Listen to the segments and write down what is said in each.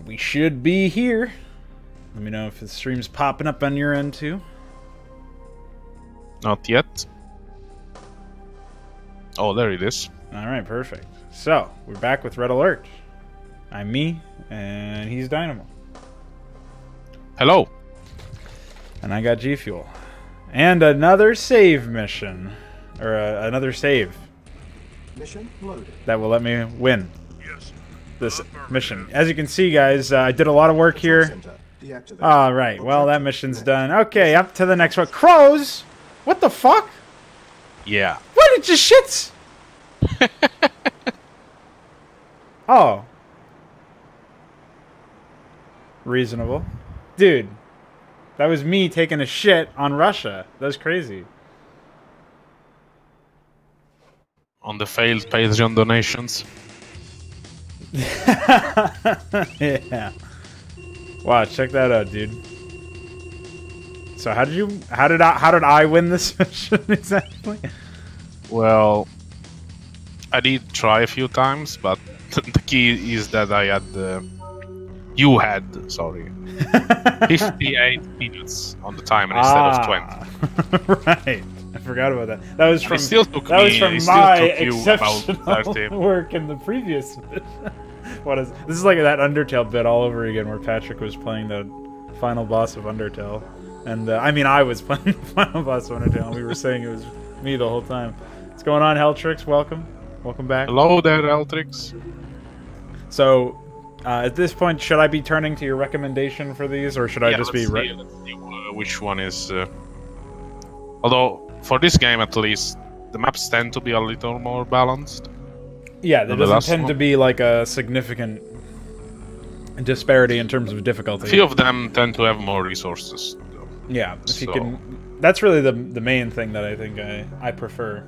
we should be here. Let me know if the stream's popping up on your end too. Not yet. Oh, there it is. Alright, perfect. So, we're back with Red Alert. I'm me, and he's Dynamo. Hello. And I got G Fuel. And another save mission. Or another save. Mission loaded. That will let me win this mission. As you can see, guys, I did a lot of work here. Alright, well, that mission's done. Okay, up to the next one. Crows! What the fuck? Yeah. What? It just shits! Oh. Reasonable. Dude, that was me taking a shit on Russia. That was crazy. On the failed Patreon donations. Yeah. Wow, check that out, dude. So how did I win this mission exactly? Well, I did try a few times, but the key is that I had you had, sorry, 58 minutes on the timer instead of 20. Right. I forgot about that. That was from my exceptional work in the previous mission. What is this? Is like that Undertale bit all over again, where Patrick was playing the final boss of Undertale, and I mean I was playing the final boss of Undertale, and we were saying it was me the whole time. What's going on, Heltrix? Welcome back. Hello there, Heltrix. So, at this point, should I be turning to your recommendation for these, or should I just be? Let's see which one is. Although for this game, at least, the maps tend to be a little more balanced. Yeah, there doesn't tend to be like a significant disparity in terms of difficulty. A few of them tend to have more resources. Though. Yeah, if you can. That's really the main thing that I think I prefer.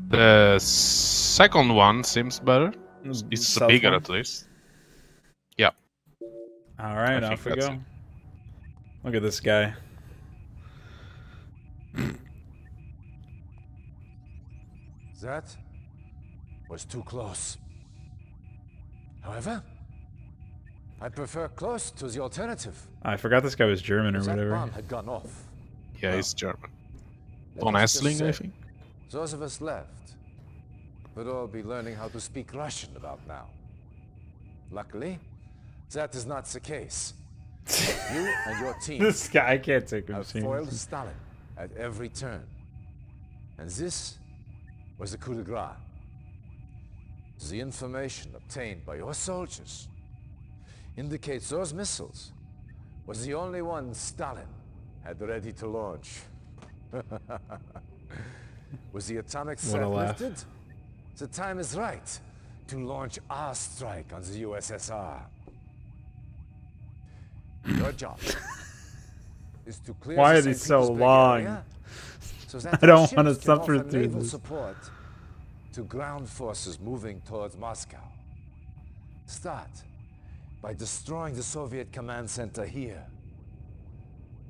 The second one seems better. It's bigger at least. Yeah. All right, off we go. Look at this guy. That was too close. However, I prefer close to the alternative. I forgot this guy was German or That whatever. bomb had gone off. Yeah, he's German. Let Von us just Essling, I say, think. Those of us left would all be learning how to speak Russian about now. Luckily, that is not the case. You and your team This guy, I can't take him have seriously. foiled Stalin at every turn. And this was the coup de grace. The information obtained by your soldiers indicates those missiles was the only one Stalin had ready to launch. Was the atomic threat lifted? The time is right to launch our strike on the USSR. Your job is to clear Why the are these St. so Petersburg long? area so that I don't our want to ships can suffer offer through naval this. support to ground forces moving towards Moscow. Start by destroying the Soviet command center here.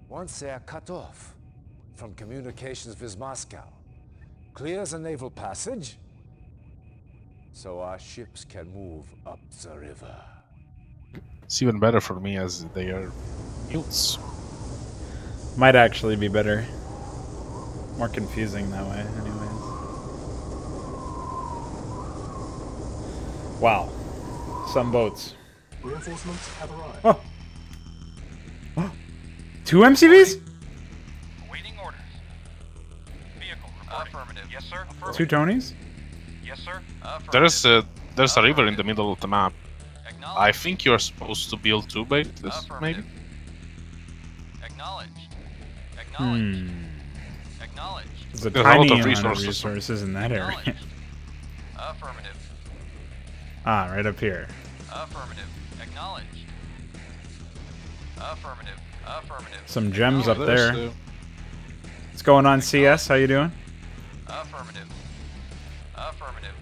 Once they are cut off from communications with Moscow, clear the naval passage so our ships can move up the river. It's even better for me as they are mutes. Might actually be better. More confusing that way, anyways. Wow. Some boats. Reinforcements have arrived. Oh. Oh. 2 MCVs? Awaiting orders. Vehicle reporting. Affirmative. Yes, sir. 2 Tonys? Yes, sir. Affirmative. There's a river in the middle of the map. Acknowledged. I think you're supposed to build 2 bases, maybe? Acknowledged. Acknowledged. Acknowledged. There's a There's a tiny lot of amount of resources. resources in that area. Acknowledged. Affirmative. Ah, right up here. Affirmative. Acknowledged. Affirmative. Affirmative. Some gems up There's, there. What's going on, CS? How you doing? Affirmative. Affirmative.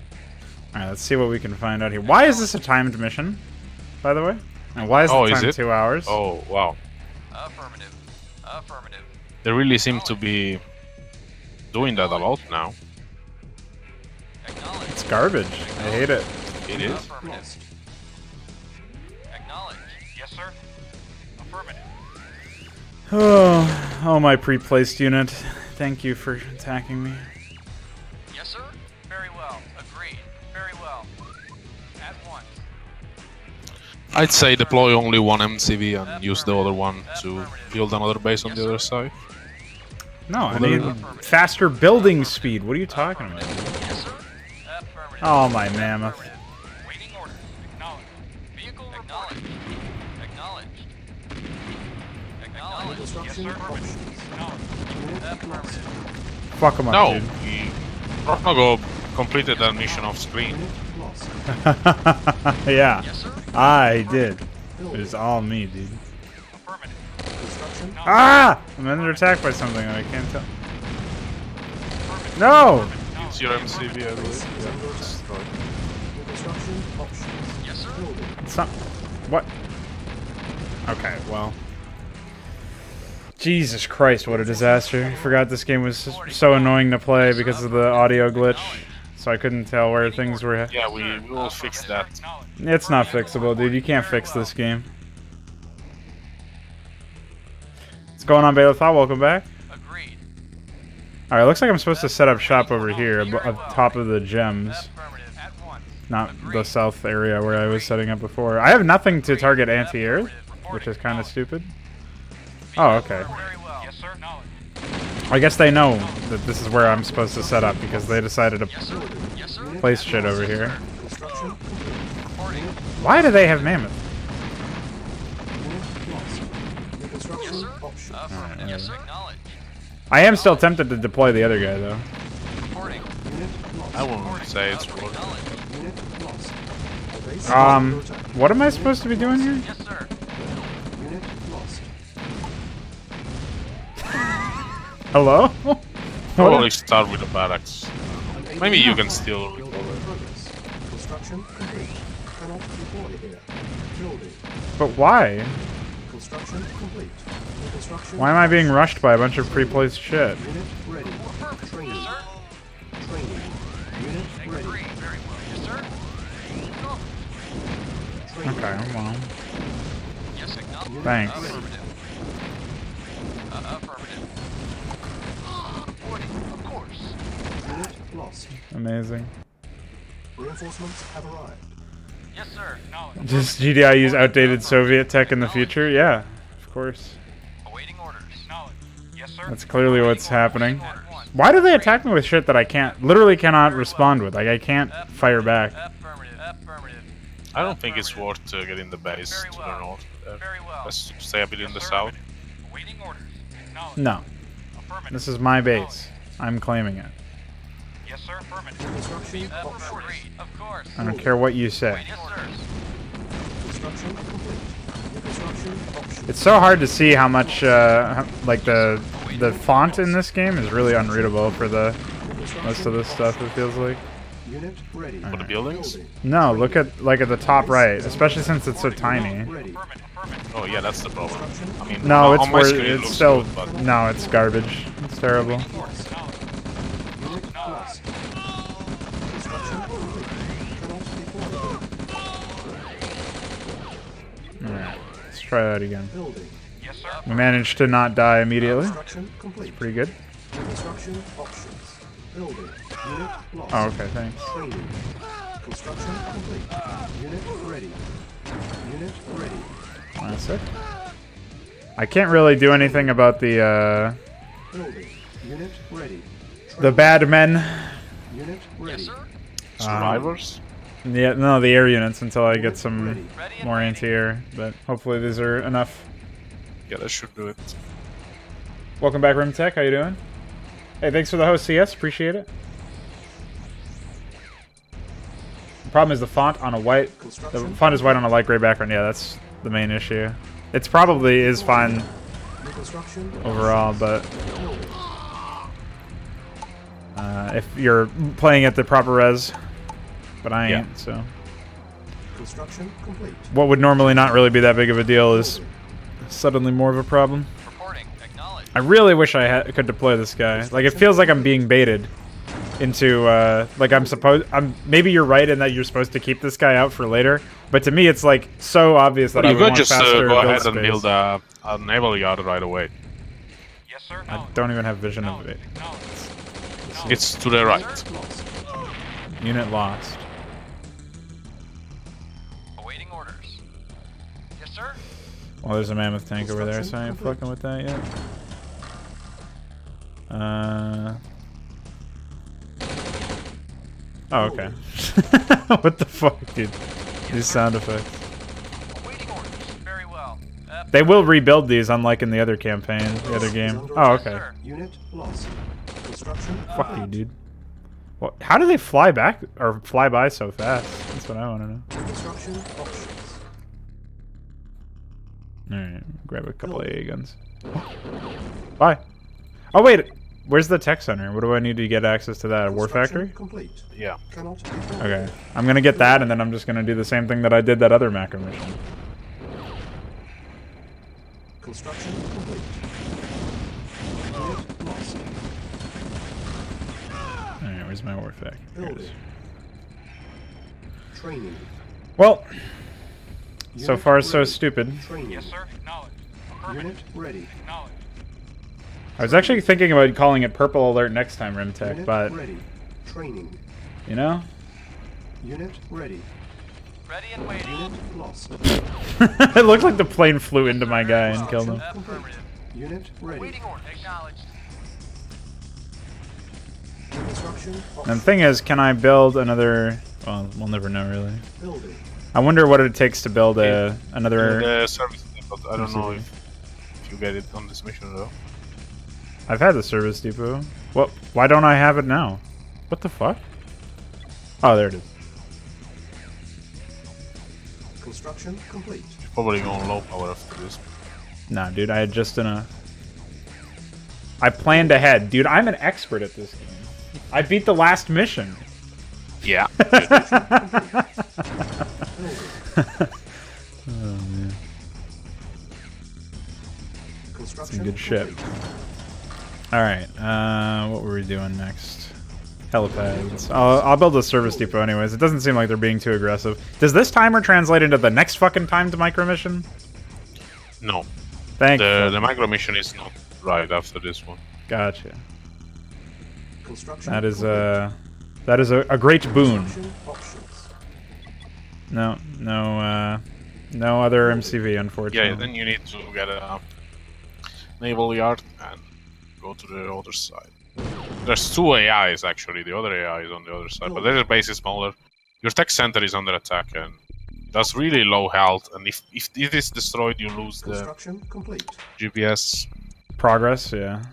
Alright, let's see what we can find out here. Why is this a timed mission, by the way? And why is the time 2 hours? Oh, wow. Affirmative. Affirmative. They really seem to be doing that a lot now. Acknowledged. It's garbage. I hate it. It is. Affirmative. sir. Affirmative. Oh, my pre-placed unit. Thank you for attacking me. Yes, sir. Very well. Agreed. Very well. At once. I'd say deploy only one MCV and use the other one to build another base on the other side. No, I mean faster building speed. What are you talking about? Yes, sir. Affirmative. Oh, my mammoth. Waiting orders. Acknowledged. Vehicle acknowledged. Acknowledged. Acknowledged. Yes, sir. Acknowledged. Affirmative. Fuck him up, No, dude. we Rocknago completed that mission off screen. Yeah, Yes, sir. I did. It was all me, dude. Affirmative. Ah! I'm under attack by something and I can't tell. No! It's your MCV, I believe. Yes, sir. It's not. What? Okay, well. Jesus Christ, what a disaster. I forgot this game was so annoying to play because of the audio glitch. So I couldn't tell where things were. Yeah, we will fix that. It's not fixable, dude. You can't fix this game. What's going on, Bailiff? Welcome back. Agreed. Alright, looks like I'm supposed to set up shop over here, up top of the gems. Affirmative. At once. Not the south area where I was setting up before. I have nothing to target anti-air, which is kind of stupid. Oh, okay. Very well. Yes, sir. Knowledge. I guess they know that this is where I'm supposed to set up because they decided to Yes, sir. Yes, sir. place shit over here. Reporting. Why do they have mammoth? Yes, sir. Affirmative. Yes, acknowledged. I am still tempted to deploy the other guy, though. Reporting. I wouldn't say it's worth Acknowledged. What am I supposed to be doing here? Yes, sir. Hello? Probably start with the barracks. Maybe you can still recover. Construction complete. Cannot deploy here. Building. But why? Construction complete. Construction. Why am I being rushed by a bunch of pre-placed shit? Unit ready. Training. Sir. Training. Unit ready. Agreed. Very well. Yes, sir. Training. Okay, well. Yes, acknowledged. Thanks. Affirmative. Affirmative. Reporting. Of course. Unit lost. Amazing. Reinforcements have arrived. Yes, sir. Knowledge. Does GDI use outdated Soviet tech in the future? Yeah, of course. Awaiting orders. Knowledge. Yes, sir. That's clearly what's happening. Why do they attack me with shit that I literally cannot respond with? Like, I can't fire back. Affirmative. Affirmative. I don't think it's worth getting the base Very to the well. north. Very well. Let's stay a bit in the Yes, sir. south. Awaiting orders. Knowledge. No, Affirmative. this is my base. I'm claiming it. Yes, sir. Affirmative. Construction options. Agreed. Of course. I don't care what you say. Yes, sir. Construction complete. Construction options. It's so hard to see how much, like the font in this game is really unreadable for the most of this stuff. It feels like. Unit ready. For the buildings? No, look at at the top right, especially since it's so tiny. Ready. Affirmative. Affirmative. Oh yeah, that's the problem. I mean, No, on it's my where screen it it's looks still good, but no, it's garbage. It's terrible. Unit lost. Construction complete. Cannot deploy. Alright, let's try that again. Building. Yes, sir. We managed to not die immediately. Construction complete. Pretty good. Construction options. Building. Unit lost. Oh, okay, thanks. Training. Construction complete. Unit ready. Unit ready. That's it. I can't really do anything about the Building. Unit ready. bad men. Unit ready. Yes, sir. survivors? Yeah, no, the air units until I get some Ready. Ready and more waiting. anti-air. But hopefully these are enough. Yeah, that should do it. Welcome back, Rimtech. How you doing? Hey, thanks for the host, CS. Appreciate it. The problem is the font on a white. The font is white on a light gray background. Yeah, that's the main issue. It's probably is fine Construction overall, but if you're playing at the proper res, but I ain't. Yeah. So Construction complete. what would normally not really be that big of a deal is suddenly more of a problem. Reporting. Acknowledged. I really wish I could deploy this guy. Like, it feels like I'm being baited. into like maybe you're right in that you're supposed to keep this guy out for later, but to me it's like so obvious that I would want just faster go build ahead space. and build a naval yard right away. Yes, sir. I don't even have vision of it. It's to the right. Unit lost. Awaiting orders. Yes, sir. Well, there's a mammoth tank over there, so I ain't fucking with that yet. Oh, okay. What the fuck, dude? These sound effects. Awaiting orders. Very well. They will rebuild these, unlike in the other campaign, the other game. Oh, okay. Unit lost. Construction. Fuck you, dude. Well, how do they fly back or fly by so fast? That's what I want to know. Construction options. Alright, grab a couple of AA guns. Bye. Oh, wait. Where's the tech center? What do I need to get access to that? A war factory? Complete. Yeah. Cannot be Okay. I'm going to get that, and then I'm just going to do the same thing that I did that other macro mission. Construction complete. Unit lost. Alright, where's my war factory? Here it is. Building. Training. Well, so Unit far so ready. stupid. Training. Yes, sir. Acknowledged. Unit Affirmative. ready. Acknowledged. I was actually thinking about calling it Purple Alert next time, Rimtech, Unit but, ready. Training. you know? Unit ready. Ready and waiting. Unit lost. It looked like the plane flew into my guy and killed him. Affirmative. Unit ready. Awaiting orders. Acknowledged. Construction And the options. thing is, can I build another... Well, we'll never know, really. Building. I wonder what it takes to build another... The service, but I don't know if you get it on this mission though. I've had the service depot. What? Why don't I have it now? What the fuck? Oh, there it is. Construction complete. Probably going low power after this. Nah, dude, I had just enough. I planned ahead. Dude, I'm an expert at this game. I beat the last mission. Yeah. Oh, man. Construction Some good shit. complete. Alright, what were we doing next? Helipads. I'll build a service depot anyways. It doesn't seem like they're being too aggressive. Does this timer translate into the next fucking timed micro mission? No. Thank you. The micro mission is not right after this one. Gotcha. Construction That is complete. that is a great boon. Construction options. No other MCV, unfortunately. Yeah, then you need to get a naval yard and go to the other side. There's two AIs actually. The other AI is on the other side, but their base is smaller. Your tech center is under attack and that's really low health. And if it is destroyed, you lose the Construction complete. GPS. Progress, yeah.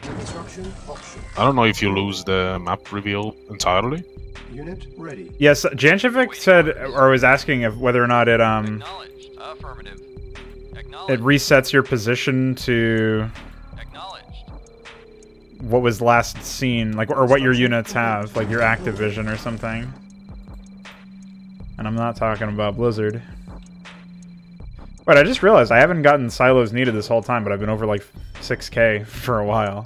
Construction options. I don't know if you lose the map reveal entirely. Unit ready. Yes, Janchevik said, or was asking if whether or not it Acknowledged. Affirmative. it Acknowledged. resets your position to Acknowledged. what was last seen, like, or what your units have, like your active vision or something. And I'm not talking about Blizzard. But I just realized I haven't gotten silos needed this whole time, but I've been over like 6k for a while.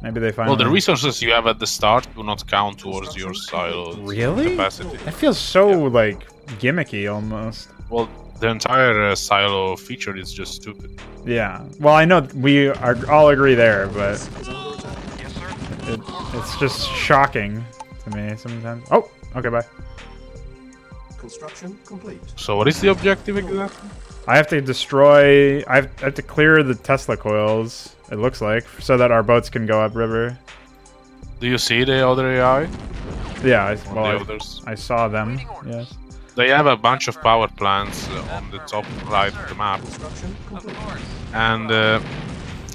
Maybe they finally... Well, the resources you have at the start do not count towards your silo Really? capacity. That feels so, like, gimmicky almost. Well, the entire silo feature is just stupid. Yeah. Well, I know we all agree there, but Is under attack. Yes, sir. it's just shocking to me sometimes. Oh, okay, bye. Construction complete. So what is the objective exactly? I have to destroy... I have to clear the Tesla coils, it looks like, so that our boats can go upriver. Do you see the other AI? Yeah, Or the others? I saw them, yes. They have a bunch of power plants on the top right of the map. Construction Of complete. course. And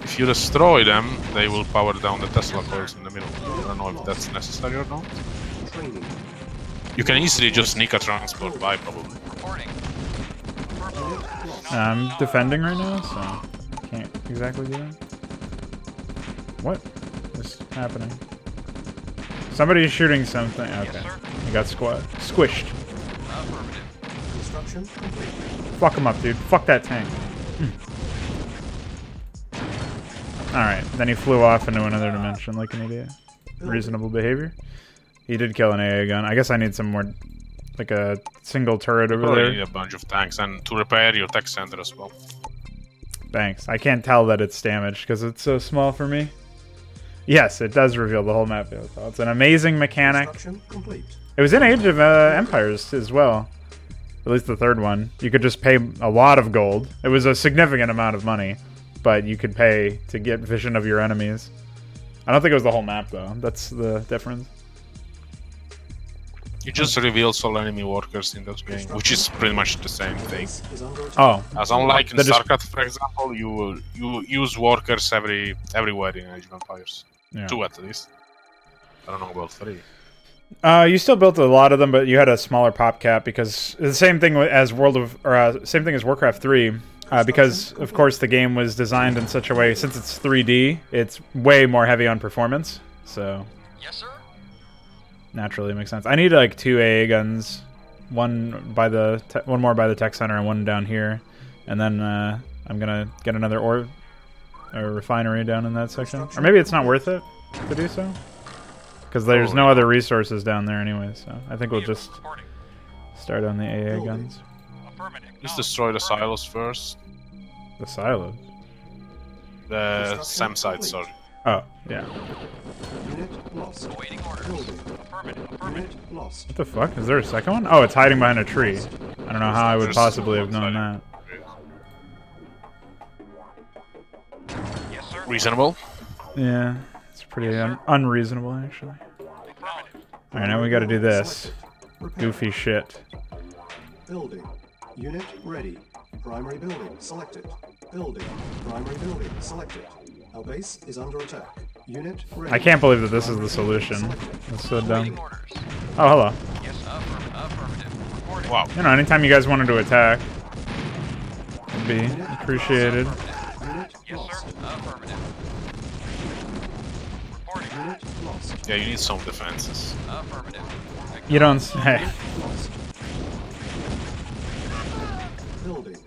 if you destroy them, they will power down the Tesla coils in the middle. I don't know if that's necessary or not. Training. You can easily just sneak a transport by, probably. Reporting. Unit lost. I'm defending right now, so can't exactly do that. What is happening? Somebody's shooting something. Okay, sir. I got squished. Affirmative. Construction complete. Fuck him up, dude. Fuck that tank. Alright, then he flew off into another dimension like an idiot. Reasonable behavior. He did kill an AA gun. I guess I need some more, like a single turret over there. Need a bunch of tanks and to repair your tech center as well. Thanks. I can't tell that it's damaged because it's so small for me. Yes, it does reveal the whole map. It's an amazing mechanic. It was in Age of Empires as well. At least the third one. You could just pay a lot of gold. It was a significant amount of money, but you could pay to get vision of your enemies. I don't think it was the whole map, though. That's the difference. You just reveal all enemy workers in that game, which is pretty much the same thing. Oh. As unlike in StarCraft, for example, you use workers everywhere in Age of Empires. Yeah. 2 at least. I don't know about 3. You still built a lot of them, but you had a smaller pop cap because the same thing as same thing as Warcraft 3. Because of course the game was designed in such a way, since it's 3D, it's way more heavy on performance. So. Yes, sir. Naturally, it makes sense. I need like 2 AA guns, one more by the tech center and one down here, and then I'm gonna get another ore refinery down in that section. Or maybe it's not worth it to do so, because there's no other resources down there anyway. So I think we'll just start on the AA guns. Just destroy the silos first. The silos. The SAM site, sorry. Oh yeah. Unit lost. Awaiting orders. Affirmative. Unit lost. What the fuck? Is there a second one? Oh, it's hiding behind a tree. I don't know how I would possibly have known that. Yes, sir. Reasonable. Yeah, it's pretty unreasonable actually. Alright, now we gotta do this. Goofy shit. Building. Unit ready. Primary building selected. Building. Primary building selected. Our base is under attack. Unit ready. I can't believe that this is the solution. That's so dumb. Oh, hello. Yes, affirmative. Wow. You know, anytime you guys wanted to attack, would be appreciated. Unit Yes, lost. sir. Affirmative. Reporting. Unit lost. Yeah, you need some defenses. Affirmative. You don't say. Lost. Building.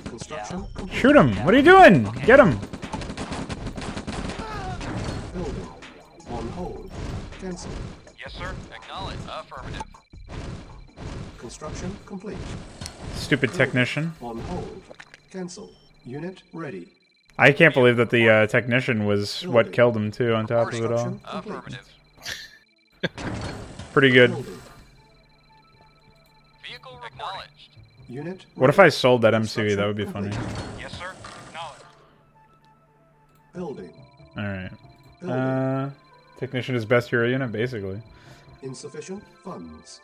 Construction complete. Shoot him! What are you doing? Get him! Building. On hold. Cancel. Yes, sir. Acknowledge. Affirmative. Construction complete. Stupid technician. On hold. Cancel. Unit ready. I can't believe that the technician was what killed him too, on top of it all. Affirmative. Pretty good. Building. Vehicle acknowledged. Unit What if I sold that MCE? That would be funny. Yes, sir. Acknowledged. Building. Alright. Technician is best hero unit, basically. Insufficient funds.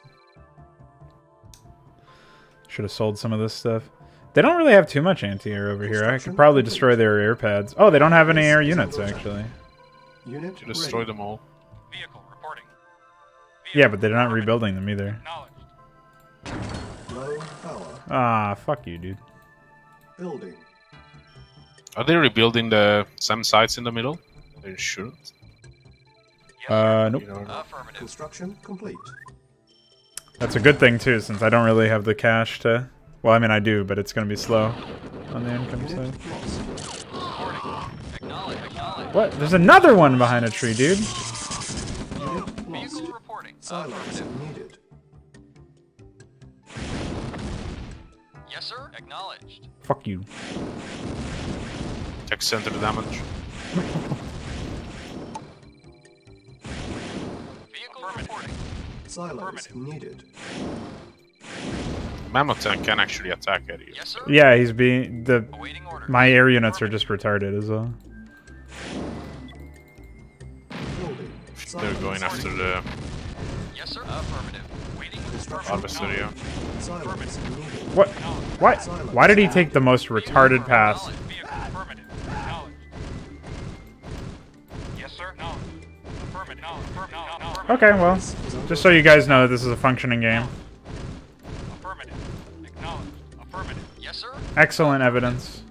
Should have sold some of this stuff. They don't really have too much anti-air over here. I could probably destroy their air pads. Oh, they don't have any air units, actually. Unit You destroy them all. Vehicle reporting. Yeah, but they're not rebuilding them either. Acknowledged. Low power. Ah, fuck you, dude. Building. Are they rebuilding the SAM sites in the middle? They shouldn't. Nope. You know, Affirmative. Construction complete. That's a good thing, too, since I don't really have the cash to... Well, I mean, I do, but it's going to be slow on the income side. Unit lost. Reporting. Acknowledge. What? There's another one behind a tree, dude. Unit lost. Vehicle reporting. Silos Affirmative. needed. Yes, sir. Acknowledged. Fuck you. tech center damage. Vehicle reporting. Silos needed. Mammoth tank can actually attack at you. Yes, sir. Yeah, he's being... Awaiting orders. My air units are just retarded as well. Building. They're going after the Yes, sir. Affirmative. Waiting. harvest area. Silos needed. What? What? Why did he take the most retarded path? Vehicle affirmative. Acknowledged. Yes, sir. No. Affirmative. No. Affirmative. No. Okay, well, just so you guys know, this is a functioning game. Affirmative. Acknowledged. Affirmative. Yes, sir. Excellent evidence.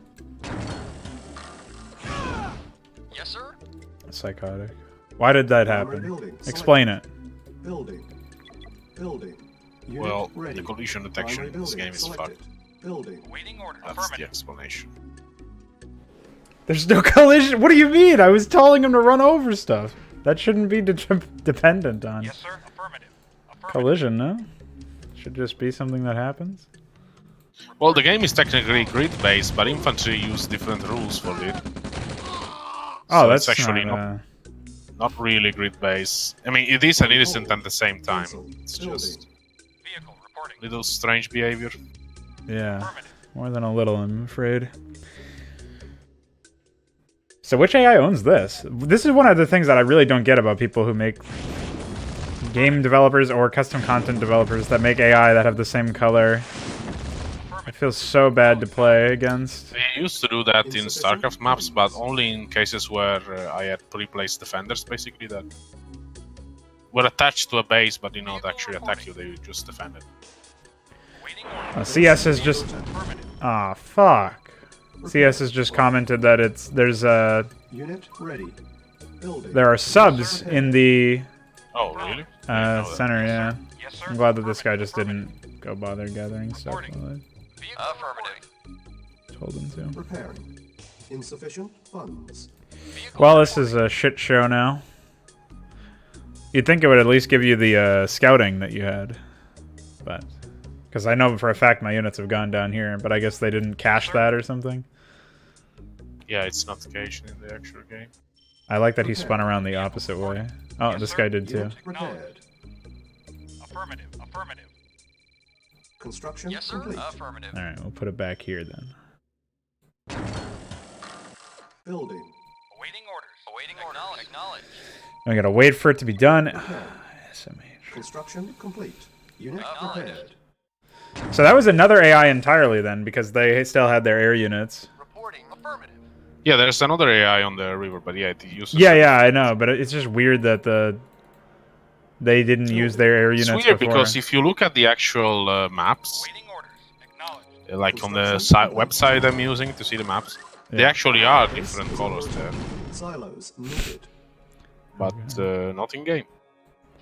Yes, sir. Psychotic. Why did that happen? Explain it. Building. Building. Unit Well, ready. the collision Primary detection in this building game is selected. fucked. Building. Awaiting order. That's the explanation. There's no collision. What do you mean? I was telling him to run over stuff. That shouldn't be dependent on Yes, sir. Affirmative. collision, no? Should just be something that happens. Well, the game is technically grid-based, but infantry use different rules for it. Oh, So that's it's actually not really grid-based. I mean, it is and it isn't at the same time. It's just Vehicle reporting. little strange behavior. Yeah, more than a little, I'm afraid. So which AI owns this? This is one of the things that I really don't get about people who make game developers or custom content developers that make AI that have the same color. It feels so bad to play against. We used to do that in StarCraft maps, but only in cases where I had pre-placed defenders, basically, that were attached to a base, but did not actually attack you, they just defend it. CS has just... Ah, fuck. CS has just commented that there's a... Unit ready. Building. There are subs in the... Oh, really? Center, yeah. Yes, sir. I'm glad that this guy just didn't go bother gathering stuff while Affirmative. I told him to. Preparing. Insufficient funds. Well, this is a shit show now. You'd think it would at least give you the scouting that you had. But... Because I know for a fact my units have gone down here, but I guess they didn't cache that or something. Yeah, it's not cached in the actual game. I like that he spun around the opposite way. Oh, this guy did too. Unit prepared. Affirmative. Affirmative. Construction Yes, sir. complete. Affirmative. Alright, we'll put it back here then. Building. Awaiting orders. Awaiting orders. Acknowledge. I gotta wait for it to be done. SMH. Construction complete. Unit Acknowledged. prepared. So that was another AI entirely then, because they still had their air units. Reporting. Affirmative. Yeah, there's another AI on the river, but yeah, it uses... Yeah, I know, but it's just weird that they didn't use their air units It's weird before. because if you look at the actual maps, Awaiting orders. Acknowledge. like on the website I'm using to see the maps, they actually are different colors there, Silos needed. but not in game.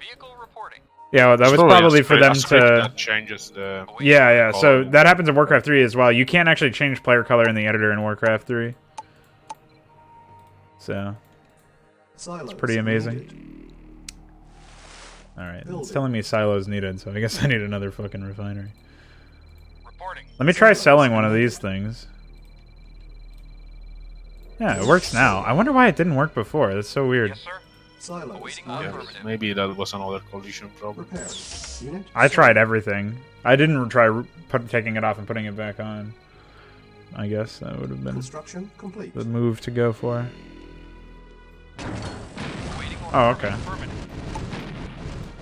Vehicle reporting. Yeah, well, that was probably for them to... That changes the... Yeah, so color. that happens in Warcraft 3 as well. You can't actually change player color in the editor in Warcraft 3. So, Silos it's pretty amazing. needed. Alright, it's telling me silos needed, so I guess I need another fucking refinery. Reporting. Let me try selling one of these things. Yeah, it works now. I wonder why it didn't work before. That's so weird. Yes, sir. Silos Awaiting needed. affirmative. Maybe that was another collision problem. Prepared. Unit I tried everything. I didn't try taking it off and putting it back on. I guess that would have been construction complete. the move to go for. Awaiting orders. Oh, okay. Affirmative.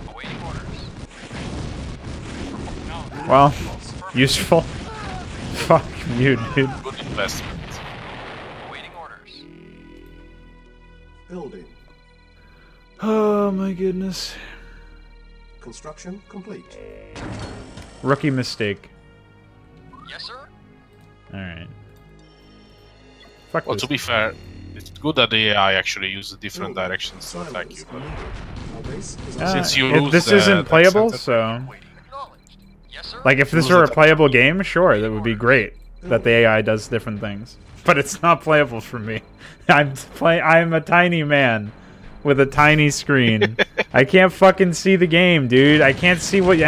Awaiting orders. Acknowledge. Well, useful. Fuck you, dude. Good investment. Awaiting orders. Building. Oh my goodness. Construction complete. Rookie mistake. Yes, sir. Alright. Fuck Well, this. to be fair, it's good that the AI actually uses different directions to attack you, but Our base is since you lose this the isn't playable, center- so... Acknowledged. Yes, sir. Like, if this were a playable game, sure, that would be great. That the AI does different things. But it's not playable for me. I'm a tiny man with a tiny screen. I can't fucking see the game, dude. I can't see what...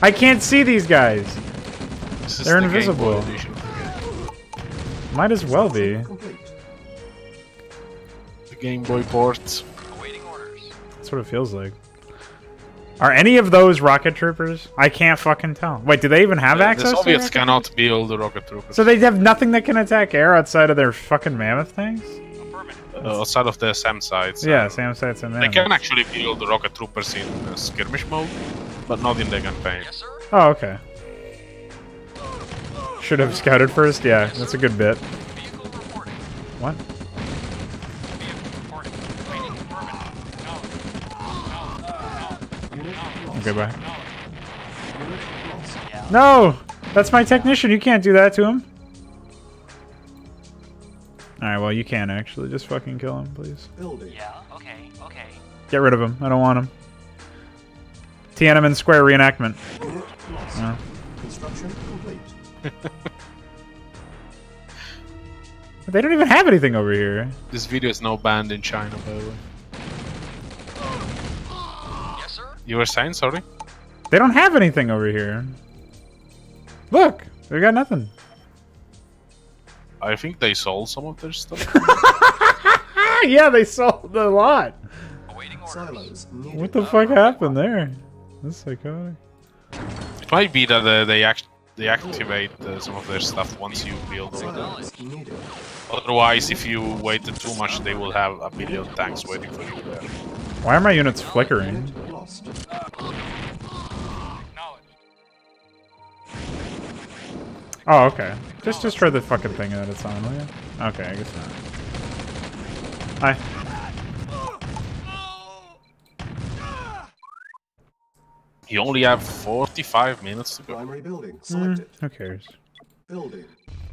I can't see these guys. This is They're the Game Boy invisible. edition of the game. Might as well be. complete. The Game Boy port. Awaiting orders. That's what it feels like. Are any of those rocket troopers? I can't fucking tell. Wait, do they even have access The to Soviets rocket cannot build the rocket troopers. So they have nothing that can attack air outside of their fucking mammoth things? Outside of the SAM sites. Yeah, SAM sites and They mammoth. can actually build the rocket troopers in skirmish mode, but not in the campaign. Yes, sir. Oh, okay. Should have scouted first? Yeah, that's a good bit. Vehicle reporting. What? Vehicle reporting. Awaiting affirmative. Acknowledged. Okay, bye. No! That's my technician. You can't do that to him. Alright, well, you can actually. Just fucking kill him, please. Building. Yeah, okay. Get rid of him. I don't want him. Tiananmen Square reenactment. Unit lost. No. Construction complete. They don't even have anything over here. This video is now banned in China, by the way. Yes, sir. You were saying, sorry? They don't have anything over here. Look, they got nothing. I think they sold some of their stuff. Yeah, they sold a lot. Awaiting orders. Silos needed. What the fuck happened there? That's psychotic. It might be that they activate some of their stuff once you build over there. Silos needed. Otherwise, if you waited too much, they will have a million tanks waiting for you there. Why are my units flickering? Unit lost. Acknowledged. Oh, okay. Just destroy the fucking thing that it's on, will you? Okay, I guess not. Hi. You only have 45 minutes to go. Primary building selected. Who cares? Building.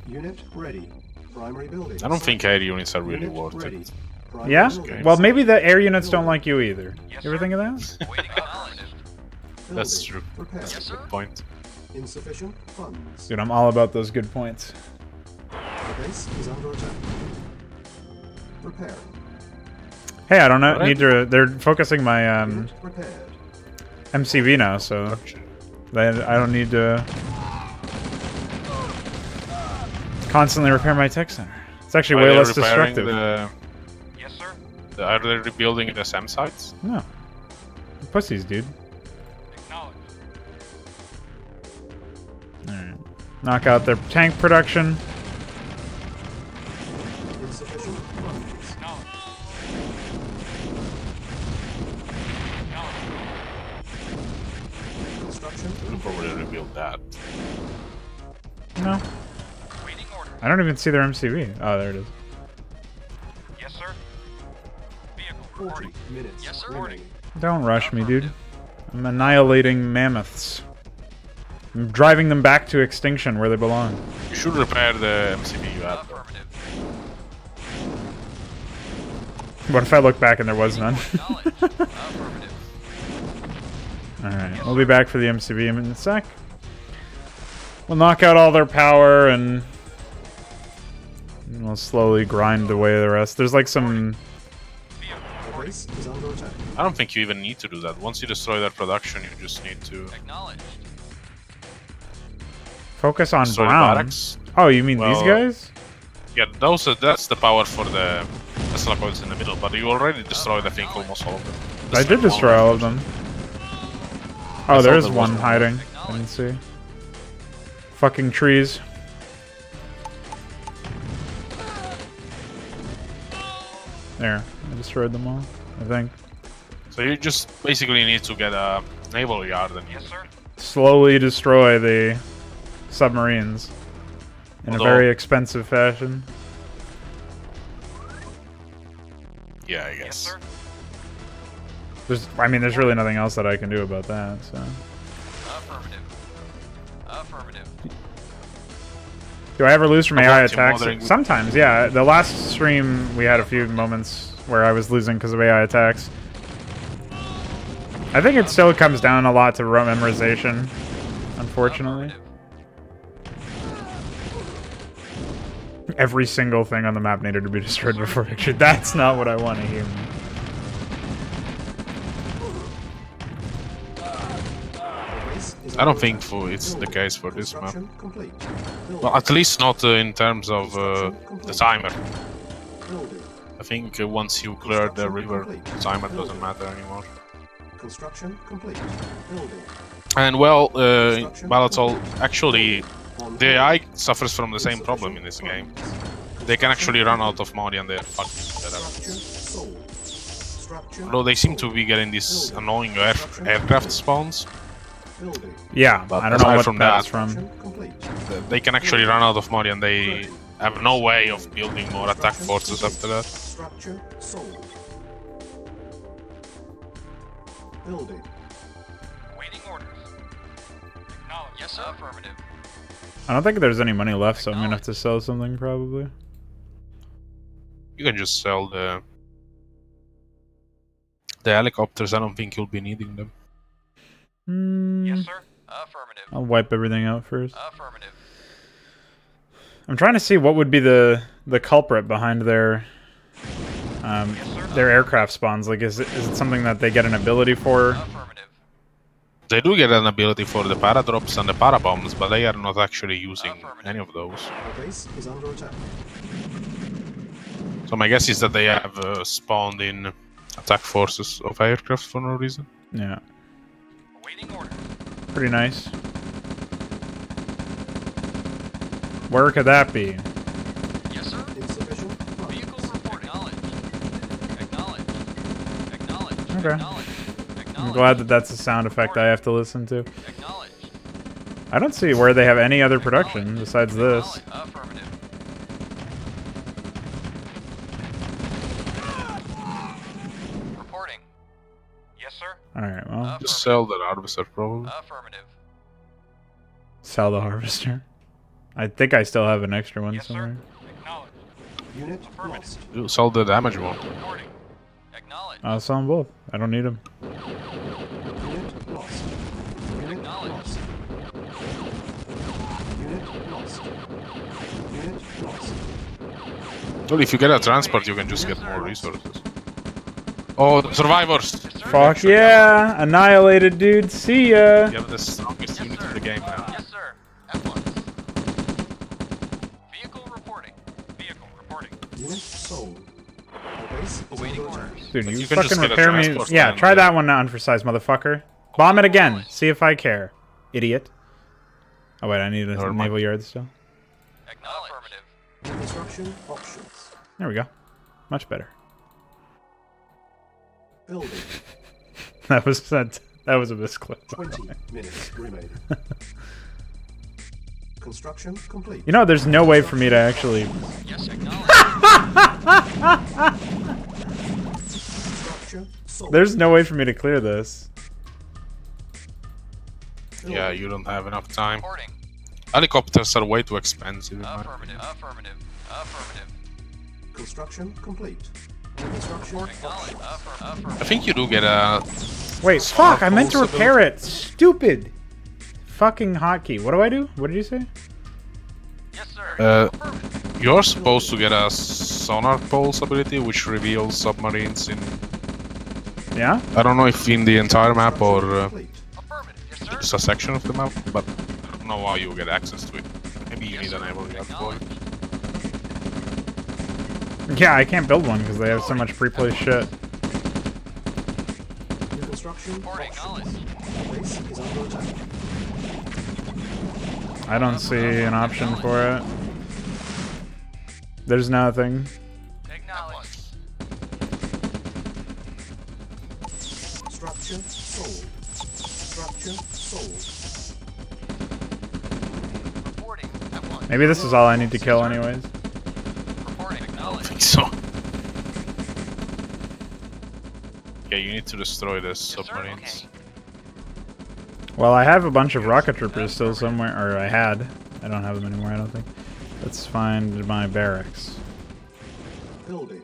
Unit ready. Primary building. I don't think air units are really Unit worth ready. it. Primary Yeah? building Well, maybe the selected. air units don't like you either. Yes, You ever sir. think of that? Awaiting acknowledged. That's Building. true. Repair. That's a Yes, sir. good point. Insufficient funds. Dude, I'm all about those good points. The base is under attack. Repair. Hey, I don't know. Alright. Need to. They're focusing my Unit repaired. MCV now, so I don't need to constantly repair my tech center. It's actually way less destructive. Yes, sir. Are they rebuilding the SAM sites? No, pussies, dude. Acknowledged. Alright. Knock out their tank production. Insufficient funds. Acknowledged. Acknowledged. Construction We'll probably rebuild that. No, Awaiting orders. I don't even see their MCV. Oh, there it is. Yes, sir. Vehicle 40 reporting. minutes Yes, sir. remaining. Don't rush me, dude. I'm annihilating mammoths. I'm driving them back to extinction where they belong. You should repair the MCV you have. Affirmative. What if I look back and there was none? Acknowledged. Affirmative. Alright, we'll be back for the MCV in a sec. We'll knock out all their power and we'll slowly grind away the rest. There's like some... Vehicle The reporting. base is under attack. I don't think you even need to do that. Once you destroy their production, you just need to Acknowledged. Focus on destroy the brown. barracks. Oh, you mean these Well, guys? Yeah, that's the power for the Tesla coils in the middle, but you already destroyed, I think, almost all of them. I did destroy all of them. Oh, I there thought is there was one one. hiding. I didn't see. Fucking trees. There, I destroyed them all, I think. So you just basically need to get a naval yard and Yes, sir. Slowly destroy the submarines in a Although- very expensive fashion. yeah, I Yes, guess. sir. There's really nothing else that I can do about that, so. Affirmative. Affirmative. Do I ever lose from AI Avoid attacks? mothering. Sometimes, yeah. The last stream, we had a few moments where I was losing because of AI attacks. I think it still comes down a lot to route memorization, unfortunately. Every single thing on the map needed to be destroyed before victory. That's not what I want to hear. The base is I don't under think attack. it's the case for this map. Construction complete. Well, at least not in terms of the timer. Building. I think once you clear the river, the timer doesn't matter anymore. Construction complete. Building. And well, Balatal, actually, the AI suffers from the same problem in this game. They can actually run out of money and they're fucking Structure better. sold. Structure Although they seem to sold. be getting these annoying aircraft spawns, Building. Yeah, But I don't know aside what from that's that- from. Construction complete. they can actually run out of money and they have no way of building more attack forces after that. Structure sold. Building. Waiting orders. Acknowledged. Yes, sir. Affirmative. I don't think there's any money left, so I'm gonna have to sell something probably. You can just sell the helicopters. I don't think you'll be needing them. Hmm, Yes, sir. Affirmative. I'll wipe everything out first. Affirmative. I'm trying to see what would be the culprit behind their aircraft spawns. Like, is it something that they get an ability for? They do get an ability for the paradrops and the parabombs, but they are not actually using any of those. Our base is under attack. So my guess is that they have spawned in attack forces of aircraft for no reason. Yeah. Awaiting order. Pretty nice. Where could that be? Yes, sir. Insufficient funds. Vehicle report. Acknowledge. Acknowledge. Okay. I'm glad that that's a sound effect I have to listen to. Acknowledge. I don't see where they have any other production besides this. Affirmative. Reporting. Yes, sir. Alright, well, Just sell that harvester, probably. Affirmative. sell the harvester. I think I still have an extra one Yes, somewhere. sir. Acknowledge. Unit lost. You sell the damage one. Reporting. Acknowledge. I'll sell them both. I don't need them. Unit lost. Unit lost. Unit lost. Unit lost. Well, if you get a transport, you can just get more resources. Oh, the survivors! Fuck yeah! Annihilated, dude. See ya! You have the strongest unit in the game now. Yes, sir. At once. Vehicle reporting. Vehicle reporting. Unit sold. Our base is Awaiting under attack. orders. Dude, But you you can just fucking get a repair me. transport Yeah, stand, try yeah. that one now, unprecise motherfucker. Bomb it again. See if I care. Idiot. Oh wait, I need a Never mind. naval yard still. Acknowledge. Affirmative. Construction options. There we go. Much better. Building. That was a misclick. 20 minutes remaining. Construction complete. You know, there's no way for me to actually. Yes, acknowledge. Structure sold. There's no way for me to clear this. Yeah, you don't have enough time. Reporting. Helicopters are way too expensive. In my Affirmative. Affirmative. Affirmative. Construction complete. Construction Acknowledge. options. Affirmative. I think you do get a. Wait, fuck! I meant to repair it. Stupid. Fucking hotkey. What do I do? What did you say? Yes, sir. Uh, You're supposed to get a sonar pulse ability, which reveals submarines in. Yeah. I don't know if in the entire map or Complete. Affirmative. Yes, sir. just a section of the map, but I don't know how you get access to it. Maybe you need an naval yard for it. Yeah, I can't build one because they have so much pre-placed shit. New construction Reporting. options. Acknowledge. Base is under attack. I don't see an option for it. There's nothing. Acknowledge. Structure sold. Structure sold. Reporting. At once. Maybe this is all I need to kill anyways. Reporting. Acknowledge. So. Yeah, you need to destroy the Yes, sir. submarines. Okay. Well, I have a bunch of rocket troopers still somewhere, or I had. I don't have them anymore, I don't think. Let's find my barracks. Building.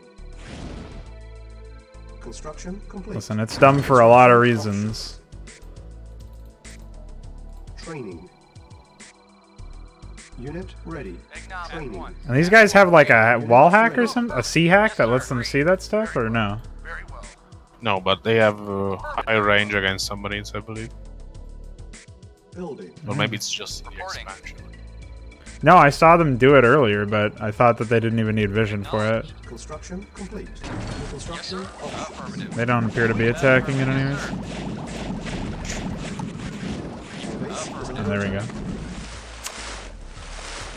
Construction complete. Listen, it's dumb for a lot of reasons. Training. Unit ready. Acknowledge. Training. And these guys have like a wall hack or something? A C hack that lets them see that stuff, or no? Very well. No, but they have high range against submarines, I believe. Building. Or maybe it's just the Reporting. expansion. No, I saw them do it earlier, but I thought that they didn't even need vision for it. Construction complete. New Yes, construction sir. options. Affirmative. They don't appear to be attacking it anyways. Base is And under there we go. attack.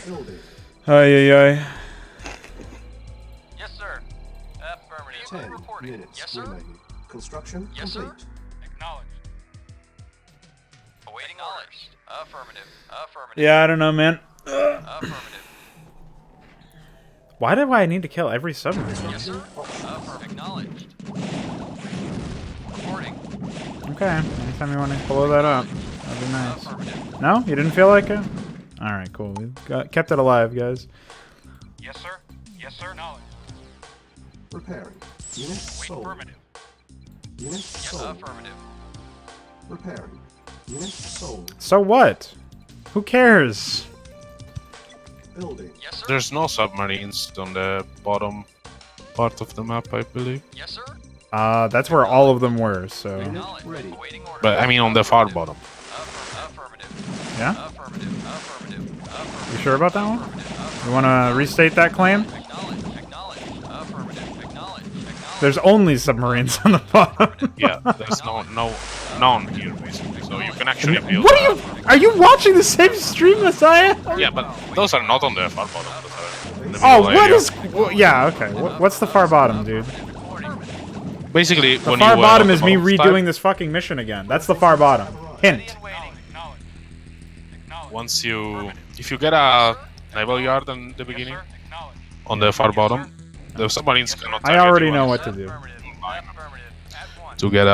Building. Ay, ay, ay. Yes, sir. Affirmative. 10 Reporting. minutes Yes, sir. remaining. Construction Yes, sir. complete. Acknowledged. Awaiting orders. Affirmative. Affirmative. Yeah, I don't know, man. Affirmative. Why do I need to kill every submarine? Yes, sir. Affirmative. Acknowledged. Reporting. Okay, anytime you want to blow that up, that'd be nice. Affirmative. No? You didn't feel like it? Alright, cool. We kept it alive, guys. Yes, sir. Yes, sir. Acknowledged. Repairing. Unit sold. Affirmative. Unit Yes, sold. affirmative. Repairing. Unit sold. So what? Who cares? Building. Yes, sir. There's no submarines on the bottom part of the map, I believe. Yes, sir. That's where all of them were, so... Unit ready. Awaiting order. But I mean on the far bottom. Affirmative. Yeah? Affirmative. Affirmative. You sure about that one? You want to restate that claim? Acknowledge. Affirmative. Acknowledge. There's only submarines on the bottom. Yeah, there's none here basically, so you can actually build. What are you watching the same stream as I am? Yeah, but those are not on the far bottom. Those are in the Oh, middle what area. is... Well, yeah, okay. What's the far bottom, dude? Basically, The when far you bottom is me both redoing type, this fucking mission again. That's the far bottom. Hint. Once if you get a naval yard in the beginning, on the far bottom, the submarines cannot. I already know what to do. To get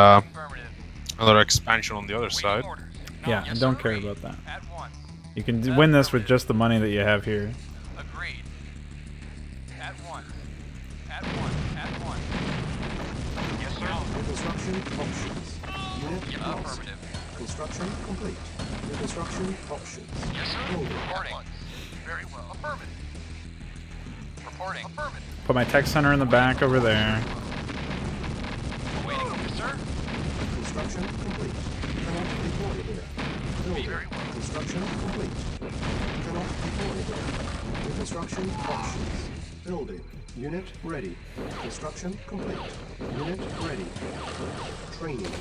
another expansion on the other side. Yeah, I don't care about that. You can win this with just the money that you have here. Agreed. At one. At one. At one. Yes, sir. Construction options. Unit lost. Affirmative. Construction complete. Construction options. Yes, sir. Building. Reporting. Very well. Affirmative. Reporting. Affirmative. Put my tech center in the back over there. Waiting. Yes, sir. Construction complete. Cannot deploy here. Building. Very well. Construction complete. Cannot deploy here. New construction options. Building. Unit ready. Construction complete. Unit ready. Training.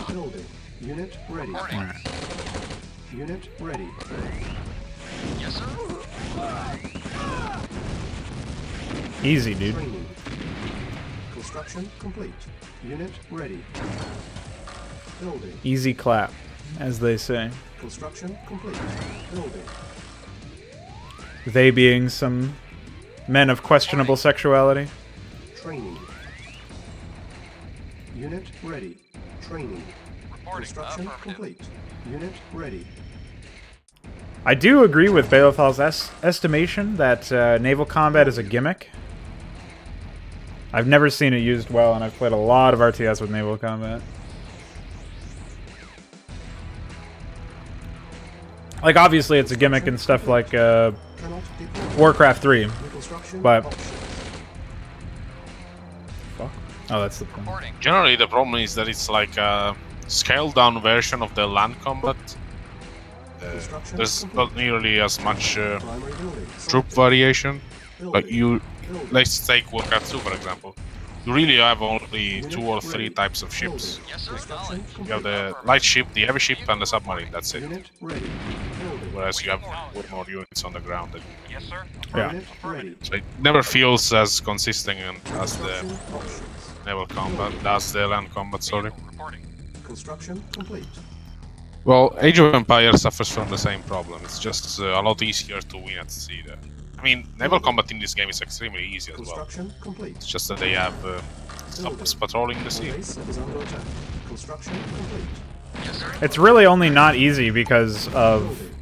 Building. Unit ready. Reporting. Unit ready. Yes, sir. Easy, dude. Training. Construction complete. Unit ready. Building. Easy clap, as they say. Construction complete. Building. They being some men of questionable sexuality. Training. Unit ready. Training. Reporting. Construction Affirmative. complete. Unit ready. I do agree with Balothal's estimation that naval combat is a gimmick. I've never seen it used well, and I've played a lot of RTS with naval combat. Like, obviously, it's a gimmick in stuff like Cannot deploy. Warcraft 3. New construction But- options. Fuck. Oh, that's the point. Reporting. Generally, the problem is that it's like a scaled-down version of the land combat. There's not nearly as much Primary building. troop variation. Like Building. let's take Warcraft 2 for example. You really have only 2 or 3 types of ships. Yes, sir. Construction Acknowledge. You have the light ship, the heavy ship, and the submarine. That's it. Unit ready. Building. Whereas you have more units on the ground. Yes, sir. Yeah. Unit ready. So it never feels as consistent as the Construction options. naval combat, as the land combat. Sorry. Reporting. Construction complete. Well, Age of Empires suffers from the same problem. It's just a lot easier to win at sea there. I mean, naval combat in this game is extremely easy as well. Construction complete. It's just that they have subs patrolling the sea. Base is under attack. Construction complete. Yes, sir. It's really only not easy because of, Building.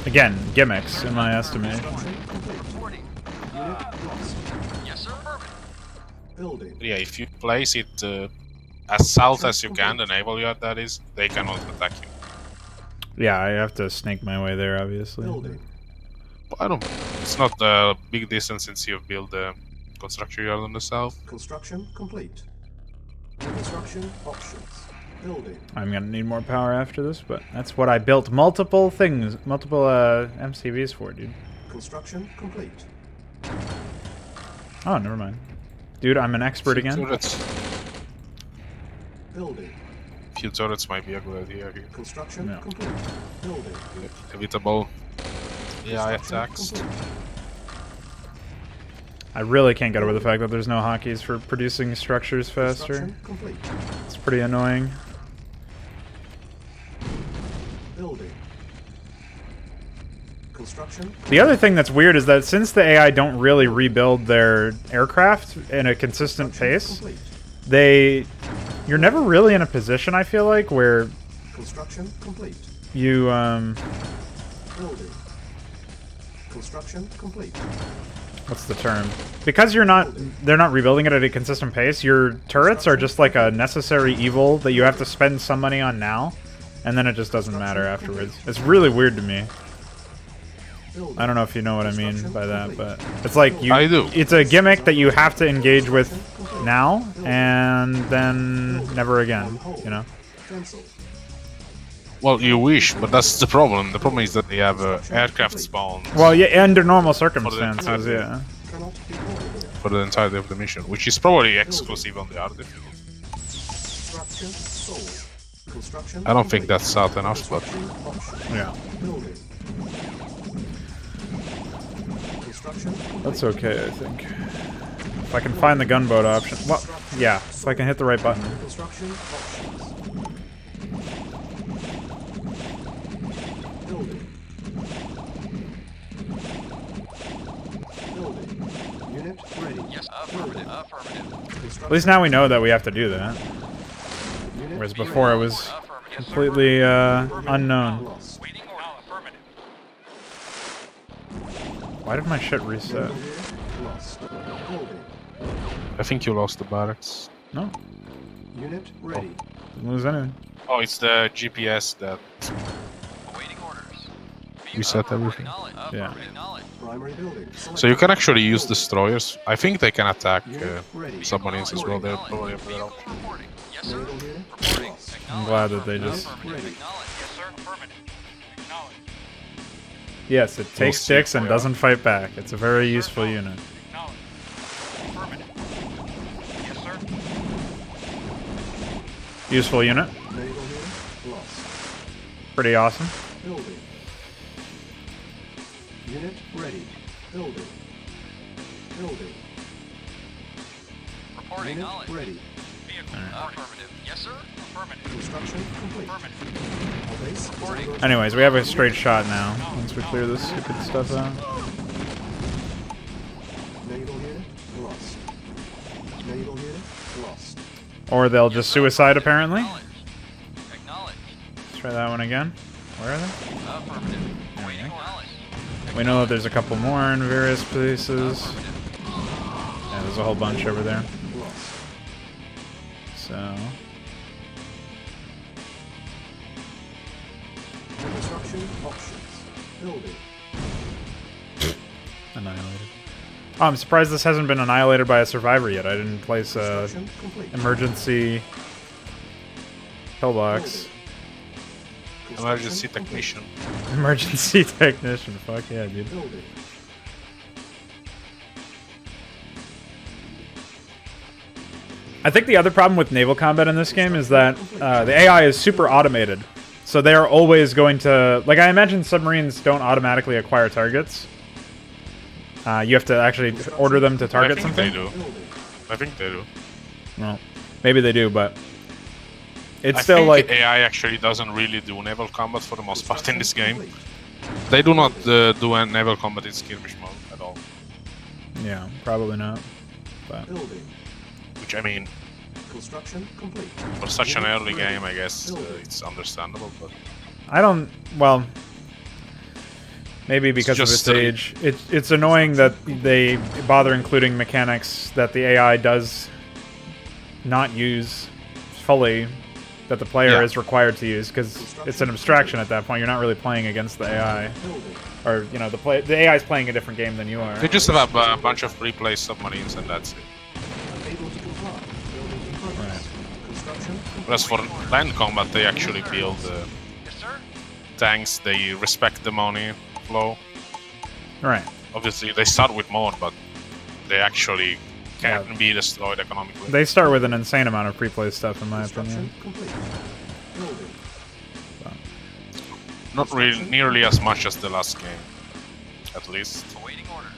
again, gimmicks, in my estimation. Construction complete. Reporting. Unit lost. Yes, sir. Affirmative. Building. Yeah, if you place it as south as you can, the naval yard that is, they cannot attack you. Yeah, I have to snake my way there, obviously. Building. But I don't. It's not a big distance since you've built the construction yard on the south. Construction complete. New construction options. Building. I'm gonna need more power after this, but that's what I built multiple things, multiple MCVs for, dude. Construction complete. Oh, never mind. Dude, I'm an expert again. Building. Few turrets might be a good idea here. Construction No. complete. Building. Evitable AI Construction attacks. complete. I really can't get over the fact that there's no hotkeys for producing structures faster. Construction complete. It's pretty annoying. Building. Construction. The other thing that's weird is that since the AI don't really rebuild their aircraft in a consistent pace, Complete. you're never really in a position, I feel like, where Construction complete. you, Building. Construction complete. what's the term? Because they're not rebuilding it at a consistent pace, your turrets are just like a necessary evil that you have to spend some money on now, and then it just doesn't matter afterwards. It's really weird to me. I don't know if you know what I mean by that, but it's like you. I do. It's a gimmick that you have to engage with now and then never again. You know. Well, you wish, but that's the problem. The problem is that they have aircraft spawn. Well, yeah, under normal circumstances, yeah. For the entirety of the mission, which is probably exclusive on the other field. I don't think that's out enough, but yeah. That's okay, I think. If I can find the gunboat option. Well, yeah, if I can hit the right button. Unit ready. Yes, affirmative. Affirmative. At least now we know that we have to do that. Whereas before it was completely unknown. Waiting order. Affirmative. Why did my shit reset? I think you lost the barracks. No. Unit ready. Didn't lose anything. Oh, it's the GPS that Awaiting orders. reset everything. Yeah. Primary building. So you can actually use destroyers. I think they can attack submarines as well. They're probably up there. Reporting. Yes, sir. Naval unit Reporting. lost. I'm glad that they just... Acknowledge. Yes, sir. Affirmative. Acknowledge. Yes, it takes see. sticks and doesn't fight back. It's a very useful unit. Acknowledge. Affirmative. Yes, sir. Useful unit. Naval unit lost. Pretty awesome. Building. Unit ready. Building. Building. Reporting. Unit Knowledge. ready. Vehicle. Affirmative. Yes, sir. Affirmative. Construction complete. Affirmative. Our base is Reporting. under Anyways, we have a straight shot now. Once we clear this stupid stuff out. Naval unit lost. Naval unit lost. Or they'll just suicide, apparently. Acknowledge. Acknowledge. Let's try that one again. Where are they? Affirmative. Waiting orders. We know that there's a couple more in various places. Yeah, there's a whole bunch over there. Lost. So... Construction options. Building. Annihilated. Oh, I'm surprised this hasn't been annihilated by a survivor yet. I didn't place a Construction complete. emergency pillbox. Emergency technician. Emergency technician. Fuck yeah, dude. Building. I think the other problem with naval combat in this game is that the AI is super automated. So they're always going to... Like, I imagine submarines don't automatically acquire targets. You have to actually order them to target something. I think they do. I think they do. Well, maybe they do, but... It's I still think like... AI actually doesn't really do naval combat for the most part in this game. They do not do a naval combat in skirmish mode at all. Yeah, probably not. But... Building. Which, I mean, Construction complete. for such an early game, I guess it's understandable, but... I don't... Well... Maybe because of just its age. It's annoying that they bother including mechanics that the AI does not use fully, that the player is required to use, because it's an abstraction at that point. You're not really playing against the AI. Or, you know, the AI is playing a different game than you are. They just have a bunch of pre-placed submarines and that's it. Able to comply. Building in progress. Construction complete. Whereas for land combat, they actually build Yes, sir. tanks, they respect the money flow. Right. Obviously, they start with more, but they actually can be destroyed economically. They start with an insane amount of pre-play stuff, in my opinion. Construction complete. Building. Not really nearly as much as the last game, at least. Awaiting orders.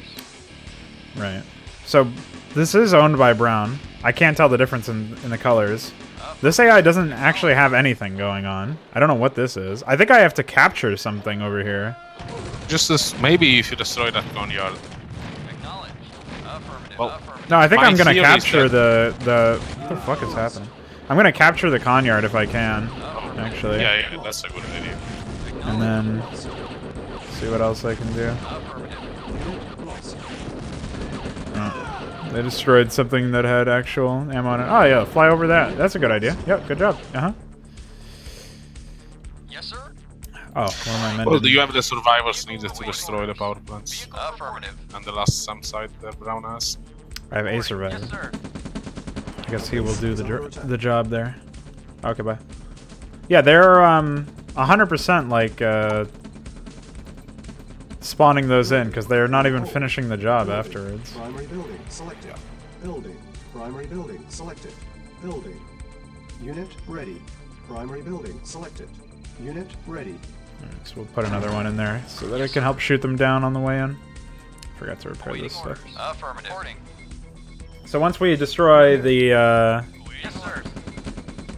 Right. So, this is owned by Brown. I can't tell the difference in the colors. This AI doesn't actually have anything going on. I don't know what this is. I think I have to capture something over here. Just as maybe if you destroy that gunnyard. Acknowledge. Affirmative. Well, Affirmative. No, I think My I'm gonna theory is capture that- what the fuck is happening? I'm gonna capture the Conyard if I can, actually. Yeah, that's a good idea. And then see what else I can do. Oh, they destroyed something that had actual ammo on it. Oh yeah, fly over that. That's a good idea. Yep, good job. Yes, sir. Oh, what am I meant Well, to do you have the survivors needed to destroy the power plants? Affirmative. And the last SAM site that Brown has? I have a survivor. Yes, sir. I guess he will do the job there. Okay, bye. Yeah, they're 100% like spawning those in because they're not even finishing the job afterwards. Primary building selected. Building. Primary building selected. Building. Unit ready. Primary building selected. Unit ready. Alright, so we'll put another one in there so that it can help shoot them down on the way in. Forgot to repair this stuff. Affirmative. So once we destroy the Yes, sir.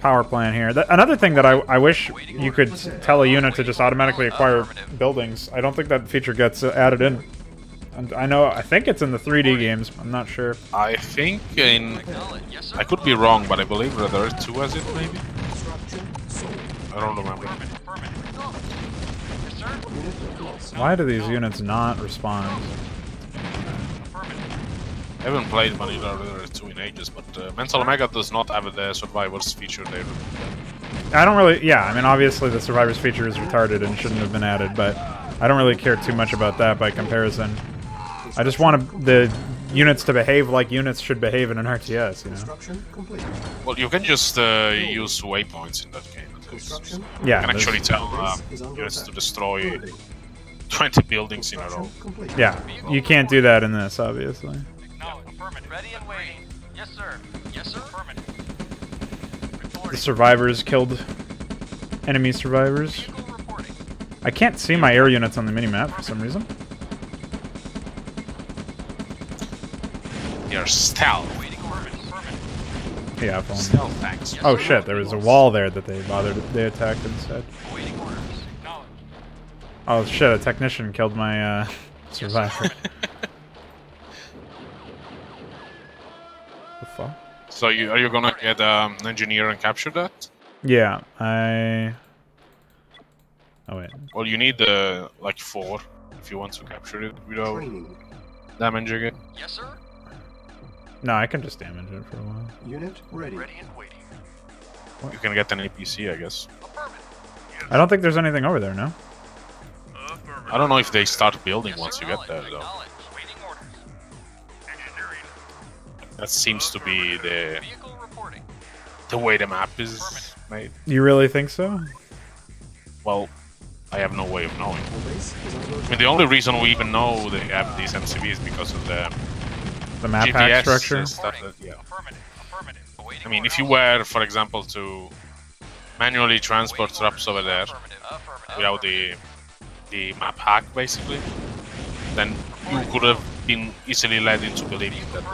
power plant here, another thing that I wish you could tell a unit to just automatically acquire buildings. I don't think that feature gets added in. And I think it's in the 3D games. I'm not sure. I think in... I could be wrong, but I believe Red Alert 2 has it, maybe? I don't remember. Why do these units not respond? I haven't played Vanilla Red Alert 2 in ages, but Mental Omega does not have the survivors feature there. I don't really... Yeah, I mean, obviously the survivors feature is retarded and shouldn't have been added, but I don't really care too much about that by comparison. I just want the units to behave like units should behave in an RTS, you know? Well, you can just use waypoints in that game. Yeah, you can actually tell units to destroy 20 buildings in a row. Yeah, you can't do that in this, obviously. Ready and waiting. Yes, sir. Yes, sir. The survivors killed enemy survivors. I can't see my air units on the minimap for some reason. You're stealth. Yeah, phone. Stealth tanks. Oh shit, there was a wall there that they attacked instead. Oh shit, a technician killed my survivor. The fuck? So are you gonna get an engineer and capture that? Yeah, Oh wait. Well, you need like 4 if you want to capture it without damaging it. Yes, sir. No, I can just damage it for a while. Unit ready. Ready and waiting. You can get an APC, I guess. I don't think there's anything over there, no? I don't know if they start building once you get there, though. That seems to be the way the map is made. You really think so? Well, I have no way of knowing. I mean, the only reason we even know they have these MCVs is because of the map GPS hack structure? Stuff that, yeah. I mean, if you were, for example, to manually transport traps over there without the map hack, basically, then you could have been easily led into believing that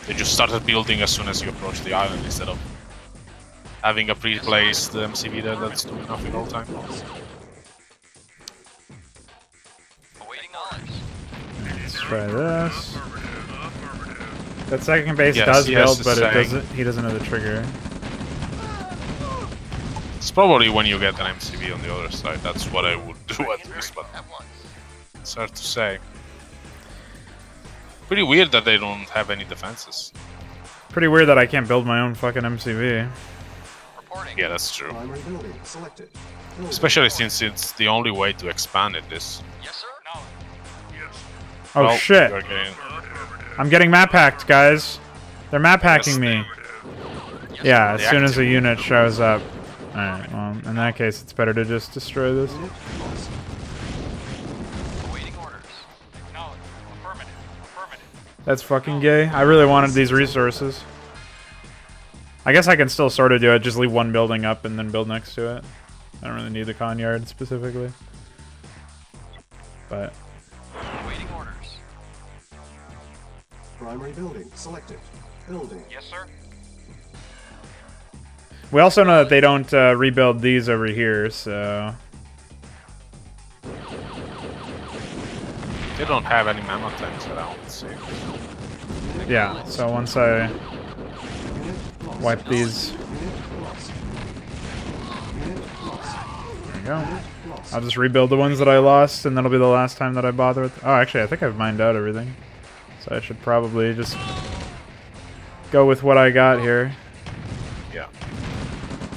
they just started building as soon as you approach the island instead of having a pre-placed MCV there that's doing nothing all the time. Let's try this. That second base Yes, does build, but he doesn't have the trigger. It's probably when you get an MCV on the other side. That's what I would do at least, but it's hard to say. Pretty weird that they don't have any defenses. Pretty weird that I can't build my own fucking MCV. Yeah, that's true. Especially since it's the only way to expand it is. Yes, sir. No. Oh well, shit! I'm getting map hacked, guys. They're map hacking me. Yeah, as soon as a unit shows up. Alright, well, in that case, it's better to just destroy this. That's fucking gay. I really wanted these resources. I guess I can still sort of do it, just leave one building up and then build next to it. I don't really need the con yard specifically. But... Primary building selected. Building. Yes, sir. We also know that they don't rebuild these over here, so... They don't have any mammoth tanks around, so... Yeah, so once I wipe these... There we go. I'll just rebuild the ones that I lost, and that'll be the last time that I bother with... Oh, actually, I think I've mined out everything. So I should probably just go with what I got here. Yeah.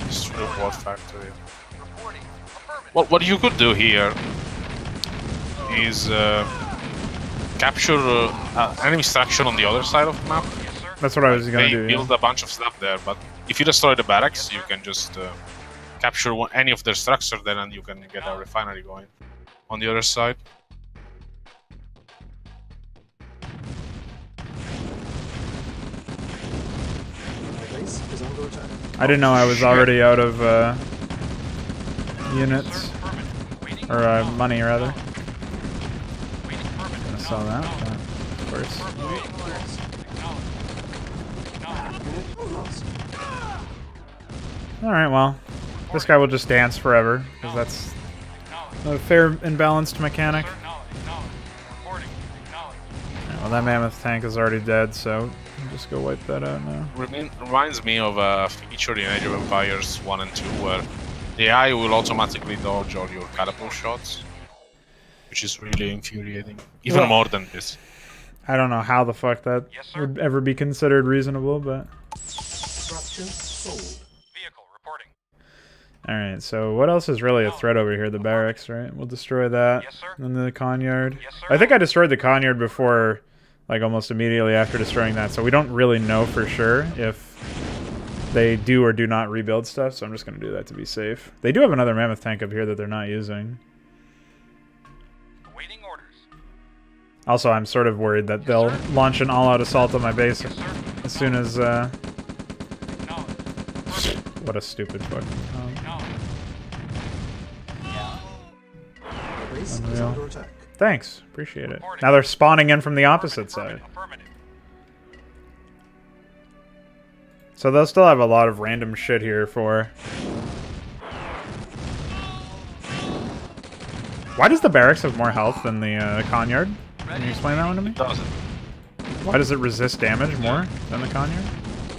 Just through the war factory. What you could do here is capture enemy structure on the other side of the map. That's what I was gonna do. Build a bunch of stuff there, but if you destroy the barracks, you can just capture any of their structure there, and you can get a refinery going on the other side. I didn't know I was already out of units. Or money, rather. I saw that, but of course. Alright, well. This guy will just dance forever, because that's a fair and balanced mechanic. Right, well, that mammoth tank is already dead, so I'll just go wipe that out now. Reminds me of a feature in Age of Empires 1 and 2 where the AI will automatically dodge all your catapult shots, which is really infuriating, even more than this. I don't know how the fuck that would ever be considered reasonable, but... Alright, so what else is really a threat over here? The barracks, right? We'll destroy that. And the Conyard. I think I destroyed the Conyard before, like almost immediately after destroying that, so we don't really know for sure if they do or do not rebuild stuff, so I'm just going to do that to be safe. They do have another mammoth tank up here that they're not using. Awaiting orders. Also, I'm sort of worried that they'll launch an all-out assault on my base as soon as, What a stupid fucking Unreal. Thanks, appreciate it. Now they're spawning in from the opposite side. So they'll still have a lot of random shit here for... Why does the barracks have more health than the Conyard? Can you explain that one to me? It doesn't. Why does it resist damage more than the Conyard?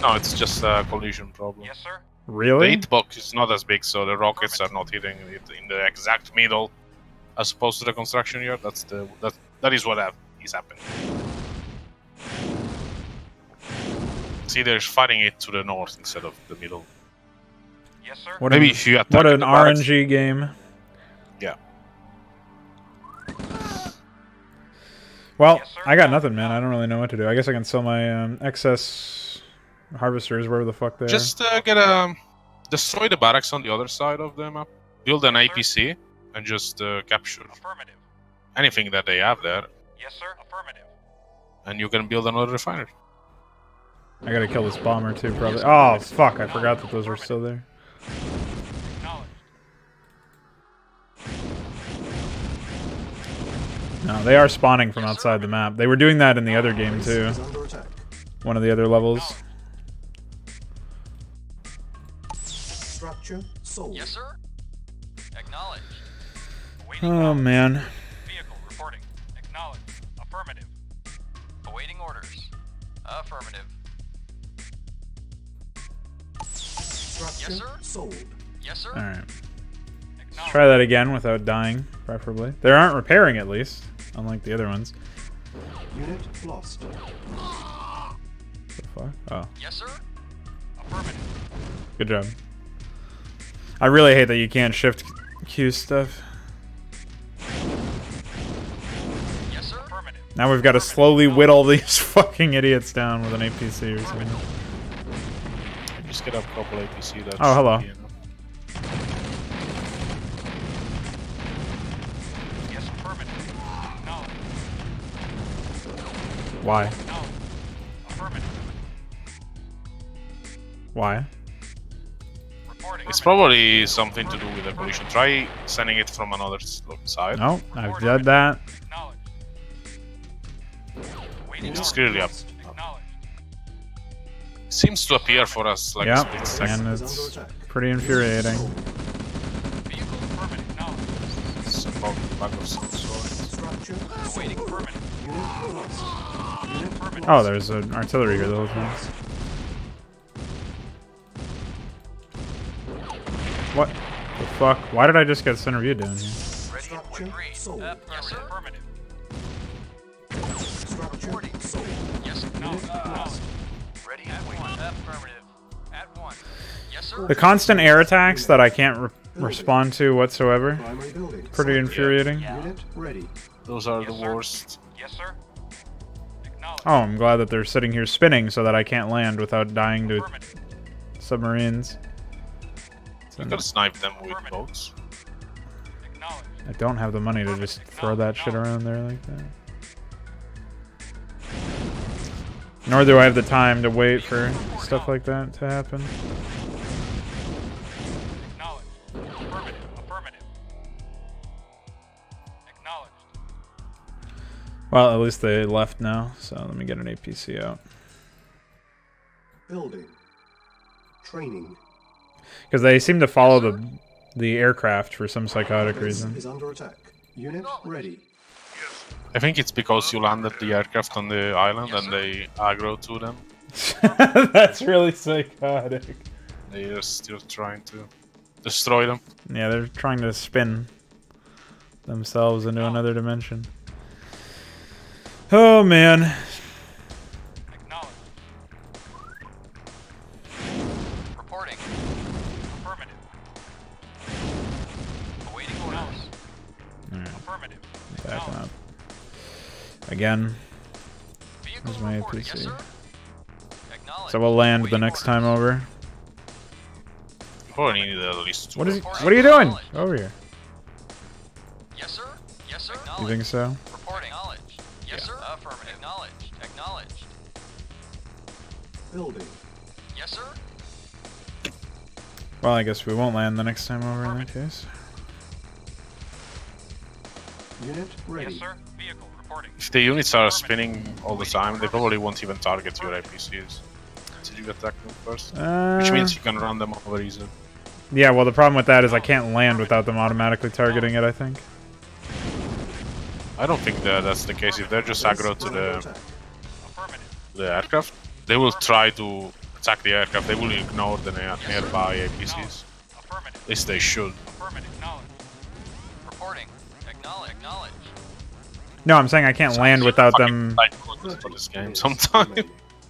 No, it's just a collision problem. Yes, sir. Really? The hitbox is not as big, so the rockets are not hitting it in the exact middle, as opposed to the construction yard. That is what is happening. See, they're fighting it to the north instead of the middle. Yes, sir. Maybe if you attack what an the barracks, RNG game. Yeah. Well, I got nothing, man. I don't really know what to do. I guess I can sell my excess harvesters wherever the fuck they are. Just destroy the barracks on the other side of the map. Build an APC and just capture anything that they have there. Yes, sir. Affirmative. And you can build another refinery. I gotta kill this bomber too, probably. Oh, fuck. I forgot that those were still there. No, they are spawning from outside the map. They were doing that in the other game too. One of the other levels. Structure sold. Yes, sir. Acknowledge. Oh man. Vehicle reporting. Acknowledge. Affirmative. Awaiting orders. Affirmative. Structure Yes, sir. sold. Yes, sir. Alright. Let's try that again without dying, preferably. They aren't repairing at least, unlike the other ones. Unit lost. The fuck? Oh. Yes, sir. Affirmative. Good job. I really hate that you can't shift Q stuff. Yes, sir. Affirmative. Now we've got to slowly whittle these fucking idiots down with an APC or something. Just get a couple APC. That's oh, hello. Yes, affirmative. No. Why? No. Affirmative. Why? Reporting. It's probably something to do with the collision. Try sending it from another side. No, I've done that. Acknowledge. It's clearly up. Seems to appear for us like a split second. And it's pretty infuriating. Vehicle affirmative. No. It's a bug of some sort. Awaiting affirmative. Oh, there's an artillery here the whole time. What the fuck? Why did I just get center view down here? Ready and agreed. Yes, sir. Affirmative. Structure sold. Yes, no. Ready at one. Affirmative. At one. Yes, sir. The constant air attacks that I can't respond to whatsoever. Primary building. Pretty infuriating. Unit ready. Those are the worst. Yes, sir. Acknowledged. Oh, I'm glad that they're sitting here spinning so that I can't land without dying to submarines. You could snipe them with boats. Acknowledged. I don't have the money to just throw that shit around there like that. Nor do I have the time to wait for stuff like that to happen. Acknowledged. Affirmative. Affirmative. Acknowledged. Well, at least they left now, so let me get an APC out. Building. Training. Because they seem to follow the aircraft for some psychotic Base reason. is under attack. Unit ready. I think it's because you landed the aircraft on the island and they aggro to them. That's really psychotic. They're still trying to destroy them. Yeah, they're trying to spin themselves into another dimension. Oh, man. Acknowledged. Reporting. Affirmative. Awaiting orders. Alright, Affirmative. backing up. Again. Vehicle There's my reporting. APC. Yes, sir. Acknowledged. So we'll land the Awaiting next orders. time over. Probably need at least two. What is he? Reporting. What are you doing? Over here. Yes, sir. Yes, sir. You think so? Reporting. Acknowledged. Yes, sir. Affirmative. Acknowledged. Acknowledged. Building. Yes, sir. Well, I guess we won't land the next time over in that case. Unit ready. Yes, sir. Vehicle reporting. If the units are spinning all the time, they probably won't even target your APCs. Did you attack them first? Which means you can run them over easily. Yeah, well, the problem with that is I can't land without them automatically targeting it, I think. I don't think that's the case. If they're just aggro to Affirmative. the aircraft, they will try to attack the aircraft. They will ignore the nearby APCs. Affirmative. At least they should. Affirmative. Acknowledged. Reporting. Acknowledged. No, I'm saying I can't land without them. Psychologist for this game sometimes.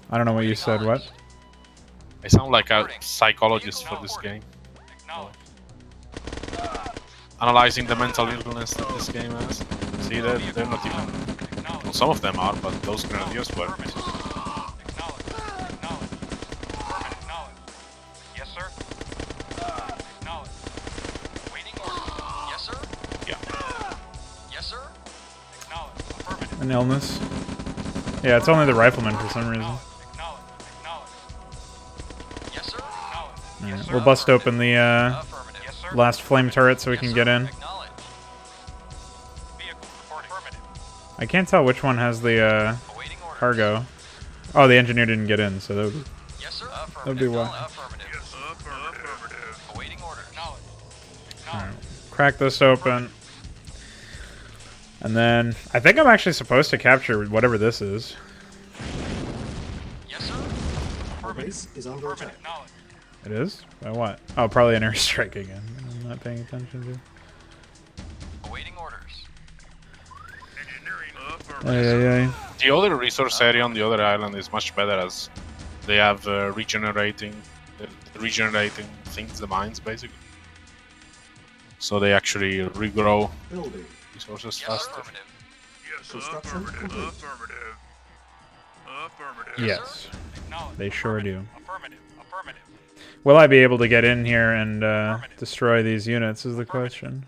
I don't know what you said, what? I sound like a psychologist for this game. Acknowledged. Analyzing the mental illness that this game has. See, they're not even... Well, some of them are, but those grenadiers were. Acknowledged. Acknowledged. Affirmative. Acknowledged. Yes, sir. Acknowledged. Waiting orders. Yes, sir. Yeah. Yes, sir. Acknowledged. Affirmative. An illness. Yeah, it's only the riflemen for some reason. Acknowledged. Acknowledged. Yes, sir. Acknowledged. Alright, Yes, sir. we'll bust open the Affirmative. Yes, sir. last flame turret so we Yes, can sir. get in. Acknowledged. Vehicle reporting. Affirmative. I can't tell which one has the Awaiting orders. cargo. Oh, the engineer didn't get in, so that would... Yes, sir. That'd be why. Affirmative. Yes, affirmative. Awaiting orders. Acknowledged. Alright, crack this open. And then, I think I'm actually supposed to capture whatever this is. Yes, sir. Our base is under attack. Affirmative. Acknowledged. It is? By what? Oh, probably an airstrike again. I'm not paying attention to. Awaiting orders. Engineering. Ay. The other resource area on the other island is much better as they have regenerating things, the mines basically. So they actually regrow Building. resources Yes, faster. affirmative. Yes, Construction complete. Affirmative. Affirmative. Yes, Acknowledged. they sure do. Affirmative. Affirmative. Will I be able to get in here and destroy these units is the question.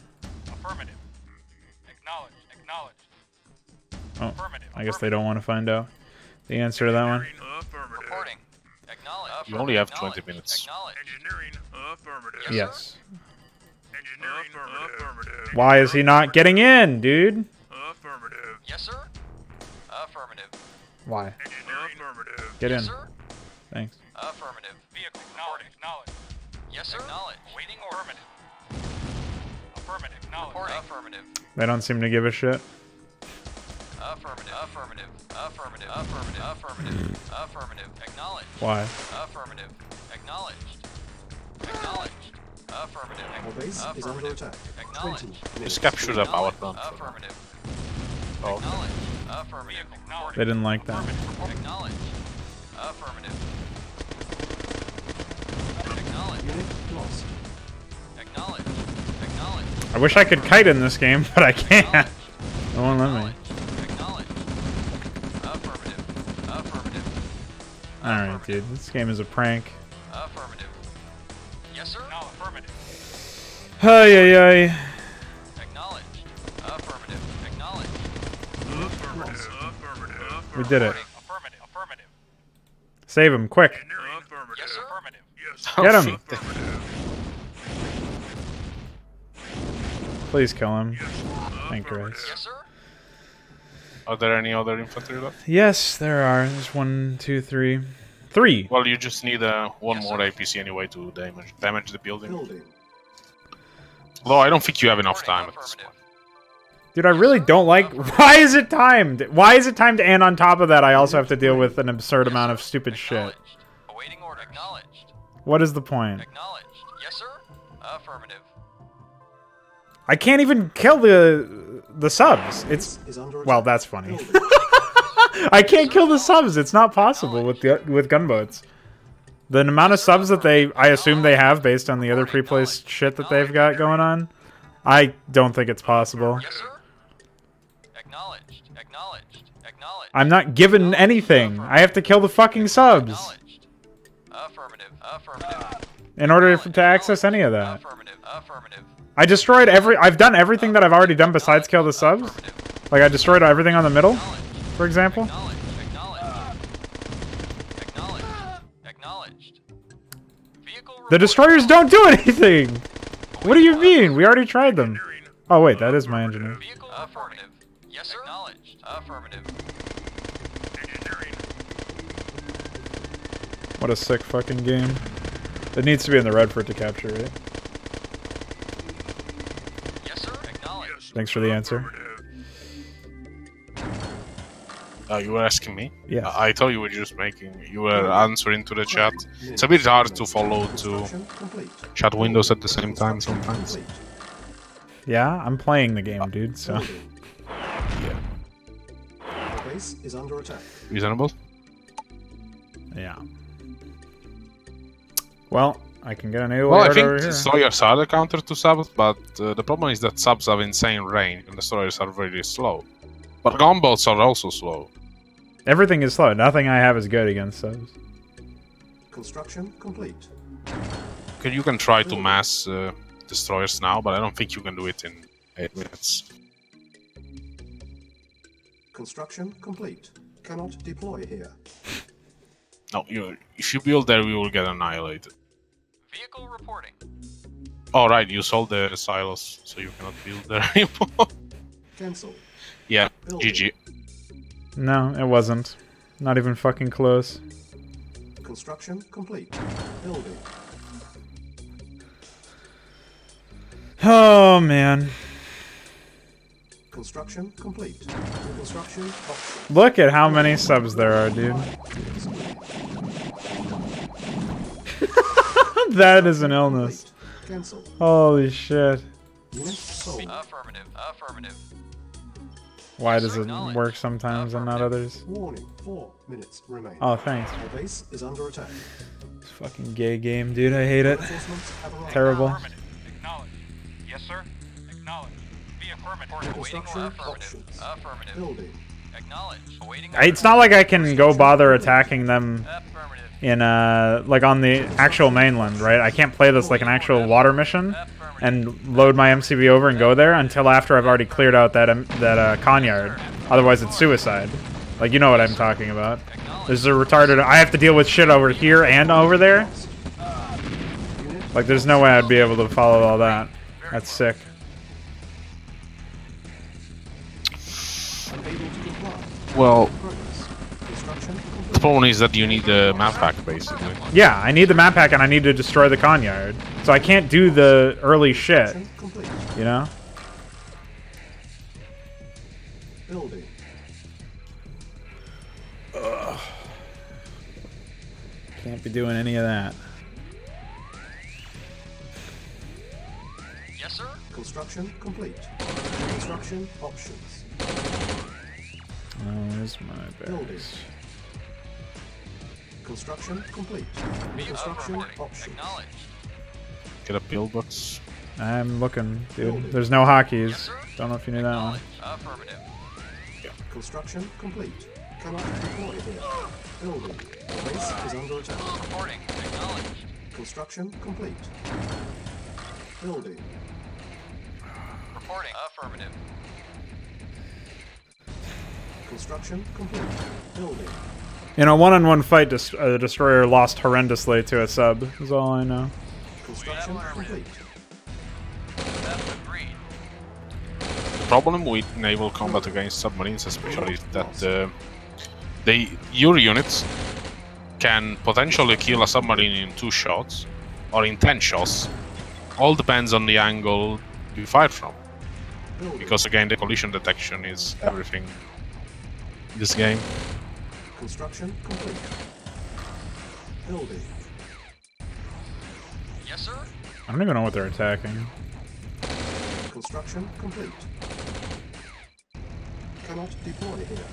Affirmative. Acknowledged. Acknowledged. Oh, Affirmative. I guess they don't want to find out the answer to that one. Affirmative. Reporting. Acknowledged. You only have 20 Acknowledged. minutes. Acknowledged. Engineering. Affirmative. Yes. Engineering. Affirmative. Why is he not getting in, dude? Affirmative. Yes, sir. Affirmative. Why? Engineering. Affirmative. Get in. Yes, sir. Thanks. Affirmative. Vehicle reporting. Acknowledged. Yes, sir. Acknowledged. Waiting order. Affirmative. Acknowledged. Reporting. Affirmative. They don't seem to give a shit. Affirmative. Affirmative. Affirmative. Affirmative. Affirmative. Affirmative. Acknowledged. Why? Affirmative. Acknowledged. Acknowledged. Affirmative. Our base is under attack. 20 Acknowledged. minutes. Just capture the power plant. Affirmative. Oh. Acknowledged. Affirmative. Acknowledged. They didn't like that. Acknowledged. Affirmative. Acknowledged. Unit lost. Acknowledged. I wish I could kite in this game, but I can't. It won't let me. Alright, dude. This game is a prank. Affirmative. Yes, sir? No, affirmative. Ay, ay, ay. Acknowledge. Affirmative. Acknowledge. Affirmative. Affirmative. We did it. Affirmative. Affirmative. Save him, quick. Affirmative. Yes, sir? Affirmative. Yes. Get him. Please kill him. Thank Christ. Yes, sir? Are there any other infantry left? Yes, there are. There's 1, 2, 3. 3! Well, you just need one more APC anyway to damage the building. Although I don't think you have enough time at this point. Dude, I really don't like... Why is it timed? Why is it timed? And on top of that, I also have to deal with an absurd amount of stupid shit. Awaiting order. Acknowledged. What is the point? Acknowledged. Yes, sir? Affirmative. I can't even kill the subs. It's... Well, that's funny. I can't kill the subs. It's not possible with gunboats. The amount of subs that I assume they have based on the other pre-placed shit that they've got going on, I don't think it's possible. Yes, sir? Acknowledged. Acknowledged. Acknowledged. I'm not given anything. I have to kill the fucking subs Affirmative. Affirmative. in order to access any of that. Affirmative. Affirmative. I destroyed I've done everything that I've already done besides kill the subs. Like, I destroyed everything on the middle, for example. Acknowledged. The destroyers don't do anything! What do you mean? We already tried them. Oh, wait, that is my engineer. Affirmative. Yes, sir. Acknowledged. Affirmative. What a sick fucking game. It needs to be in the red for it to capture, right? Yes, sir. Acknowledged. Thanks for the answer. You were asking me? Yeah. I thought you were just you were answering to the chat. It's a bit hard to follow two chat windows at the same time sometimes. Yeah, I'm playing the game, dude, so... Yeah. Base is under attack. Reasonable? Yeah. Well, I can get an AoE Well, I over think here. destroyers are the counter to subs, but the problem is that subs have insane range and destroyers are very slow. But gunboats are also slow. Everything is slow. Nothing I have is good against subs. Construction complete. You can try to mass destroyers now, but I don't think you can do it in 8 minutes. Construction complete. Cannot deploy here. No, if you build there, we will get annihilated. Vehicle reporting. Oh, right, you sold the silos, so you cannot build there anymore. Cancel. Yeah, GG. No, it wasn't. Not even fucking close. Construction complete. Building. Oh, man. Construction complete. Construction option. Look at how many subs there are, dude. That is an illness. Cancel. Holy shit. Affirmative. Affirmative. Why does it work sometimes and not others? Warning. 4 minutes remain. Oh, thanks. Our base is under attack. This fucking gay game, dude. I hate it. Reinforcements have arrived. Terrible. Acknowledge. Yes, sir. Acknowledge. Be affirmative. Construction Affirmative. options. Affirmative. Building. Acknowledge. Awaiting. It's not like I can go bother attacking them Affirmative. in like on the actual mainland, right? I can't play this like an actual water mission and load my MCV over and go there until after I've already cleared out that Conyard. Otherwise, it's suicide. Like, you know what I'm talking about. This is a retarded... I have to deal with shit over here and over there. Like, there's no way I'd be able to follow all that. That's sick. Well, the problem is that you need the map pack, basically. Yeah, I need the map pack and I need to destroy the Conyard. So I can't do the early shit. You know? Building. Ugh. Can't be doing any of that. Yes, sir. Construction complete. Construction options. Oh, where's my Building. base? Construction complete. Construction options. Acknowledge. Get a pillbox. I'm looking, dude. There's no hotkeys. Yes, Don't know if you knew that one. Affirmative. Construction complete. Cannot deploy here. Building. Base is under attack. Reporting. Acknowledge. Construction complete. Building. Reporting. Affirmative. Construction complete. Building. In a one-on-one fight, the Destroyer lost horrendously to a sub, is all I know. Construction complete. That's agreed. The problem with naval combat against submarines especially is that your units can potentially kill a submarine in 2 shots or in 10 shots. All depends on the angle you fire from. Because again, the collision detection is everything in this game. Construction complete. Building. Yes, sir. I don't even know what they're attacking. Construction complete. Cannot deploy here.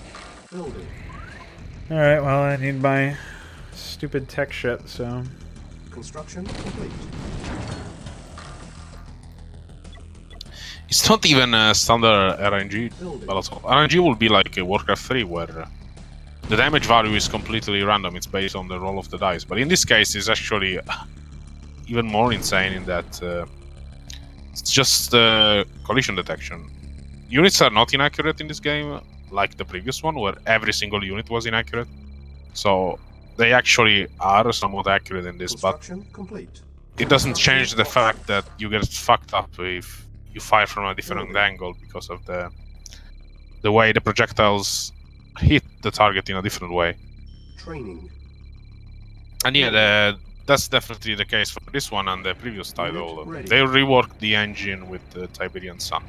Building. Alright, well, I need my stupid tech shit, so... Construction complete. It's not even a standard RNG battle. RNG will be like a Warcraft 3 where the damage value is completely random, it's based on the roll of the dice. But in this case, it's actually even more insane in that it's just collision detection. Units are not inaccurate in this game, like the previous one, where every single unit was inaccurate. So they actually are somewhat accurate in this, but it doesn't change the fact that you get fucked up if you fire from a different angle because of the way the projectiles hit the target in a different way. Training. And yeah, that's definitely the case for this one and the previous title. They reworked the engine with the Tiberian Sun.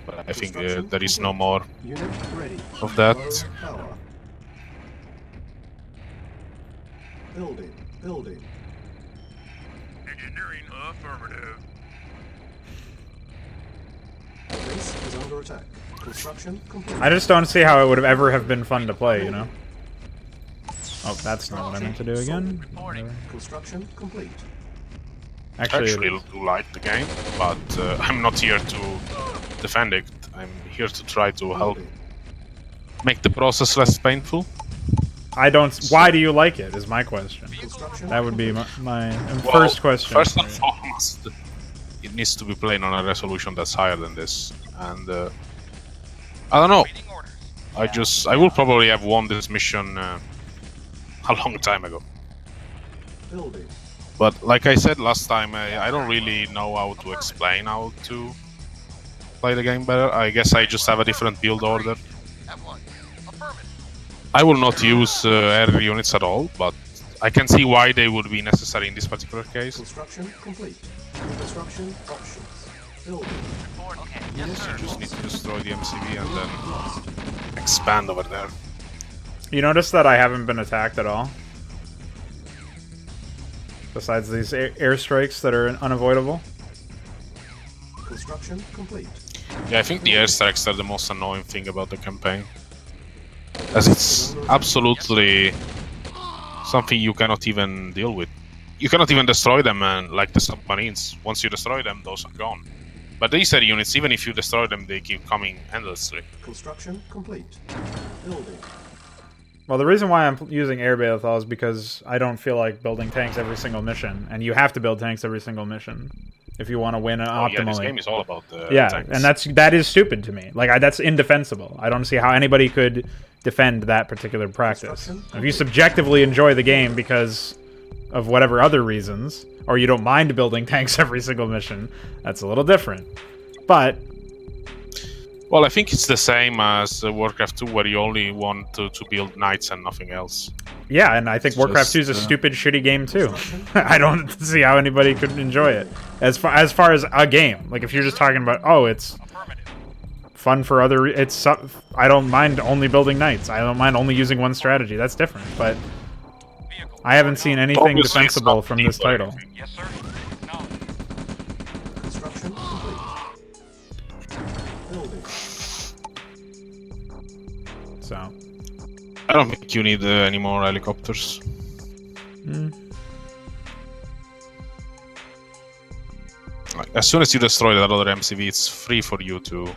But I think there is no more of that. Building. Building. Engineering affirmative. Base is under attack. Construction complete. I just don't see how it would have ever have been fun to play, you know? Oh, that's not what I meant to do again. Construction complete. Actually, I do like the game, but I'm not here to defend it. I'm here to try to help make the process less painful. I don't... Why do you like it, is my question. That would be my first question. First and foremost, it needs to be played on a resolution that's higher than this. And I don't know. I will probably have won this mission a long time ago. But like I said last time, I don't really know how to explain how to play the game better. I guess I just have a different build order. I will not use air units at all, but I can see why they would be necessary in this particular case. Construction complete. Construction options. Building. You just need to destroy the MCV and then expand over there. You notice that I haven't been attacked at all? Besides these airstrikes that are unavoidable? Construction complete. Yeah, I think the airstrikes are the most annoying thing about the campaign. As it's absolutely something you cannot even deal with. You cannot even destroy them, and like the submarines. Once you destroy them, those are gone. But these air units, even if you destroy them, they keep coming endlessly. Construction complete. Building. Well, the reason why I'm using air Balathol is because I don't feel like building tanks every single mission, and you have to build tanks every single mission if you want to win optimally. Yeah, this game is all about the tanks. And that is stupid to me. Like that's indefensible. I don't see how anybody could defend that particular practice. If you subjectively enjoy the game because of whatever other reasons, or you don't mind building tanks every single mission, that's a little different. But well, I think it's the same as Warcraft 2, where you only want to build knights and nothing else. Yeah, and I think Warcraft 2 is a stupid, shitty game too. I don't see how anybody could enjoy it. As far as a game, like if you're just talking about, oh, it's fun for other, I don't mind only building knights. I don't mind only using one strategy. That's different. But I haven't seen anything defensible from this title. Yes, sir. Construction complete. Building. So I don't think you need any more helicopters. Like, as soon as you destroy that other MCV, it's free for you to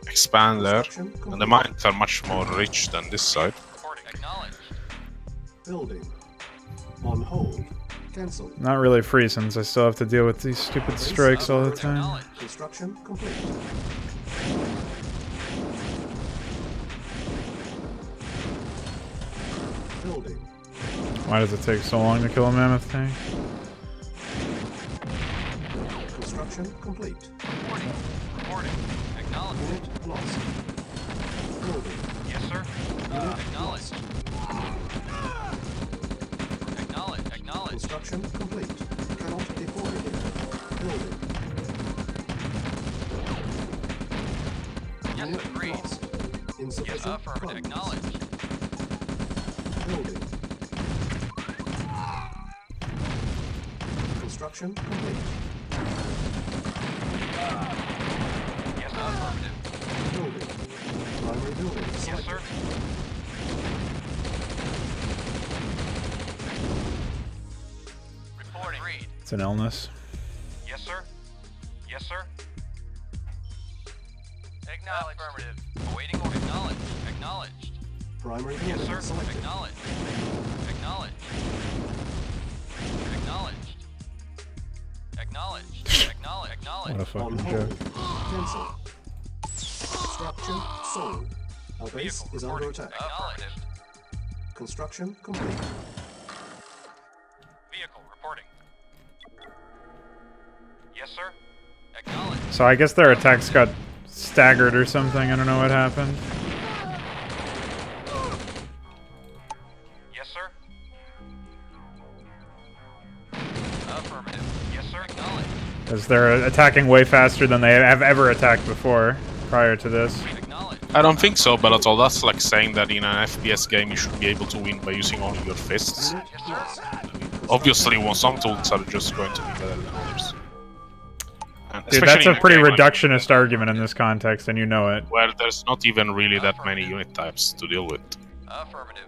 expand there, and the mines are much more rich than this side. Building. On hold. Cancel. Not really free since I still have to deal with these stupid strikes all the time. Construction complete. Building. Why does it take so long to kill a mammoth tank? Construction complete. Reporting. Acknowledged. Unit lost. Building. Yes, sir. Unit Acknowledged. lost. Acknowledged. Construction complete. Cannot deploy here. Building. Yes, Unit agreed. lost. Insufficient Yes, affirmative. funds. Acknowledged. Building. Construction complete. Yes, affirmative. Building. Primary building Yes, selected. sir. Reporting. Agreed. It's an illness. Yes, sir. Yes, sir. Acknowledged. Affirmative. Awaiting order. Acknowledged. Acknowledged. Primary Yes, building sir. selected. Acknowledged. Acknowledged. Acknowledged. Acknowledged. Acknowledged. What a Acknowledged. On fucking hold. joke. Cancel. Structure sold. Our base Vehicle is under reporting. attack. Acknowledged. Construction complete. Vehicle reporting. Yes, sir. Acknowledged. So I guess their attacks got staggered or something. I don't know what happened. Yes, sir. Affirmative. Yes, sir. Acknowledged. Because they're attacking way faster than they have ever attacked before, prior to this. Acknowledged. I don't think so, but that's like saying that in an FPS game you should be able to win by using only your fists. Unit lost. Obviously, some tools are just going to be better than others. And Dude, that's especially a in pretty game like reductionist argument in this context, and you know it. where there's not even really that many unit types to deal with. Affirmative.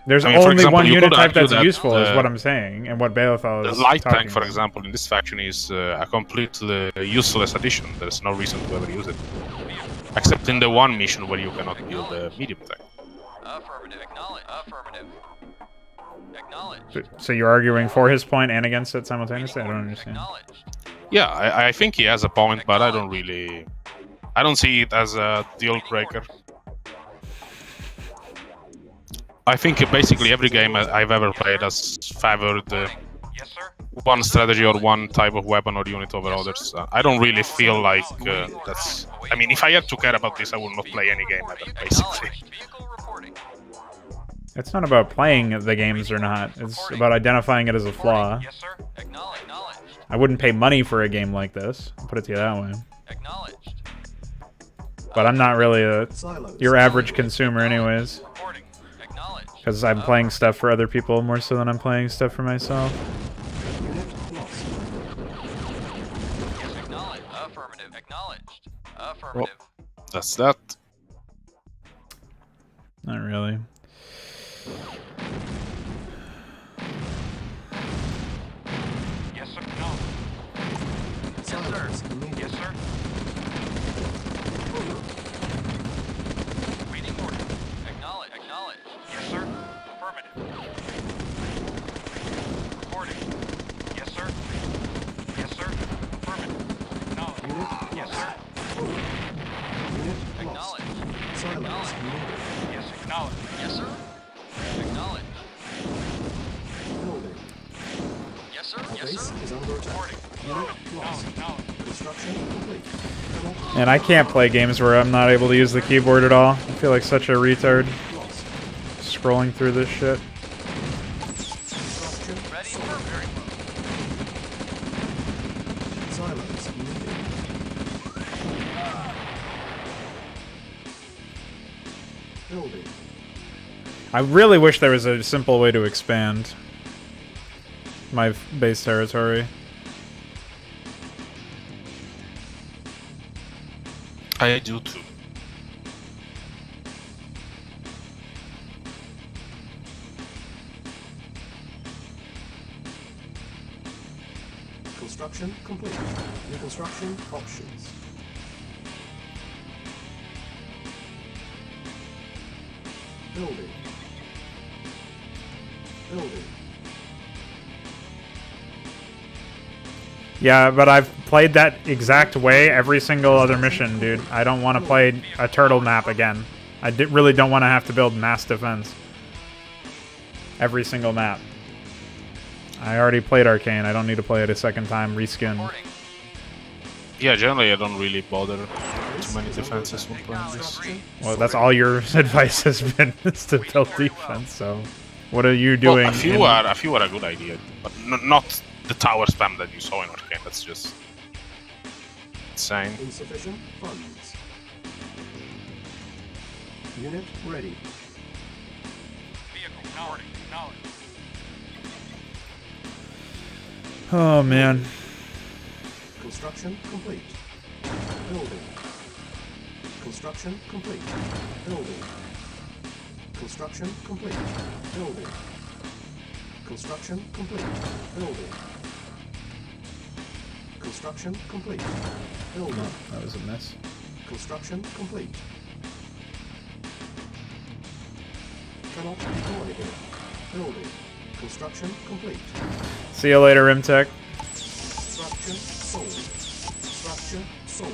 There's I mean, for only example, one you unit could type argue that's that, useful, is what I'm saying, and what Baleothal The is light talking tank, for about. example, in this faction is a completely useless addition. There's no reason to ever use it. Except in the one mission where you cannot build a medium tank. Affirmative. Acknowledged. Affirmative. Acknowledged. So you're arguing for his point and against it simultaneously? I don't understand. Acknowledged. Yeah, I think he has a point, but I don't see it as a deal breaker. I think basically every game I've ever played has favored Yes, sir. one strategy or one type of weapon or unit over others. I don't really feel like that's... I mean, if I had to care about this, I would not play any game ever, basically. Acknowledged. Vehicle reporting. It's not about playing the games or not. It's about identifying it as a flaw. Yes, sir. Acknowledged. I wouldn't pay money for a game like this. I'll put it to you that way. Acknowledged. But I'm not really Silos. your average consumer anyways. Reporting. Acknowledged. Because I'm playing stuff for other people more so than I'm playing stuff for myself. Unit lost. Yes, acknowledged. Affirmative. Acknowledged. Well, Affirmative. that's that. Not really. Yes, sir. No. Silos immediate. Yes, sir. Waiting order. Acknowledge. Acknowledge. Yes, sir. Affirmative. Reporting. Yes, sir. Yes, sir. Affirmative. Acknowledge. Unit Yes, lost. sir. Unit lost. Acknowledge. Silos Acknowledge. immediate. Yes, acknowledge. Yes, sir. Acknowledge. Building. Yes, sir. Our Yes, base sir. is under attack. Reporting. Unit lost. Construction complete. Cannot And I can't play games where I'm not able to use the keyboard at all. I feel like such a retard lost. scrolling through this shit. Structure Ready sold. for very Silos immediate. Building. I really wish there was a simple way to expand my base territory. I do too. Construction Construction complete. New construction options. Building. Building. Yeah, but I've played that exact way every single other mission, dude. I don't want to play a turtle map again. I really don't want to have to build mass defense. Every single map. I already played Arcane. I don't need to play it a second time, reskin. Yeah, generally I don't really bother too many defenses when playing this. Well, that's all your advice has been, is to build defense, so... What are you doing? Well, a few are a good idea, but not the tower spam that you saw in Arcane. That's just insane. Insufficient funds. Unit ready. Vehicle knowledge. Oh, man. Construction complete. Building. Construction complete. Building. Construction complete. Building. Construction complete. Building. Construction complete. Building. Oh, that was a miss. Construction complete. Cannot deploy here. Building. Construction complete. See you later, Rimtech. Structure sold. Structure sold.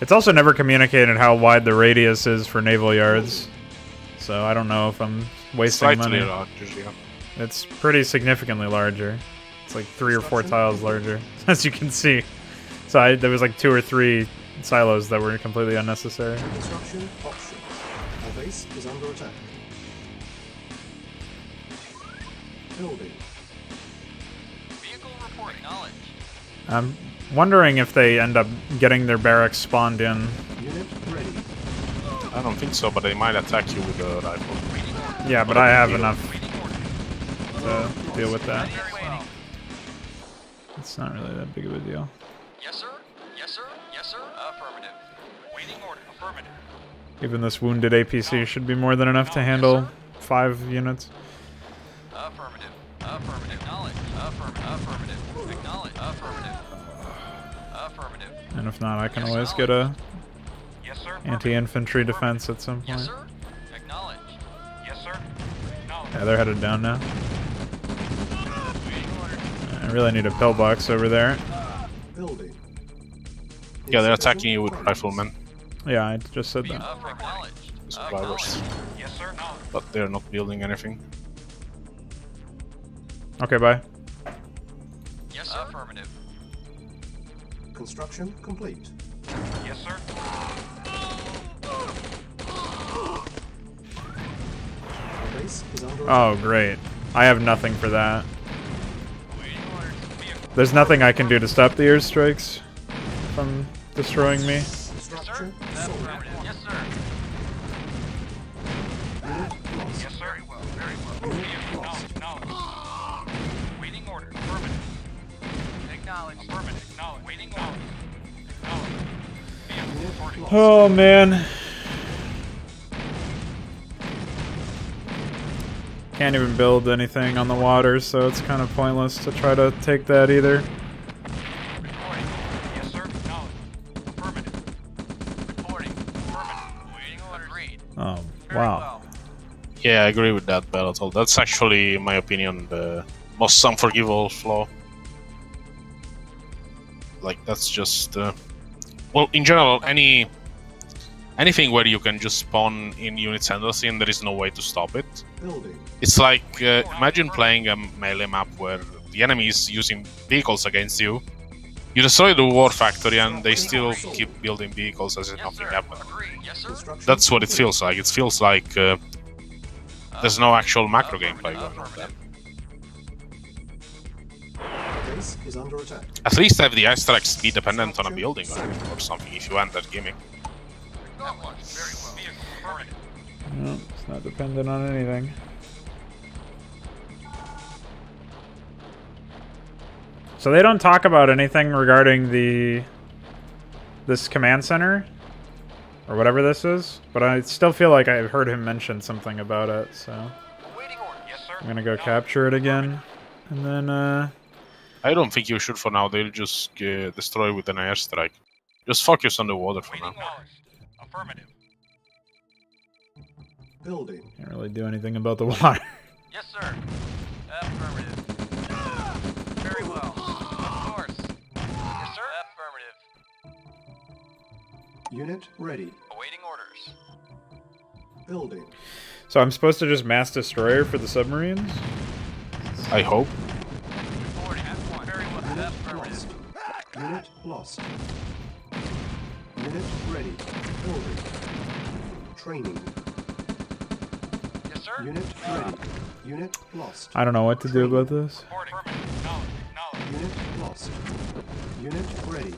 It's also never communicated how wide the radius is for naval yards, so I don't know if I'm wasting money. Larger, yeah. It's pretty significantly larger. It's like 3 or 4 tiles larger, as you can see. So there was like 2 or 3 silos that were completely unnecessary. Construction option. Our base is under attack. Building. Vehicle reporting. Knowledge. I'm wondering if they end up getting their barracks spawned in. Unit ready. I don't think so, but they might attack you with a rifle. Yeah, but I have enough to deal with that. It's not really that big of a deal. Yes, sir. Yes, sir. Yes, sir. Affirmative. Waiting order. Affirmative. Even this wounded APC should be more than enough to handle 5 units. Affirmative. Affirmative. Knowledge. Affirmative. Acknowledge. Affirmative. Affirmative. And if not, I can always get a Yes, sir. anti-infantry defense at some Yes, point. sir. Acknowledge. Yes, sir. Acknowledge. Yeah, they're headed down now. I really need a pillbox over there. Building. Yeah, they're attacking you with riflemen. Yeah, I just said that. Acknowledged. Survivors. Yes, sir. But they're not building anything. Okay, bye. Yes, sir. Affirmative. Construction complete. Yes, sir. Our base is under attack. Oh, great. I have nothing for that. Waiting order. Vehicle. There's nothing I can do to stop the airstrikes from destroying me. Structure sold. Affirmative. Yes, sir. Unit lost. Yes, sir. Very well. Very well. Vehicle. Knowledge. Waiting order. Affirmative. Acknowledge. Affirmative. Acknowledge. Waiting order. Acknowledge. Vehicle reporting. Oh, man. Can't even build anything on the water, so it's kind of pointless to try to take that either. Reporting. Yes, sir. Acknowledge. Affirmative. Reporting. Affirmative. Waiting order. Agreed. Oh, Very wow. well. Yeah, I agree with that, Bellator. That's actually, in my opinion, the most unforgivable flaw. Like, that's just... well, in general, anything where you can just spawn in units endlessly and there is no way to stop it. Building. It's like, imagine playing a melee map where the enemy is using vehicles against you. You destroy the war factory and they still keep building vehicles as if Yes, nothing sir. happened. Agreed. Yes, sir. Construction That's what it complete. feels like. It feels like there's no actual macro gameplay going on there. Our base is under attack. At least have the airstrikes be dependent on a building or something if you want that gimmick. Acknowledged. Very well. Vehicle reporting. No, it's not dependent on anything. So they don't talk about anything regarding this command center or whatever this is, but I still feel like I've heard him mention something about it, so Waiting order. Yes, sir. I'm gonna go capture it again, and then I don't think you should for now. They'll just destroy with an airstrike. Just focus on the water for now. Affirmative. Building. Can't really do anything about the water. Yes, sir. Affirmative. Very well. Of course. Yes, sir. Affirmative. Unit ready. Awaiting orders. Building. So I'm supposed to just mass destroyer for the submarines? I hope. Reporting. Very well. Unit Affirmative. lost. Unit lost. Unit ready. Building. Training. Yes, sir. Unit ready. Unit lost. I don't know what to do about this. Reporting. Acknowledge. Unit lost. Unit ready.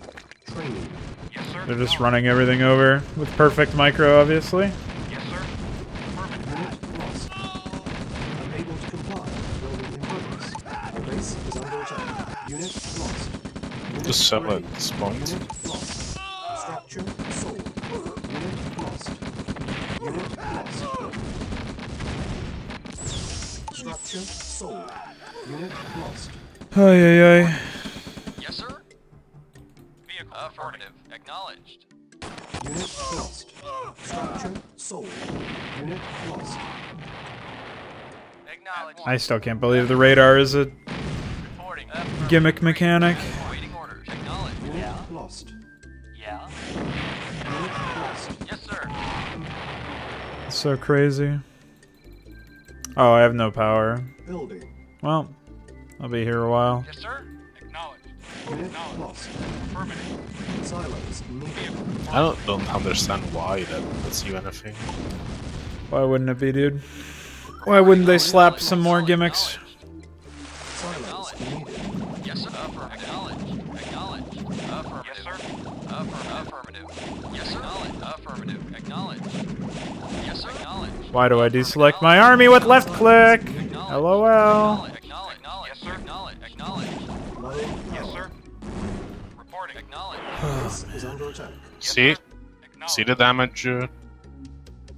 Training. Yes, sir. They're just running everything over with perfect micro, obviously. Yes, sir. Affirmative. Unit lost. Unable to comply. Building in progress. Our base is under attack. Unit lost. Unit Just sell ready. at this point. Unit lost. Structure sold. Unit lost. Unit lost. Structure sold. Unit lost. Ay, ay, ay. Yes, sir. Vehicle. Affirmative. Acknowledged. Unit lost. Structure sold. Unit lost. Acknowledged. I still can't believe the radar is a Reporting. gimmick mechanic. Awaiting orders. Acknowledged. Unit lost. Yeah. Unit lost. Yes, sir. It's so crazy. Oh, I have no power. Building. Well, I'll be here a while. Yes, sir. Acknowledged. Unit lost. Affirmative. Silos needed. I don't understand why that's even a thing. Why wouldn't it be, dude? Why wouldn't they slap some more gimmicks? Silos needed. Yes, sir. Affirmative. Acknowledged. Acknowledged. Affirmative. Yes, sir. Affirmative. Yes, sir. Affirmative. Acknowledged. Yes, sir. Acknowledged. Why do I deselect my army with left click? LOL. Acknowledge. Yes, sir. Acknowledge. Acknowledge. Low Yes, power. sir. Reporting. Acknowledge. Base is under attack. See? Acknowledge. See the damage? Yeah,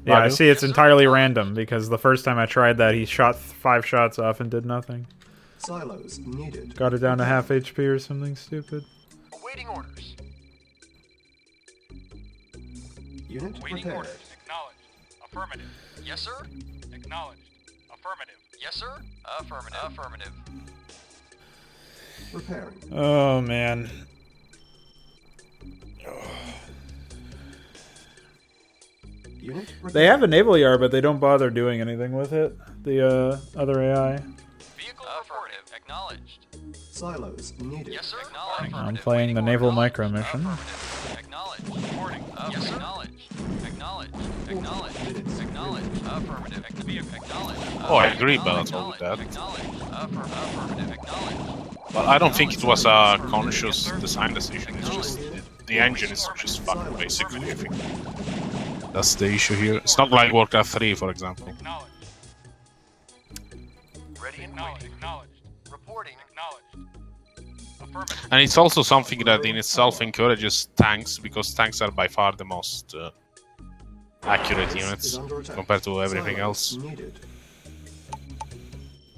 I value? see it's entirely random because the first time I tried that, he shot 5 shots off and did nothing. Silos needed. Got it down to half HP or something stupid. Awaiting orders. Unit Awaiting repaired. orders. Acknowledged. Affirmative. Yes, sir. Acknowledged. Affirmative. Yes, sir. Affirmative. Affirmative. Repairing. Oh, man. Unit repaired. They have a naval yard, but they don't bother doing anything with it. The other AI. Vehicle affirmative. Acknowledged. Silos needed. Yes, sir. Acknowledged. I'm playing the naval micro mission. Affirmative. Acknowledged. Reporting. Yes, sir. Acknowledged. Acknowledged. Acknowledged. Acknowledged. Affirmative. Acknowledged. Oh, I agree about all of that. Acknowledged. Affirmative. Acknowledged. But I don't think it was a conscious design decision. It's just the engine is just fucked, basically. I think that's the issue here. It's not like Warcraft 3, for example. Acknowledged. Ready and waiting. Acknowledged. Reporting. Acknowledged. Affirmative. And it's also something that in itself encourages tanks, because tanks are by far the most accurate units compared to everything else. Needed.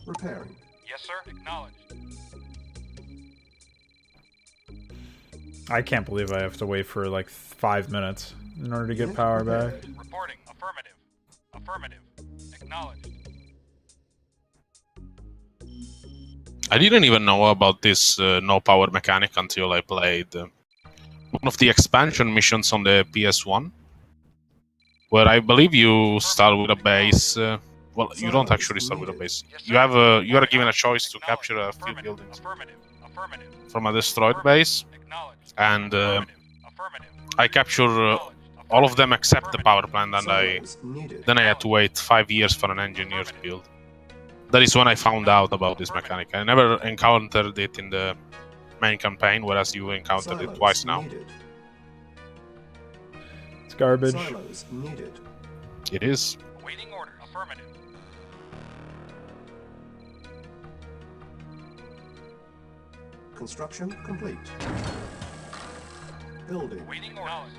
Repairing. Yes, sir. Acknowledged. I can't believe I have to wait for like 5 minutes in order to get power back. Reporting. Affirmative. Affirmative. Acknowledged. I didn't even know about this no power mechanic until I played one of the expansion missions on the PS1, where I believe you start with a base. Well, you don't actually start with a base. You are given a choice to capture a few buildings Affirmative. Affirmative. from a destroyed base, Acknowledged. and Affirmative. I capture all of them except the power plant, and Silos needed. then I had to wait 5 years for an engineer to build. That is when I found out about this mechanic. I never encountered it in the main campaign, whereas you encountered it twice now. Needed. It's garbage. Silos needed. It is. Awaiting order. Affirmative. Construction complete. Building. Awaiting orders.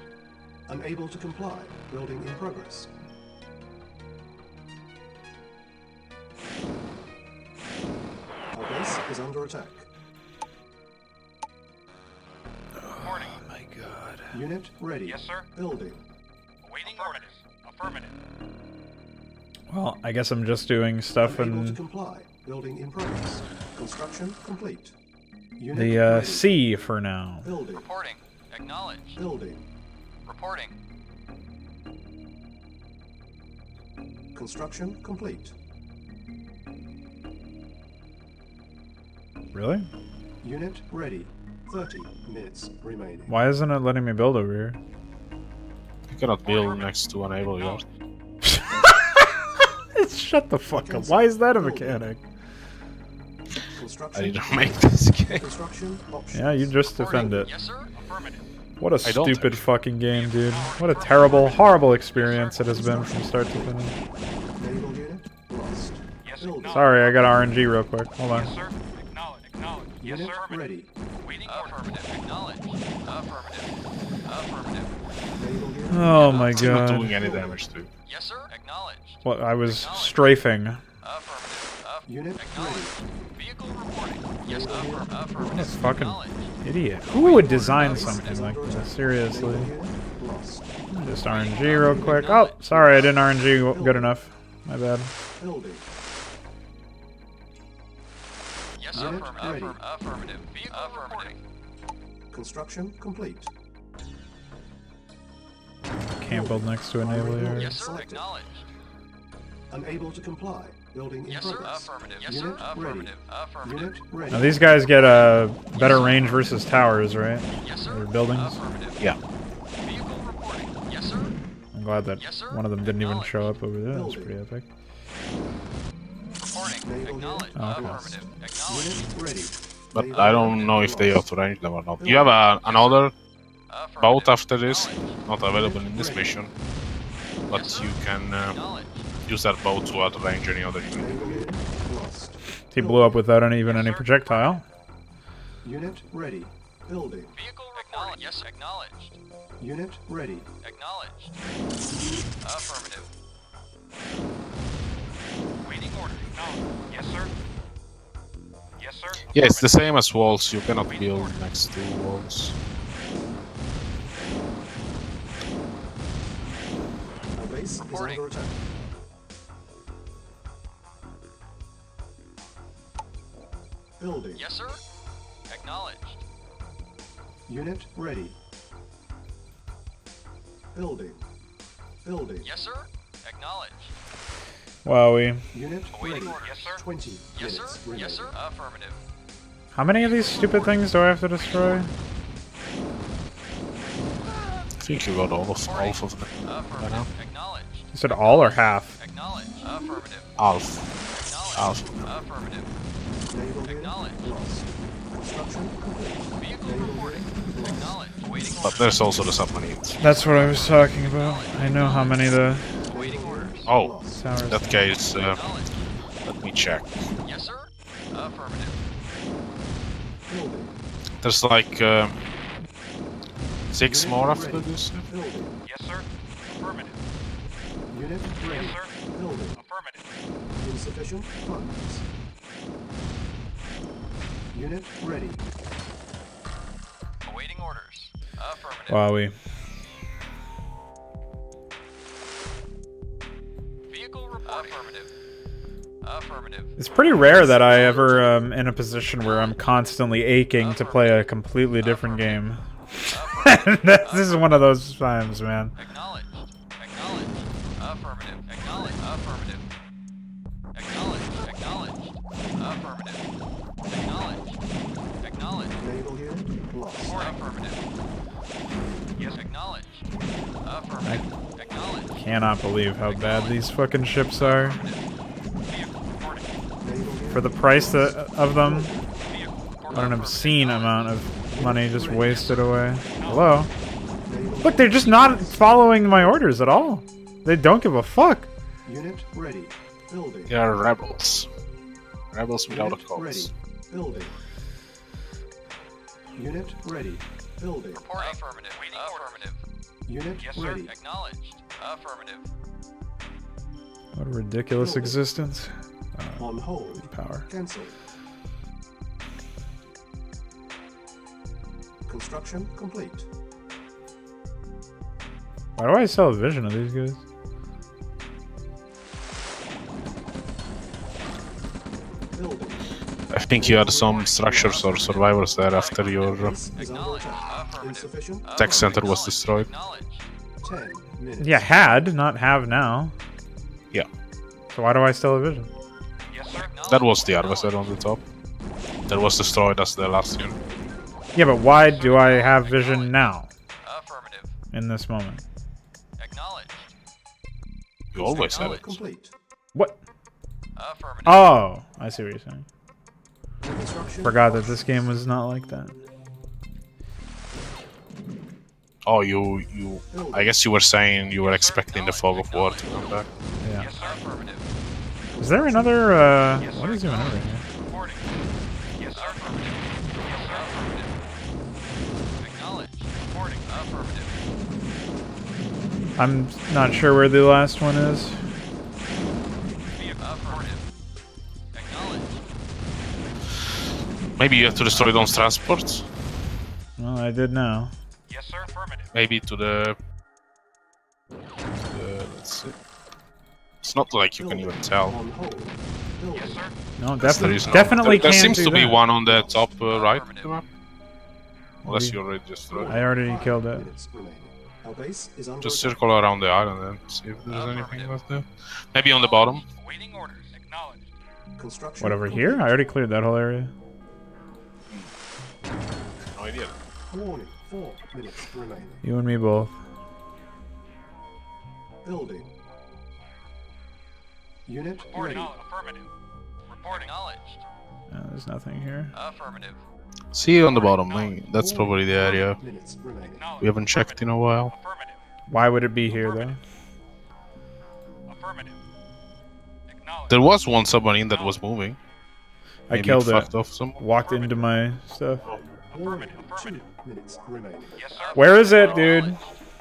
Unable to comply. Building in progress. Our base is under attack. Unit ready. Yes, sir. Building. Awaiting orders. Affirmative. Well, I guess I'm just doing stuff Unable to in comply. Building in progress. Construction complete. Unit the ready. sea for now. Building. Reporting. Acknowledged. Building. Reporting. Construction complete. Really? Unit ready. 30 minutes remaining. Why isn't it letting me build over here? You cannot build next to enable yard. Shut the fuck up. Why is that a mechanic? I didn't make this game. Construction options. Yeah, you just defend it. Yes, sir. Affirmative. What a stupid fucking game, dude. What a terrible, horrible experience it has been from start to finish. Naval unit lost. Yes, Building. Sorry, I got RNG real quick. Hold on. Yes, sir. Acknowledge. Acknowledge. Yes, Unit sir. ready. Waiting affirmative. Acknowledge. Affirmative. Affirmative. Naval unit. Oh my It's not god. doing any damage to it. Yes, sir. Acknowledged. What, I was strafing. Affirmative. Unit Acknowledged. Vehicle reporting. Yes, What a affirmative. fucking Acknowledged. idiot. Who would design something like this? Seriously. Naval unit lost. Just RNG real quick. Oh, sorry, I didn't RNG good enough. My bad. Building. Yes, sir. Unit ready. Affirmative. Vehicle affirmative. Construction complete. Can't build next to a naval yard. Yes, sir. Acknowledged. Unable to comply. Building in Yes, sir. progress. Affirmative. Yes, sir. Unit ready. Affirmative. Affirmative. Unit ready. Now these guys get a better range versus towers, right? Yes, sir. Or buildings. Affirmative. Yeah. Vehicle reporting. Yes, sir. I'm glad that Yes, sir. one of them didn't even show up over there. That's Building. pretty epic. Reporting. Naval Acknowledged. Oh, okay. Affirmative. Acknowledged. Unit ready. But Naval I don't unit know if they lost. auto-range them or not. You have another Affirmative. boat after this, Acknowledged. not available in this mission. But Yes, sir. you can Acknowledged. use that boat to out-range any other unit. Naval unit lost. He blew up without even any projectile. Unit ready. Building. Vehicle reporting. Yes, sir. Acknowledged. Unit ready. Acknowledged. Affirmative. Waiting order. Acknowledged. Yes, sir. Yes, sir. Yeah, it's the same as walls. You cannot build next to walls. Our base is Reporting. under attack. Building. Yes, sir. Acknowledged. Unit ready. Building. Building. Yes, sir. Acknowledged. Wowie. Unit Awaiting ready. order. Yes, sir. 20 Yes, minutes sir. remaining. Yes, sir. Affirmative. How many of these stupid things do I have to destroy? I think you got all of them. Affirmative. Acknowledged. You said all or half? Acknowledged. Affirmative. Half. Acknowledged. Half. Affirmative. Naval unit Acknowledged. lost. Construction complete. Vehicle reporting. Acknowledged. Waiting But orders. there's also the submarines. That's what I was talking about. I know how many the Waiting orders. Oh, towers. in that case, Acknowledged. let me check. Yes, sir. Affirmative. Building. There's like 6 Unit more after ready. this. Building. Yes, sir. Affirmative. Unit ready. Yes, sir. Building. Affirmative. Insufficient funds. Unit ready. Awaiting orders. Affirmative. Wowie. Vehicle reporting. Affirmative. Affirmative. It's pretty rare that I ever am in a position where I'm constantly aching to play a completely different game. This is one of those times, man. Acknowledged. Acknowledged. Affirmative. Acknowledged. Affirmative. Acknowledged. Acknowledged. Affirmative. Acknowledged. Acknowledged. Naval unit lost. Affirmative. Yes. Acknowledged. Affirmative. Acknowledged. Cannot believe how bad these fucking ships are. Vehicle reporting. Naval unit For the price of them, Vehicle reporting. what an obscene amount of money just wasted away. Hello? Naval Look, they're just not following my orders at all. They don't give a fuck. unit ready. Building. They are rebels. Rebels without a Unit cause. ready. Building. Unit ready. Building. Reporting. Affirmative. Waiting affirmative. Unit Yes, sir. ready. Acknowledged. Affirmative. What a ridiculous existence. On hold. Power. Cancel. Construction complete. Why do I still have vision of these guys? I think you had some structures or survivors there after your tech center was destroyed. Yeah, had, not have now. Yeah. So why do I still have vision? That was the adversary on the top. That was destroyed as the last unit. Yeah, but why do I have vision now? In this moment. You always have it. What? Oh, I see what you're saying. Forgot that this game was not like that. Oh, you. I guess you were saying you were expecting the fog of war to come back. Yeah. Is there another? What is even over here? I'm not sure where the last one is. Maybe you have to destroy those transports? Well, I did now. Yes, sir. Affirmative. Maybe to the let's see. It's not like you can even tell. Yes, sir. No, There definitely there can't seems do to be that. one on the top right of the map. Unless you already destroyed I it. already killed it. Just circle around the island and see if there's anything left there. Maybe on the bottom. Waiting orders. Acknowledged. What, over here? I already cleared that whole area. No idea. Warning, 4 minutes remaining. You and me both. Building. Unit Reporting. ready. Affirmative. Reporting. Acknowledged. No, there's nothing here. Affirmative. See you on the bottom. That's probably the area Minutes remaining. we haven't checked in a while. Affirmative. Why would it be here, though? Affirmative. Acknowledged. There was one submarine that was moving. I Maybe killed it. fucked off some. Walked into my stuff. Warning, 2 minutes remaining. Yes, sir. Where is it, dude?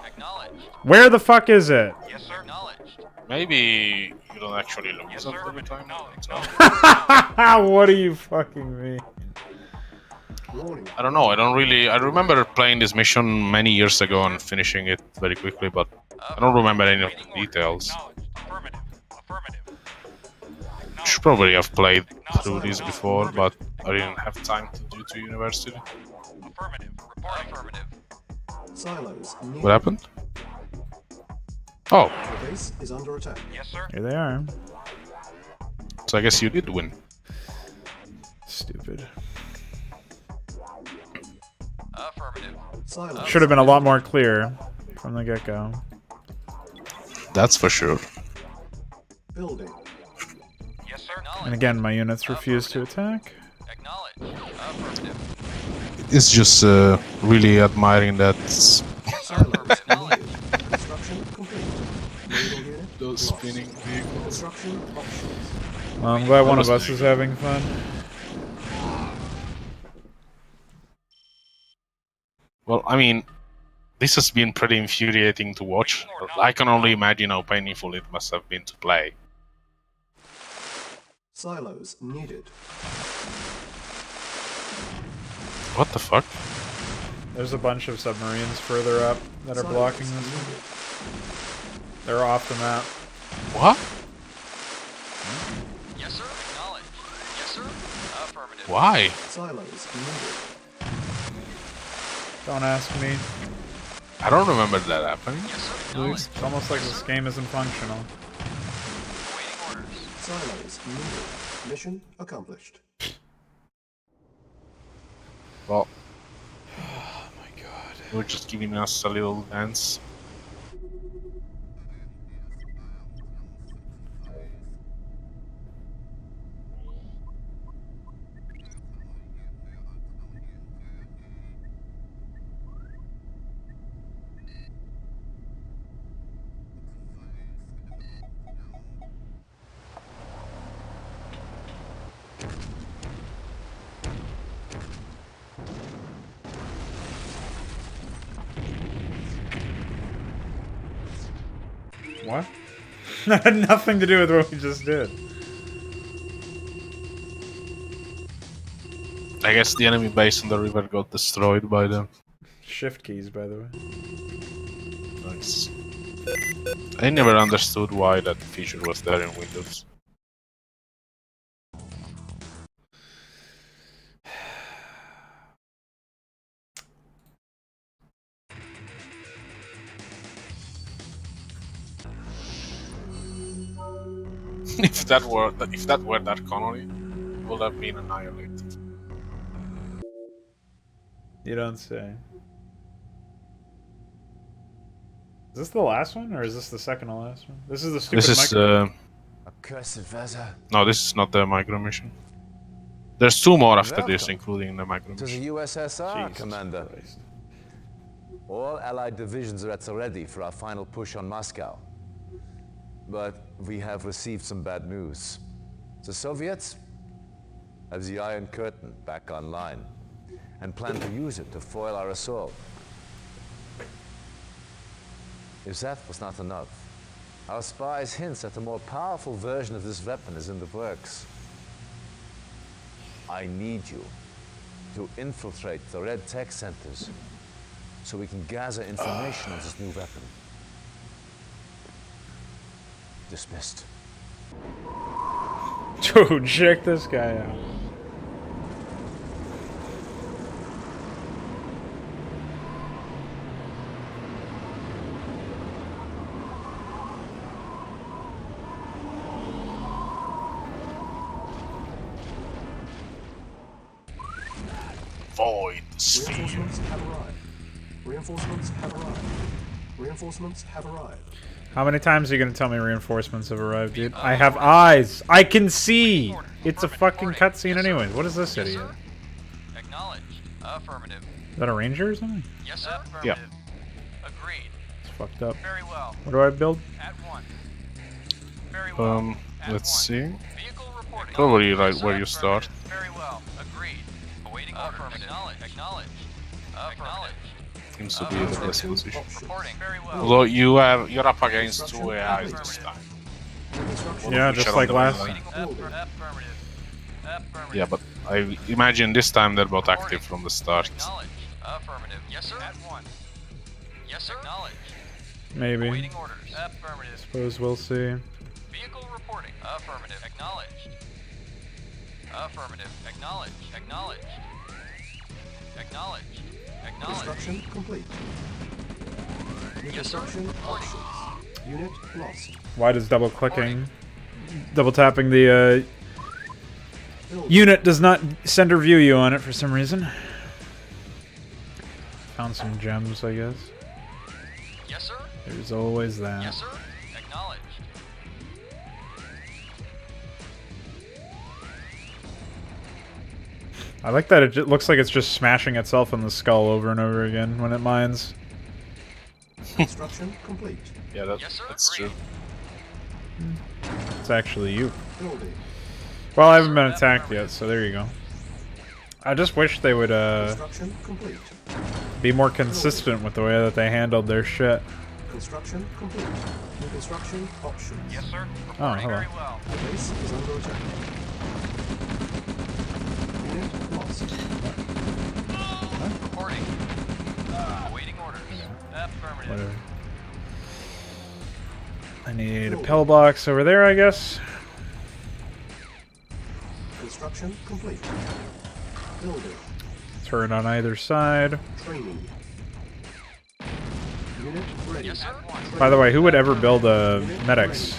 Acknowledged. Where the fuck is it? Yes, sir. Acknowledged. Maybe you don't actually lose Yes, it sir. every time. Acknowledged. What are you fucking mean? Warning. I don't know. I don't really. I remember playing this mission many years ago and finishing it very quickly, but I don't remember any of the details. Acknowledged. Affirmative. Affirmative. I should probably have played through this before, but I didn't have time to due to university. Affirmative. Reporting. Affirmative. Silos near. What happened? Oh, The base is under attack. Yes, sir. Here they are. so I guess you did win. Stupid. Affirmative. Silos. Should have been a lot more clear from the get-go. That's for sure. Building. Yes, sir. And Acknowledged. again, my units refuse to attack. Acknowledged. Affirmative. It's just really admiring that. Silos needed. Construction complete. Naval unit. Those spinning vehicles. Construction options. Well, I'm glad one of us is having fun. Well, I mean, this has been pretty infuriating to watch. I can only imagine how painful it must have been to play. Silos needed. What the fuck? There's a bunch of submarines further up that are blocking Silos this. needed. They're off the map. What? Yes, sir. Acknowledged. Yes, sir. Affirmative. Why? Silos needed. Don't ask me. I don't remember that happening. Yes, sir. Acknowledged. It's almost like this game isn't functional. Waiting orders. Silos needed. Mission accomplished. Well, Oh my god. we're just giving us a little dance. What? That had nothing to do with what we just did. I guess the enemy base on the river got destroyed by them. Shift keys, by the way. Nice. I never understood why that feature was there in Windows. If that were that colony, it would have been annihilated. You don't say. Is this the last one, or is this the second to last one? This is the stupid micro. Accursed Veza. No, this is not the micro mission. There's two more after this, including the micro To mission. the USSR, Jesus Commander. Christ. All Allied divisions are at the ready for our final push on Moscow. But we have received some bad news. The Soviets have the Iron Curtain back online and plan to use it to foil our assault. If that was not enough, our spies hint that a more powerful version of this weapon is in the works. I need you to infiltrate the Red Tech Centers so we can gather information on this new weapon. Dismissed. Dude, check this guy out. Void sphere. Reinforcements have arrived. Reinforcements have arrived. Reinforcements have arrived. How many times are you gonna tell me reinforcements have arrived, dude? I have eyes! I can see! It's a fucking cutscene anyways. What is this idiot? Acknowledged. Affirmative. Is that a ranger or something? Yes, sir. Affirmative. Yeah. Agreed. It's fucked up. Very well. What do I build? At one. Very well. At Let's one. see. Vehicle reporting. Probably right Yes, sir. where you start. Very well. Agreed. Awaiting orders. Acknowledged. Acknowledged. Acknowledged. Seems to be the best position. Reporting. Very well. Although you're up against two AIs this time. Yeah, just like last. Affirmative. Affirmative. Yeah, but I imagine this time they're both active from the start. Acknowledged. Affirmative. Yes, sir. At one. Yes, sir. Acknowledged. Maybe. Awaiting orders. Affirmative. Suppose we'll see. Vehicle reporting. Affirmative. Acknowledged. Affirmative. Acknowledged. Acknowledged. Acknowledged. Acknowledged. Construction complete. Yes, sir. Construction options. Unit lost. Why does double tapping the unit does not center view you on it for some reason? Found some gems, I guess. Yes, sir. There's always that. Yes, sir. Acknowledged. I like that it looks like it's just smashing itself in the skull over and over again when it mines. Construction complete. Yeah, Yes, sir. that's true. It's actually you. Building. Well, I haven't been attacked yet, so there you go. I just wish they would Construction complete. be more consistent with the way that they handled their shit. Construction complete. New construction options. Yes, sir. Oh, Reporting hello. very well. The base is under attack. Unit lost. Reporting. Awaiting orders. Affirmative. Whatever. I need a pillbox over there, I guess. Construction complete. Building. Turret on either side. Training. Unit ready. Yes, sir. By the way, who would ever build a medics?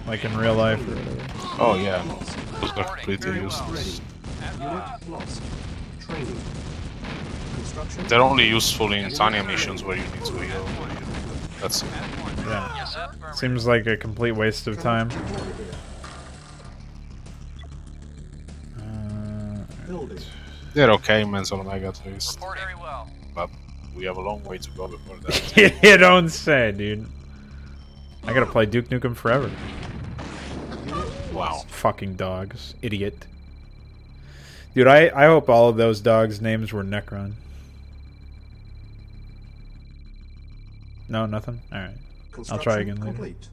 Like in real life or whatever. Oh yeah, those are completely useless. Unit lost. Training. Construction. They're only useful in tiny missions where you need to heal. That's it. Yeah. Yes, sir. Seems like a complete waste of time. Building. They're okay, Mental Mega at least, Reporting very well. but we have a long way to go before that. You don't say, dude. I gotta play Duke Nukem forever. Wow. Fucking dogs. Idiot. Dude, I hope all of those dogs' names were Necron. No, nothing? Alright. I'll try again later. Complete.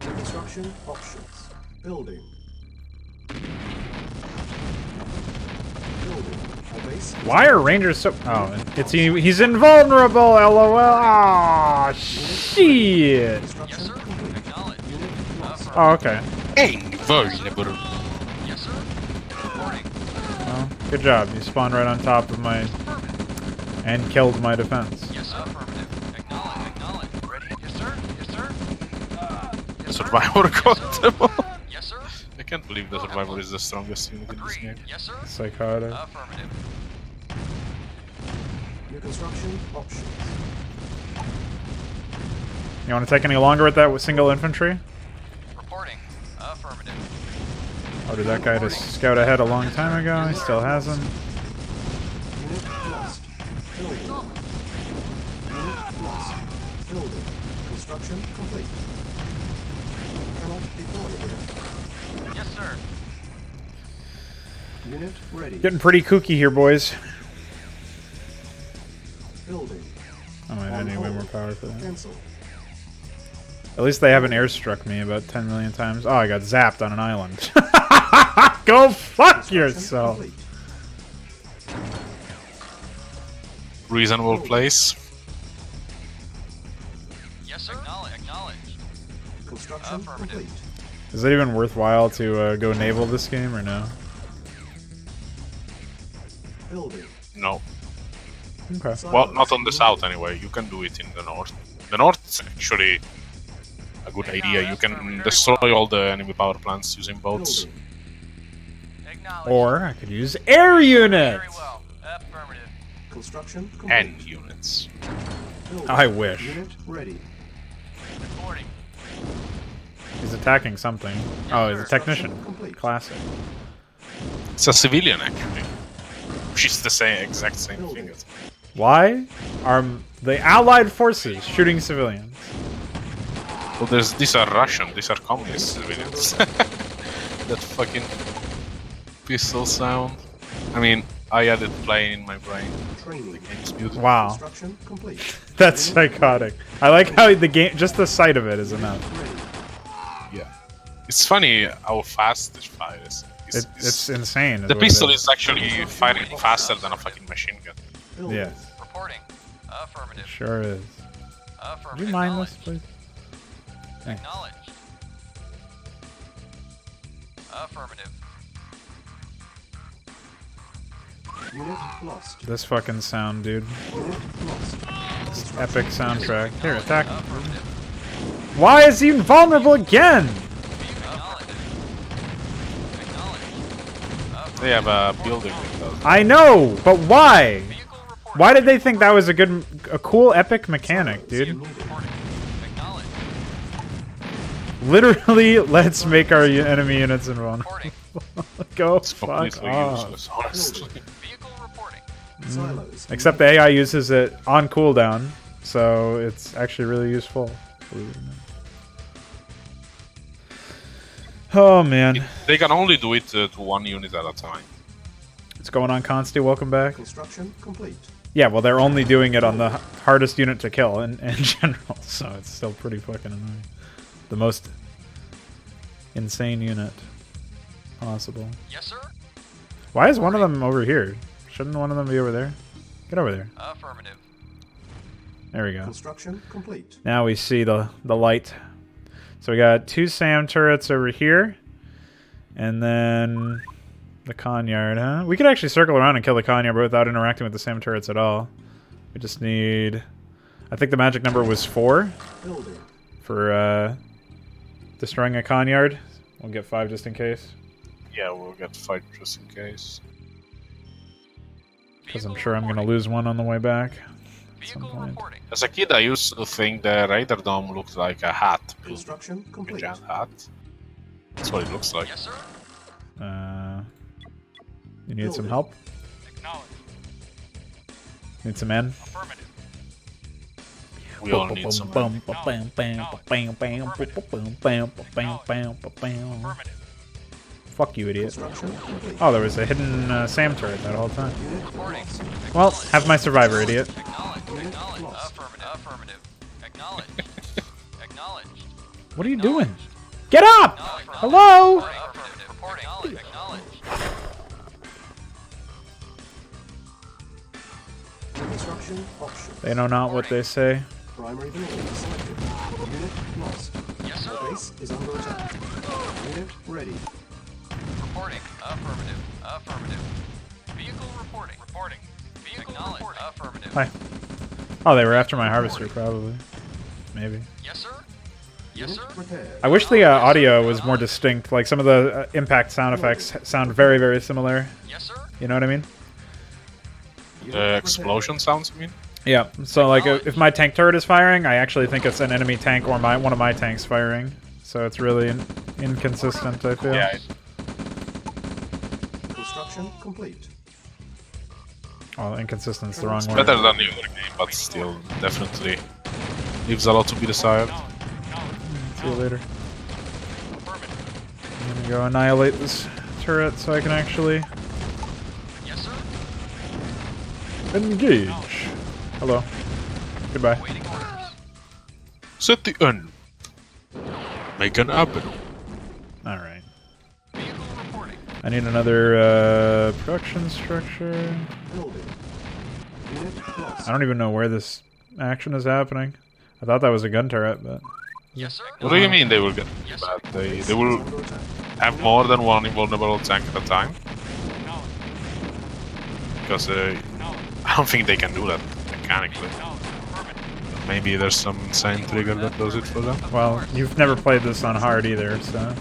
New construction options. Building. Building. A Why are Rangers so... Oh, he's invulnerable, LOL. Oh, shit. Yes, sir. Acknowledged. Oh, okay. Invulnerable. Yes, sir. Reporting. Well, good job. You spawned right on top of my... And killed my defense. Yes, sir. Affirmative. Acknowledge. Ready? Yes, sir. Yes, sir. Yes, sir. Survivor got Yes, sir. I can't believe the Survivor is the strongest unit in this Agreed. game. Yes, sir. Psychotic. Affirmative. New construction options. You want to take any longer with that single infantry? Reporting. Affirmative. Or did that guy just scout ahead a long time ago? He still hasn't. Unit lost. Building. Unit lost. Building. Construction complete. Cannot deploy here. Yes, sir. Unit ready. Getting pretty kooky here, boys. Building. Oh, man, I need way more power for that. Cancel. At least they haven't airstruck me about 10 million times. Oh, I got zapped on an island. Go fuck yourself. Complete. Reasonable place. Yes, acknowledged. Construction Affirmative. complete. Is it even worthwhile to go naval this game or no? Building. No. Okay. Well, not on the south anyway. You can do it in the north. The north is actually a good idea. You can destroy all the enemy power plants using boats. Building. Acknowledged. Or I could use air units. Very well. Affirmative. Construction complete. And units. Building. I wish. Unit ready. Reporting. He's attacking something. Oh, he's a technician. Complete. Classic. It's a civilian actually. Which is the exact same thing. Why are the Allied forces shooting civilians? Well, these are Russian. These are communist civilians. That fucking pistol sound. I mean, I had it playing in my brain. Training. The game's beautiful. Wow, Construction complete. that's psychotic. I like how the game, just the sight of it is enough. Ready. Yeah. It's funny how fast this fire is. It's insane. The pistol is actually firing faster than a fucking machine gun. Building. Yeah, Reporting. Affirmative. sure is. Affirmative. Would you mind this, please? Thanks. Acknowledged. Affirmative. Unit lost. This fucking sound, dude. Unit lost. Epic soundtrack. Here, attack. Affirmative. Why is he invulnerable again? Acknowledged. Acknowledged. They have a building with those. I know, but why? Vehicle reporting. Why did they think that was a cool, epic mechanic, dude? Reporting. Acknowledged. Literally, let's make our enemy units invulnerable. Reporting. Go It's fuck completely off. useless, honestly. Vehicle reporting. Silos. Except the AI uses it on cooldown, so it's actually really useful. Believe it or not. Oh man, They can only do it to one unit at a time. what's going on, Consti? Welcome back. Construction complete. Yeah, well, they're only doing it on the hardest unit to kill in general, so it's still pretty fucking annoying. The most insane unit possible. Yes, sir. Why is one of them over here? Shouldn't one of them be over there? Get over there. Affirmative. There we go. Construction complete. Now we see the light. So we got 2 SAM turrets over here. And then the Conyard, huh? We could actually circle around and kill the Conyard but without interacting with the SAM turrets at all. We just need... I think the magic number was 4 Building. for destroying a Conyard. We'll get 5 just in case. Yeah, we'll get 5 just in case. Because I'm sure I'm going to lose one on the way back. Vehicle point. reporting. As a kid, I used to think the Raider Dome looked like a hat. Construction A complete. giant hat. That's what it looks like. Yes, sir. You need some help? Acknowledged. Need some men? Affirmative. We all need some. Affirmative. Fuck you, idiot. Construction complete. Oh, there was a hidden SAM turret that whole time. Unit Reporting. lost. Well, have my survivor, idiot. Acknowledged. Unit Acknowledged. lost. Affirmative. Affirmative. Acknowledged. Acknowledged. What are you doing? Get up! Hello? Affirmative. Reporting. Acknowledged. Construction options. They know not what they say. Primary building selected. Unit lost. Yes, sir. Our base is under attack. Unit ready. Reporting. Affirmative. Affirmative. Vehicle reporting. Reporting. Vehicle reporting. Affirmative. Hi. Oh, they were after my harvester, probably. Maybe. Yes, sir. Yes, sir. I wish the audio was more distinct. Like, some of the impact sound effects sound very, very similar. Yes, sir. You know what I mean? Explosion sounds, you mean? Yeah. So, like, if my tank turret is firing, I actually think it's an enemy tank or one of my tanks firing. So it's really inconsistent, I feel. Yeah. Construction complete. Oh, inconsistent's the wrong word. Better than the other game, but still, definitely leaves a lot to be desired. See you later. I'm gonna go annihilate this turret so I can actually Yes, sir. engage. Hello. Goodbye. Waiting orders. Set the end. Make an open. Alright. Vehicle reporting. I need another production structure. Building. Unit lost. I don't even know where this action is happening. I thought that was a gun turret, but... Yes, sir. What do you mean they will get Yes, bad? sir. They will Under attack. have more than one invulnerable tank at a time? Acknowledge. Because I don't think they can do that mechanically. Acknowledge. Affirmative. Maybe there's some insane trigger that does it for them. Well, you've never played this on hard either, so...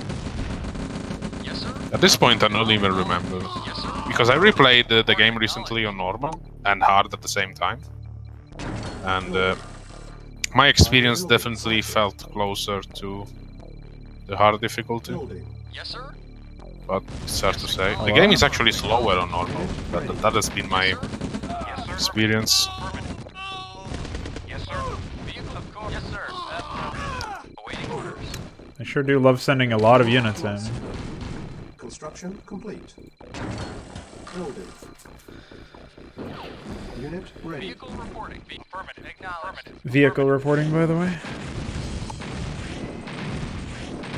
Yes, sir. At this point I don't even remember. Yes, sir. Because I replayed the game recently on normal and hard at the same time. And my experience definitely felt closer to the hard difficulty. Building. Yes, sir. But it's hard to say. The game is actually slower on normal. That has been my Yes, sir. experience. Affirmative. Yes, sir. Vehicle of course. Yes, sir. Affirmative. Awaiting orders. I sure do love sending a lot of units in. Construction complete. Building. Unit ready. Vehicle reporting. Affirmative. Acknowledged. Vehicle reporting, by the way.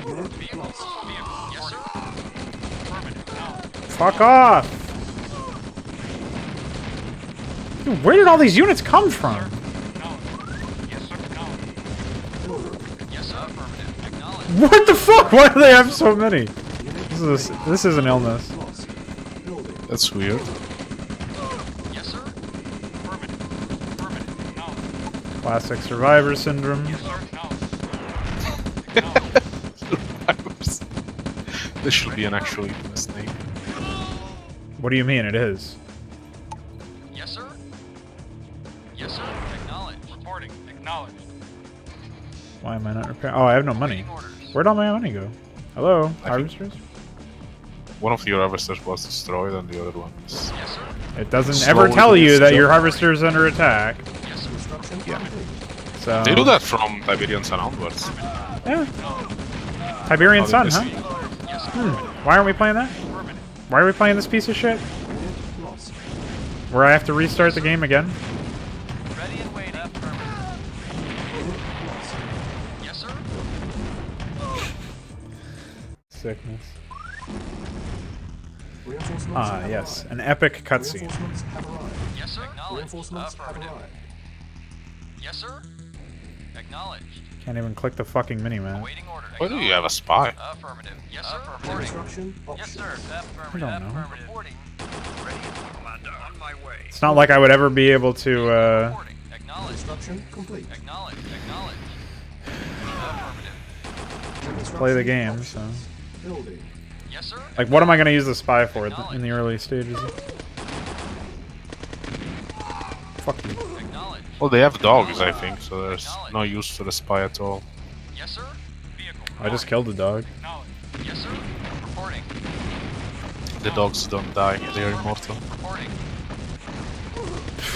Unit Vehicle. lost. Vehicle. Yes, sir. Affirmative. Acknowledged. Fuck off! Dude, where did all these units come from? Acknowledged. Yes, sir. Acknowledged. Building. Yes, sir. Affirmative. Acknowledged. What the fuck? Why do they have so many? This is an illness. Lost. Building. That's weird. Yes, sir. Affirmative. Affirmative. Acknowledged. Classic survivor syndrome. Yes, sir. Acknowledged. Acknowledged. Survivors. This should be an actually mistake. What do you mean it is? Yes, sir. Yes, sir. Acknowledged. Reporting. Acknowledged. Why am I not repairing? Oh, I have no money. Waiting orders. Where'd all my money go? Hello, think- harvesters? One of your harvesters was destroyed and the other one is... Yes, sir. It doesn't Slowly ever tell you that still- your harvester's under attack. Yes, sir. Construction complete. So They do that from Tiberian Sun onwards. Yeah. Tiberian Oh, Sun, they huh? see. Yes, sir. Why aren't we playing that? Affirmative. Why are we playing this piece of shit? Unit lost. Where I have to restart the game again? Ready and waiting. Affirmative. Unit lost. Yes, sir. Sickness. Reinforcements Ah, have yes. arrived. An epic cutscene. Reinforcements have arrived. Yes, sir. Acknowledged. Reinforcements have Affirmative. arrived. Yes, sir. Acknowledged. Can't even click the fucking minimap. Awaiting order. Why do you have a spy? Affirmative. Yes, sir. Reporting. Construction Yes, options. sir. Affirmative. I don't know. Affirmative. Reporting. Ready, Commander. On my way. It's not like I would ever be able to, Reporting. Acknowledged. Construction complete. Acknowledged. Acknowledged. Affirmative. play the game, so... Building. Yes, sir. Like, what am I gonna use the spy for in the early stages? Fuck you. Acknowledged. Well, they have dogs, I think, so there's no use for the spy at all. Yes, sir. Vehicle. I just killed the dog. Acknowledged. Yes, sir. Reporting. The dogs don't die, they're immortal. Reporting.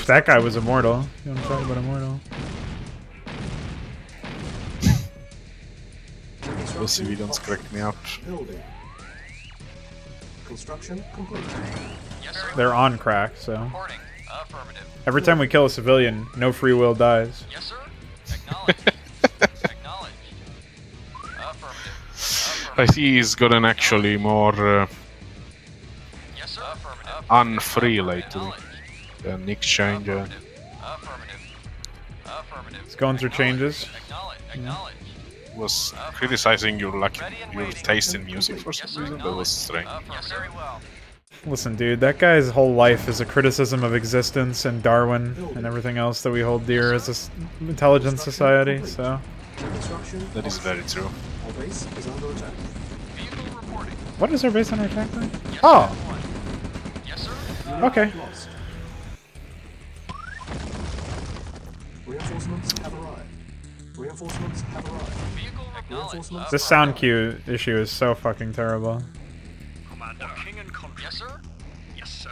That guy was immortal. You want to talk about immortal? Those civilians crack me up. Building. Construction complete. Yes, sir. They're on crack, so... Reporting. Affirmative. Every time we kill a civilian, no free will dies. Yes, sir. Acknowledged. Acknowledged. Affirmative. I see he's gotten actually more Yes, sir. Affirmative. unfree lately. Acknowledged. The Nick Changer. Affirmative. It's going through changes. Was criticizing your taste in music for some reason. That was strange. Listen, dude, that guy's whole life is a criticism of existence and Darwin and everything else that we hold dear as an intelligent society, so... That is very true. What is our base under attack then? Oh! Okay. Reinforcements have arrived. Reinforcements have arrived. This sound cue issue is so fucking terrible. Commander. King and Contra. Yes, sir. Yes, sir.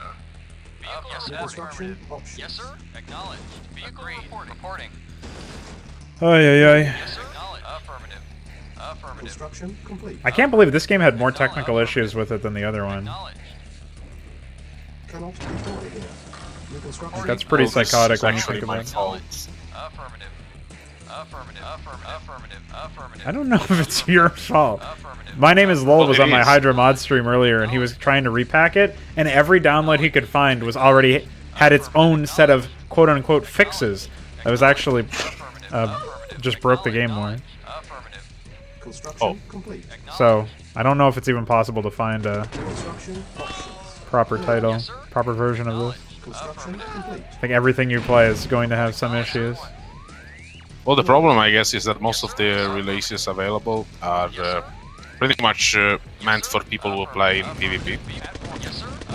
Vehicle Construction options. Yes, sir. Acknowledged. Vehicle reporting. Ay, ay, ay. Yes, sir. Affirmative. Affirmative. Construction complete. I can't believe this game had more technical issues with it than the other one. Cannot deploy here. New construction. That's pretty psychotic when you Actually, think my about it. fault. Affirmative. Affirmative. Affirmative. Affirmative. I don't know if it's your fault. My Name is Lol Well, was it on my is. Hydra mod stream earlier, and he was trying to repack it, and every download he could find was already had its own set of quote-unquote fixes. That was actually just broke the game more. Construction complete. So I don't know if it's even possible to find a Construction options. proper title, proper version of this. Construction complete. I think everything you play is going to have some issues. Well, the problem, I guess, is that most of the releases available are pretty much meant for people who play in PvP,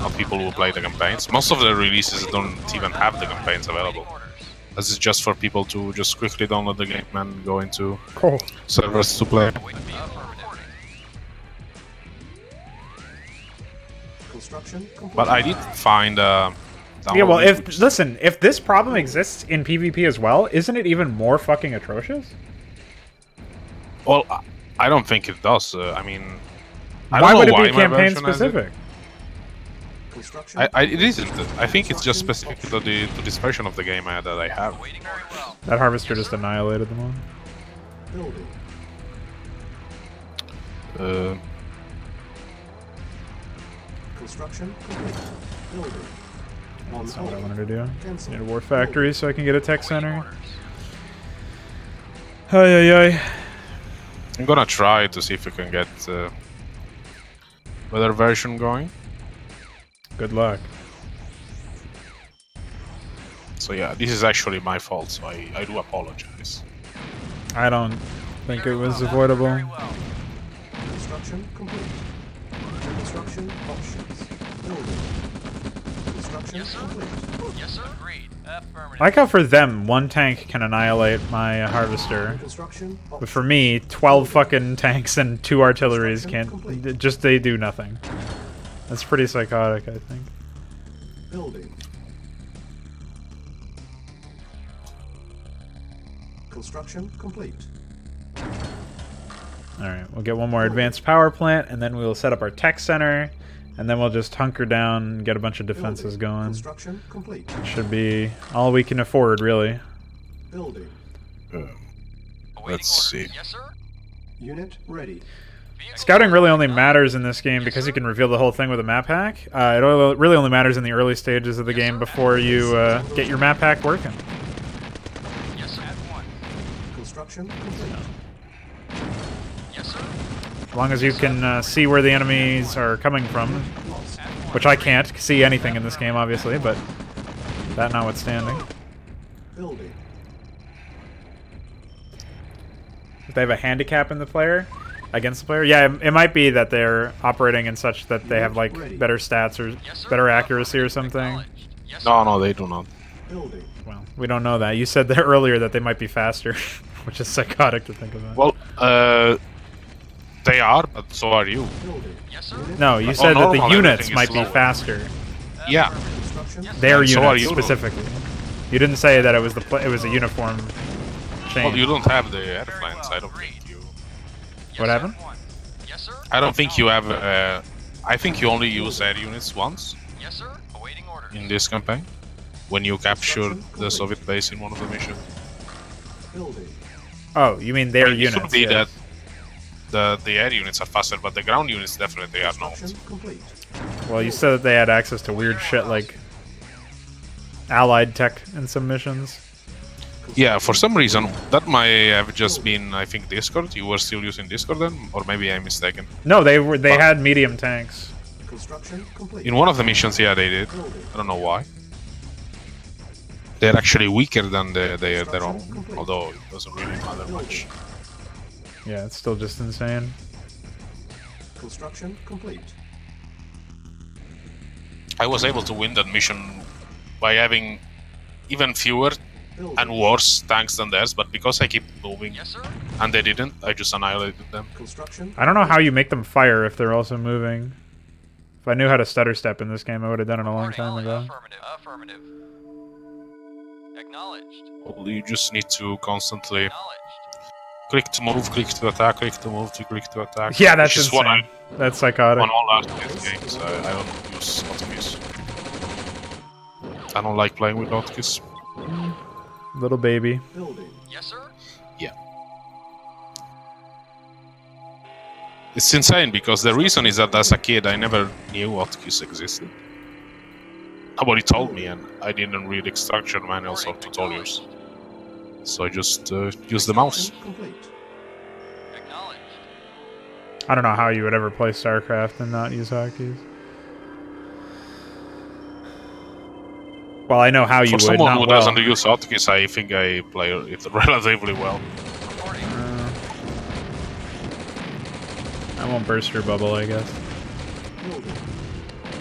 not people who play the campaigns. Most of the releases don't even have the campaigns available. This is just for people to just quickly download the game and go into Cool. servers to play. Construction complete. But I did find Yeah, well, downloading which- listen, if this problem exists in PvP as well, isn't it even more fucking atrocious? Well, I don't think it does. I mean, I Why don't would know it be why my campaign version has it. specific? Construction It isn't. I think it's just specific to this version of the game that I have. That harvester just annihilated them all. building. Construction complete. Building. On That's not what I hold. wanted to do. Cancel. Need a war factory so I can get a tech center. Ay, ay, ay. I'm gonna try to see if we can get better version going. Good luck. So yeah, this is actually my fault, so I do apologize. I don't think it was avoidable. Construction complete. Construction options. Building. Construction complete. Yes, sir. Agreed. Affirmative. I like how for them, one tank can annihilate my harvester. Construction But for me, 12 fucking tanks and 2 artilleries can't... Just they do nothing. That's pretty psychotic, I think. building. Construction complete. Alright, we'll get one more advanced power plant, and then we'll set up our tech center, and then we'll just hunker down and get a bunch of defenses going. Construction complete. Should be all we can afford, really. Building. Let's see. Yes, sir. Unit ready. Scouting really only matters in this game because you can reveal the whole thing with a map hack. It really only matters in the early stages of the game before you get your map hack working. Yes, sir. At one. Construction complete. Yes, sir. As long as you can see where the enemies are coming from, Lost. which I can't see anything in this game, obviously, but that notwithstanding. Building. If they have a handicap in the player, against the player, yeah, it might be that they're operating in such that they have like better stats or better accuracy or something. Yes, No, they do not. Building. Well, we don't know that. You said that earlier that they might be faster, which is psychotic to think about. Well, they are, but so are you. Building. Yes, sir. No, you said that normal, the units everything is might be slower. faster. Yeah. Construction. Their And so are units you. specifically. You didn't say that it was it was a uniform chain. Well, you don't have the airplanes. I don't think you. What happened? Yes, sir. I don't think you have. I think you only use air units once Yes, sir. Awaiting orders. in this campaign, when you captured the Soviet base in one of the missions. Building. Oh, you mean their It units? should be yes. that the air units are faster, but the ground units definitely are not. Construction complete. Well, you said that they had access to weird shit like allied tech in some missions. Yeah, for some reason, that might have just been, I think, Discord. You were still using Discord then? Or maybe I'm mistaken. No, they had medium tanks. Construction complete. In one of the missions, yeah, they did. I don't know why. They're actually weaker than their own, although it doesn't really matter much. Yeah, it's still just insane. Construction complete. I was able to win that mission by having even fewer and worse tanks than theirs, but because I keep moving and they didn't, I just annihilated them. Construction. I don't know how you make them fire if they're also moving. If I knew how to stutter step in this game, I would have done it a long time ago. Affirmative. Affirmative. Acknowledged. Well, you just need to constantly Acknowledged. click to move, click to attack, click to move, click to attack. Yeah, that's insane. What that's psychotic. On all RTS games, I don't use hotkeys. I don't like playing with hotkeys. Little baby. Building. Yes, sir. Yeah. It's insane because the reason is that as a kid I never knew hotkeys existed. Nobody told me and I didn't read instruction manuals or tutorials. So I just used the mouse. Complete. Acknowledged. I don't know how you would ever play StarCraft and not use hotkeys. Well, I know how you would. For someone not who well. doesn't use hotkeys, I think I play it relatively well. I won't burst your bubble, I guess.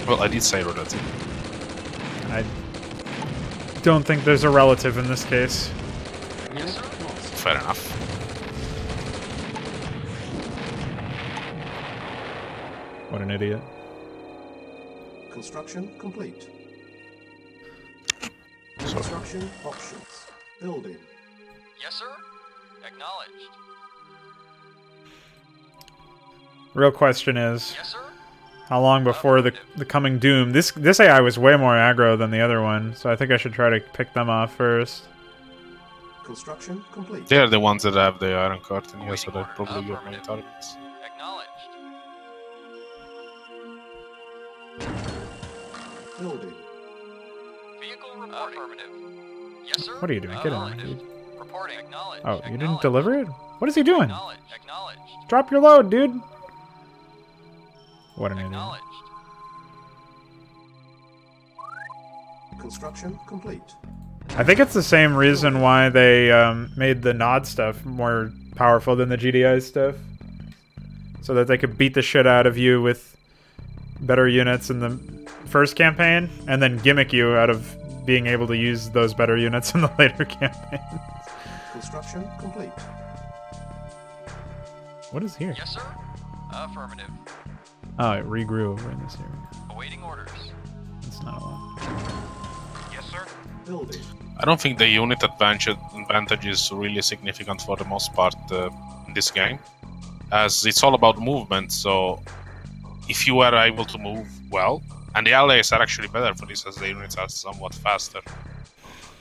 Well, I did say relative. I don't think there's a relative in this case. Fair enough. What an idiot. Construction complete. Construction options. Building. Yes, sir. Acknowledged. Real question is, Yes, sir. how long before the coming Doom? This AI was way more aggro than the other one, so I think I should try to pick them off first. Construction complete. They're the ones that have the iron curtain here, so they're probably your main targets. Acknowledged. Building. Vehicle reporting. Affirmative. Yes, sir. What are you doing? Get in there, dude. Reporting. Acknowledged. Oh, you didn't deliver it? What is he doing? Acknowledged. Acknowledged. Drop your load, dude. What an idiot. Acknowledged. Construction complete. I think it's the same reason why they made the nod stuff more powerful than the GDI stuff. So that they could beat the shit out of you with better units in the first campaign, and then gimmick you out of being able to use those better units in the later campaigns. Construction complete. What is here? Yes, sir. Affirmative. Oh, it regrew over in this area. Awaiting orders. It's not a lot. Yes, sir. Building. I don't think the unit advantage is really significant for the most part in this game, as it's all about movement. So if you are able to move well, and the allies are actually better for this as the units are somewhat faster,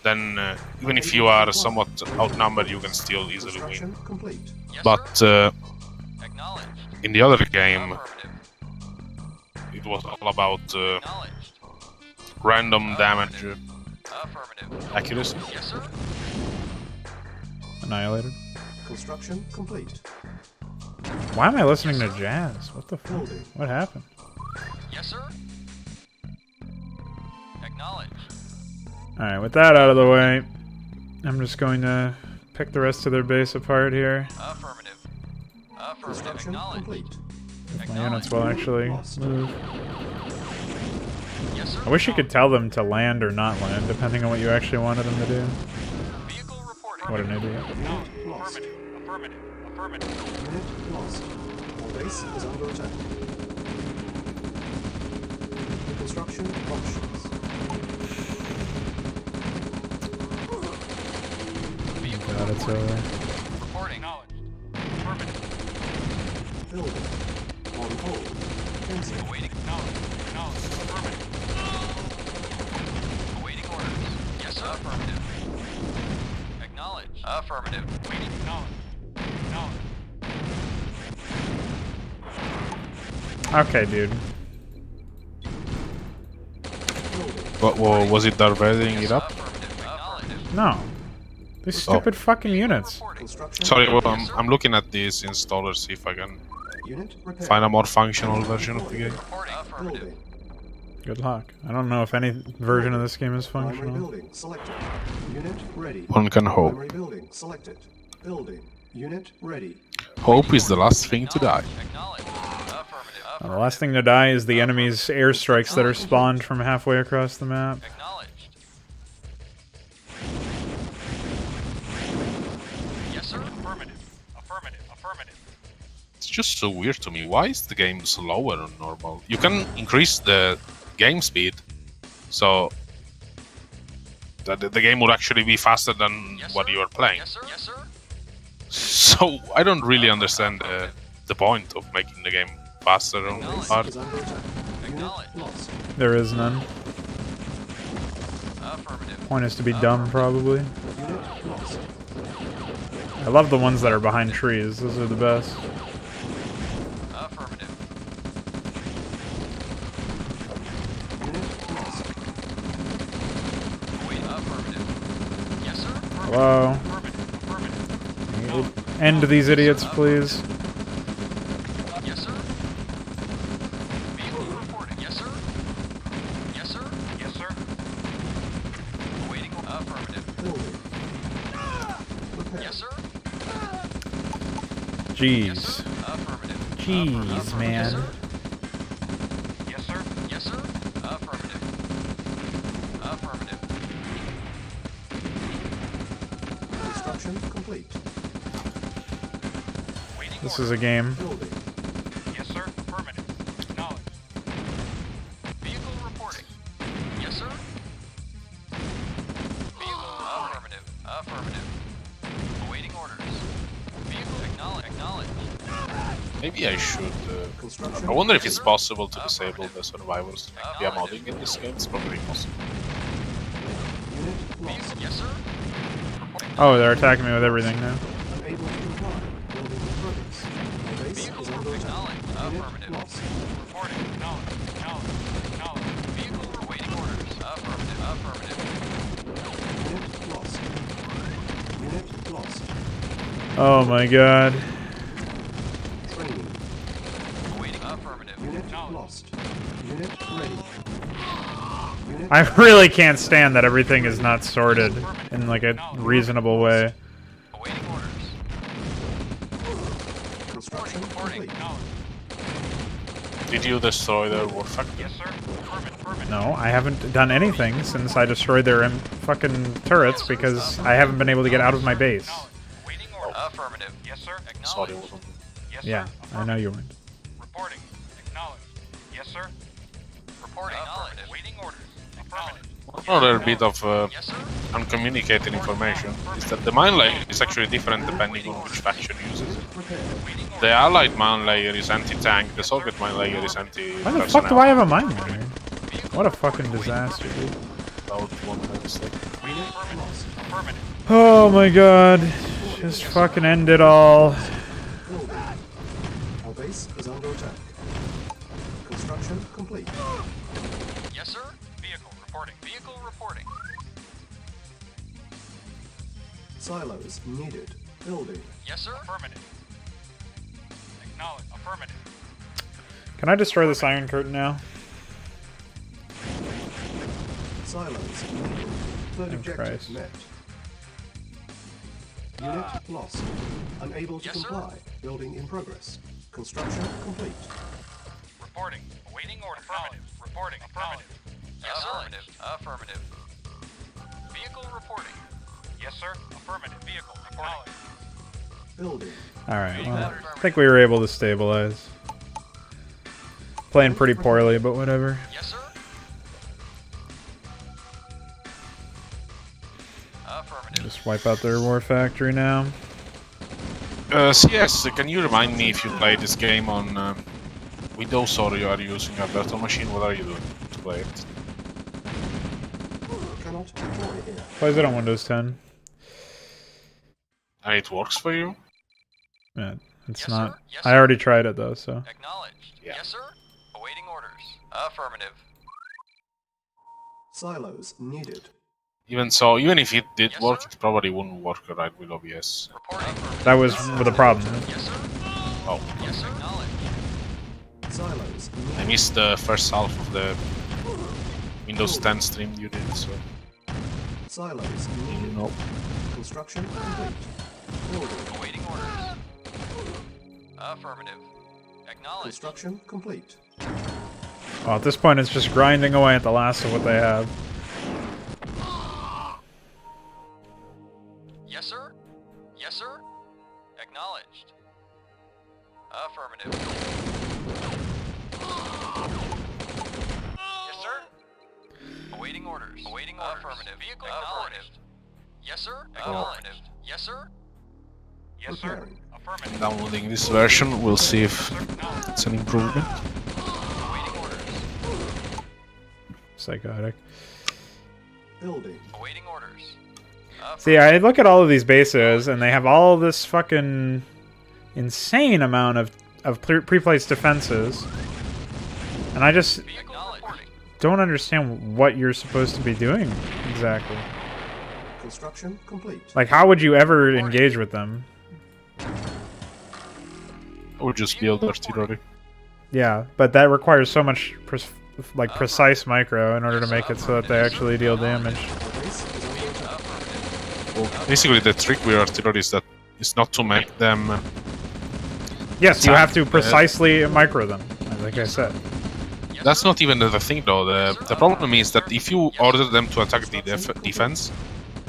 then even if you are somewhat outnumbered, you can still easily win. Complete. Yes, But acknowledged. in the other game, Affirmative. it was all about Acknowledged. random damage Affirmative. accuracy. Yes, sir. Annihilated. Construction complete. Why am I listening to jazz? What the fuck? Building. What happened? Yes, sir. Acknowledged. Alright, with that out of the way, I'm just going to pick the rest of their base apart here. Affirmative. Affirmative. Construction Acknowledged. complete. If my units will actually move. Yes, sir. I wish you could tell them to land or not land, depending on what you actually wanted them to do. Vehicle reporting. What an idiot. Unit lost. Affirmative. Affirmative. Affirmative. Unit lost. Our base is under attack. Construction options. God, it's over. Reporting. Acknowledged. Affirmative. Building. On hold. Cancel. Awaiting. Acknowledged. Acknowledged. Affirmative. Awaiting orders. Yes, sir. Affirmative. Acknowledged. Affirmative. Waiting. Acknowledged. Acknowledged. Okay, dude. What was it Darth Vadering it up? Affirmative. Acknowledged. No. These stupid fucking units. Sorry, well, I'm looking at these installers, see if I can find a more functional version of the game. Good luck. I don't know if any version of this game is functional. One can hope. Hope is the last thing to die. The last thing to die is the enemy's airstrikes that are spawned from halfway across the map. Yes, sir. Affirmative. Affirmative. Affirmative. It's just so weird to me. Why is the game slower than normal? You can increase the game speed, so that the game would actually be faster than what you are playing. Yes, sir. Yes, sir. So I don't really understand the point of making the game faster on hard. There is none. Point is to be dumb, probably. I love the ones that are behind trees. Those are the best. Hello? End these idiots, please. Yes, sir. Vehicle reporting. Yes, sir. Yes, sir. Yes, sir. Awaiting affirmative. Yes, sir. Jeez. Affirmative. Jeez, man. Yes, sir. Yes, sir. Affirmative. Affirmative. Construction complete. This is a game. Yes, sir. Affirmative. Acknowledged. Vehicle reporting. Yes, sir. Vehicle affirmative. Affirmative. Awaiting orders. Vehicle acknowledged. Maybe I should. I wonder if it's possible to disable the survivors via modding in this game. It's probably possible. Yes, sir. Oh, they're attacking me with everything now. Affirmative. Reporting. Acknowledged. Vehicle awaiting orders. Affirmative. Unit lost. Oh my god. Awaiting affirmative. Unit lost. Unit ready. I really can't stand that everything is not sorted in like a reasonable way. Awaiting orders. Construction complete. Did you destroy the war factory? Yes, sir. Affirmative. No, I haven't done anything since I destroyed their fucking turrets because I haven't been able to get out of my base. Waiting order. Affirmative. Yes, sir. Sorry, Acknowledged. wasn't. Yes, sir. Yeah, I know you weren't. Reporting. Acknowledged. Yes, sir. Reporting. Affirmative. Waiting orders. Affirmative. Another bit of Yes, sir. uncommunicated information is that the mine layer is actually different depending on which faction uses it. The Allied mine layer is anti-tank, the Soviet mine layer is anti-personnel. Why the fuck do I have a mine layer? What a fucking disaster, dude. Without one mistake. Affirmative. Oh my god. Just fucking end it all. Our base is under attack. Construction complete. Yes, sir. Vehicle reporting. Vehicle reporting. Silos needed. Building. Yes, sir. Affirmative. Acknowledged. Affirmative. Can I destroy this Iron Curtain now? Silos needed. Third objective Christ. met. Unit lost. Unable to Yes, sir. comply. Building in progress. Construction complete. Reporting. Awaiting order. Affirmative. Reporting. Affirmative. Yes, sir. Affirmative. Affirmative. Vehicle reporting. Yes, sir. Affirmative. Vehicle reporting. Building. Alright, well, I think we were able to stabilize. Playing pretty poorly, but whatever. Yes, sir. Affirmative. Just wipe out their war factory now. CS, can you remind me if you play this game on Windows or you are using a virtual machine? What are you doing to play it? Cannot deploy here. Plays it on Windows 10. And it works for you? Yeah, it's Yes, not. sir. Yes, I sir. already tried it though, so. Acknowledged. Yeah. Yes, sir. Awaiting orders. Affirmative. Silos needed. Even so, even if it did work, it probably wouldn't work right with OBS. That was the problem. Oh. Silos. I missed the first half of the Windows 10 stream you did, so... Silos. Nope. Construction complete. Building. Awaiting orders. Affirmative. Acknowledged. Construction complete. Well, at this point, it's just grinding away at the last of what they have. Yes, sir. Yes, sir. Acknowledged. Affirmative. Yes, sir. Awaiting orders. Awaiting orders. Affirmative. Vehicle acknowledged. Yes, sir. Acknowledged. Yes, sir. Yes, sir. Preparing. Affirmative. Downloading this version, we'll see if it's an improvement. Awaiting orders. Psychotic. Building. Awaiting orders. See, I look at all of these bases, and they have all this fucking insane amount of pre-placed defenses. And I just don't understand what you're supposed to be doing exactly. Construction complete. Like, how would you ever engage with them? Or just build artillery. Yeah, but that requires so much precise micro in order to make it so that they actually deal damage. Well, basically the trick with artillery is that is not to make them... Yes, you have to precisely micro them, like I said. That's not even the thing though. The problem is that if you order them to attack the defense,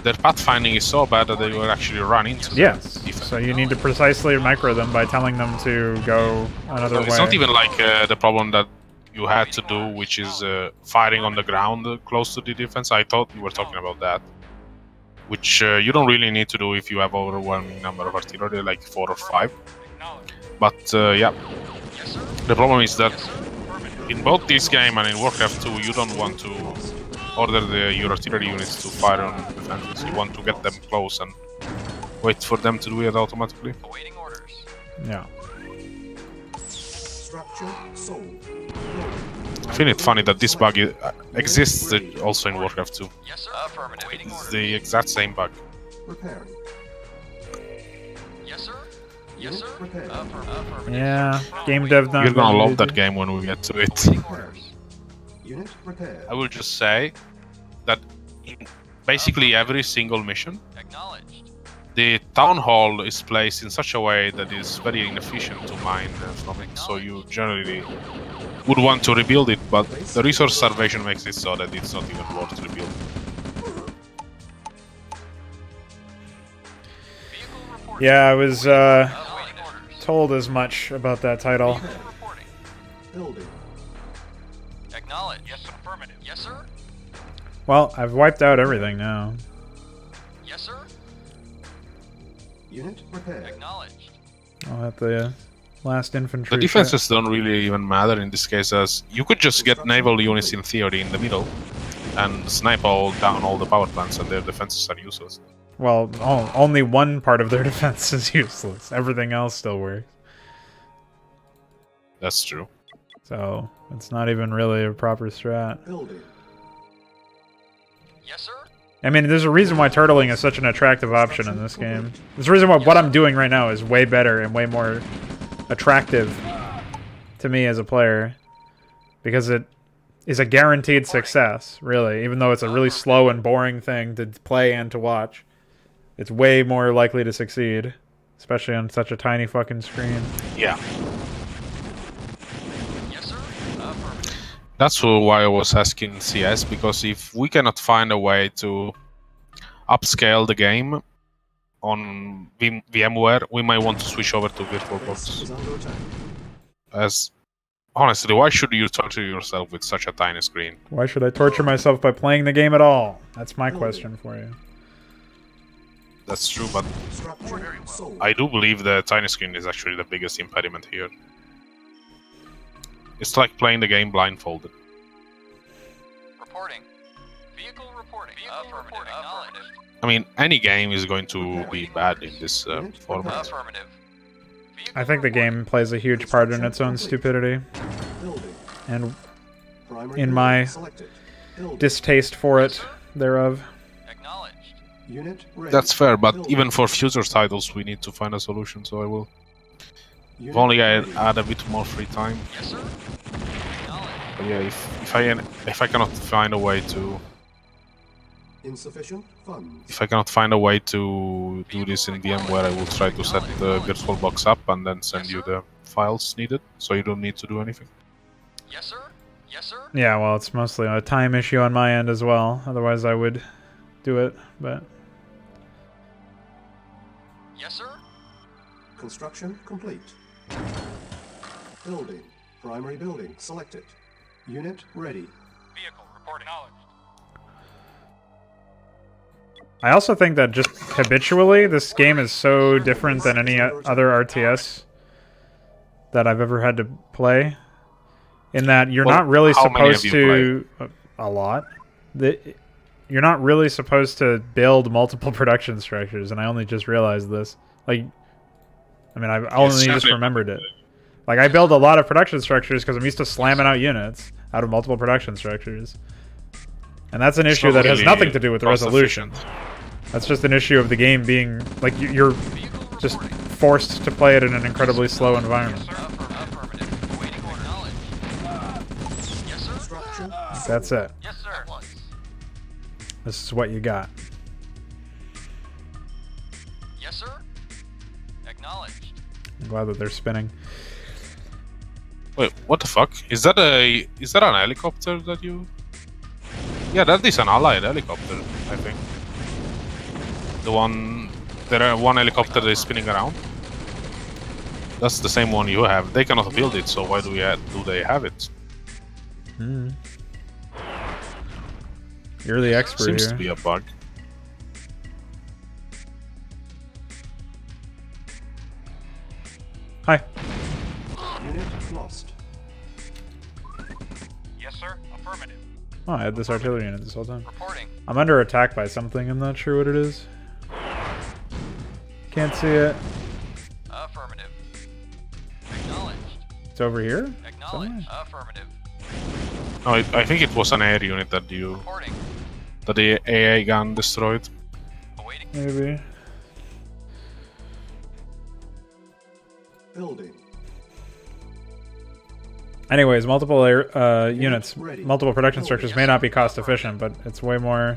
their pathfinding is so bad that they will actually run into the defense. So you need to precisely micro them by telling them to go another way. It's not even like the problem that you had to do, which is firing on the ground close to the defense. I thought you were talking about that. Which you don't really need to do if you have overwhelming number of artillery, like 4 or 5. But yeah, the problem is that in both this game and in Warcraft 2, you don't want to order your artillery units to fire on defenses. You want to get them close and wait for them to do it automatically. Awaiting orders. Yeah. Structure sold. I find it funny that this bug exists also in Warcraft 2. Yes, sir. Affirmative. It's the exact same bug. Repairing. Yes, sir. Yes, sir. Repairing. Affirmative. Yeah, game dev not You're gonna love that it. game when we get to it. Unit repaired. I will just say that in basically every single mission, Acknowledged. the town hall is placed in such a way that is very inefficient to mine from it, so you generally would want to rebuild it, but the resource starvation makes it so that it's not even worth rebuilding. Yeah, I was told as much about that title. Building. Acknowledged. Yes, affirmative. Yes, sir. Well, I've wiped out everything now. Yes, sir. Unit repaired. Acknowledged. I'll have the last infantry. The defenses don't really even matter in this case, as you could just get naval units in theory in the middle and snipe down all the power plants and their defenses are useless. Well, only one part of their defense is useless. Everything else still works. That's true. So, it's not even really a proper strat. Building. Yes, sir. I mean, there's a reason why turtling is such an attractive option in this game. There's a reason why what I'm doing right now is way better and way more attractive to me as a player. Because it is a guaranteed success, really. Even though it's a really slow and boring thing to play and to watch. It's way more likely to succeed. Especially on such a tiny fucking screen. Yeah. Yes, sir. Affirmative. That's why I was asking CS, because if we cannot find a way to upscale the game on VMware, we might want to switch over to VirtualBox. Is under attack. As honestly, why should you torture yourself with such a tiny screen? Why should I torture myself by playing the game at all? That's my question for you. That's true, but Structure sold. I do believe the tiny screen is actually the biggest impediment here. It's like playing the game blindfolded. Reporting. Vehicle reporting. Vehicle reporting. Acknowledged. I mean, any game is going to be bad in this format. Affirmative. I think the game plays a huge part in its own stupidity. Building. And Primary in my building selected. Building. distaste for it thereof. Unit ready. That's fair, but Building. even for future titles, we need to find a solution. So I will. Unit If only I ready. add a bit more free time. Yes, sir. Acknowledged. But yeah, if I cannot find a way to Insufficient funds. if I cannot find a way to do this in VMware, I will try to set the VirtualBox up and then send you the files needed, so you don't need to do anything. Yes, sir. Yes, sir. Yeah, well, it's mostly a time issue on my end as well. Otherwise, I would do it, but... Yes, sir. Construction complete. Building. Primary building selected. Unit ready. Vehicle reporting. Acknowledged. I also think that just habitually, this game is so different than any other RTS that I've ever had to play. In that you're not really supposed to... A lot. You're not really supposed to build multiple production structures, and I only just realized this. Like, I mean, I only just remembered it. Like, I build a lot of production structures because I'm used to slamming out units out of multiple production structures. And that's an issue that has nothing to do with the resolution. That's just an issue of the game being, like, you're just forced to play it in an incredibly slow environment. Affirmative. Awaiting order. Acknowledged. Yes, sir. Construction. That's it. Yes, sir. This is what you got. Yes, sir. Acknowledged. I'm glad that they're spinning. Wait, what the fuck? Is that an helicopter that you? Yeah, that is an allied helicopter, I think. The one, one helicopter that is spinning around. That's the same one you have. They cannot build it, so why do they have it? Hmm. You're the expert Seems here. to be a bug. Hi. Unit lost. Yes, sir. Affirmative. Oh, I had this artillery unit this whole time. Reporting. I'm under attack by something. I'm not sure what it is. Can't see it. Affirmative. Acknowledged. It's over here? Acknowledged. Affirmative. No, I think it was an air unit that Reporting. the AA gun destroyed. Awaiting. Maybe. Building. Anyways, multiple units, multiple production structures may not be cost efficient, but it's way more...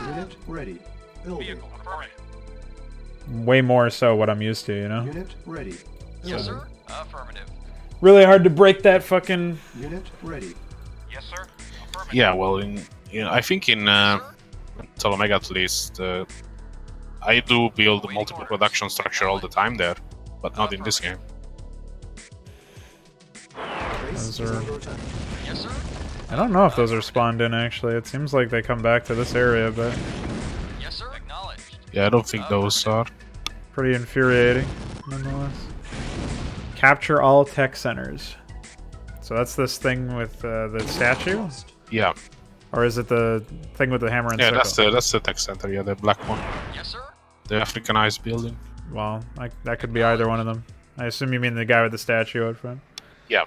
Unit ready. Building. Vehicle reporting. Way more so what I'm used to, you know? Unit ready. Yes, sir. Affirmative. Really hard to break that fucking... Unit ready. Yes, sir. Affirmative. Yeah, well, I think in Omega at least, I do build multiple production structure all the time there, but not in this game. Base Those is are- under attack. Yes, sir. I don't know if those are spawned in, actually. It seems like they come back to this area, but Yes, sir. Acknowledged. Yeah, I don't think those are. pretty infuriating, nonetheless. Capture all tech centers. So that's this thing with the statue? Lost. Yeah, Or is it the thing with the hammer and sickle? that's the tech center. Yeah, the black one, Yes, sir. the Africanized building. Well, that could be either one of them. I assume you mean the guy with the statue out front. Yeah.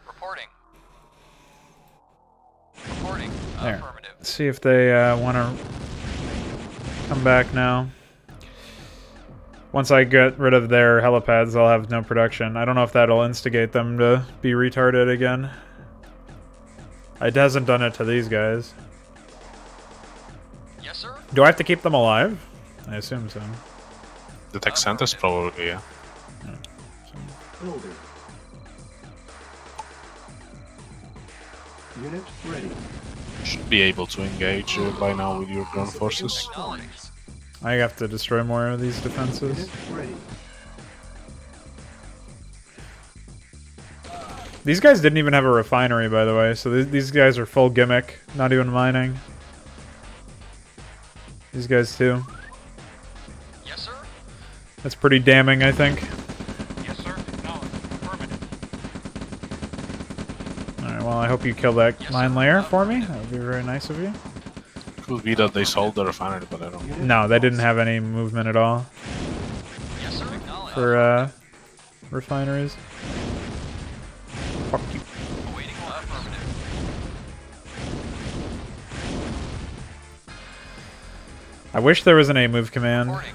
Reporting. Reporting. There. Affirmative. Let's see if they want to come back now. Once I get rid of their helipads, I'll have no production. I don't know if that'll instigate them to be retarded again. It hasn't done it to these guys. Yes, sir. Do I have to keep them alive? I assume so. The tech centers probably, yeah. Building. Unit ready. Should be able to engage by now with your ground forces. Acknowledged. I have to destroy more of these defenses. Unit ready. These guys didn't even have a refinery, by the way, so these guys are full gimmick, not even mining. These guys too. Yes, sir. That's pretty damning, I think. Yes, sir. Acknowledged. Affirmative. Alright, well, I hope you kill that mine layer for me. That would be very nice of you. Could be that they sold the refinery, but I don't know. Unit No, they didn't lost. have any movement at all Yes, sir. Acknowledged. for refineries. Fuck you. Awaiting affirmative. I wish there was an A move command. Reporting.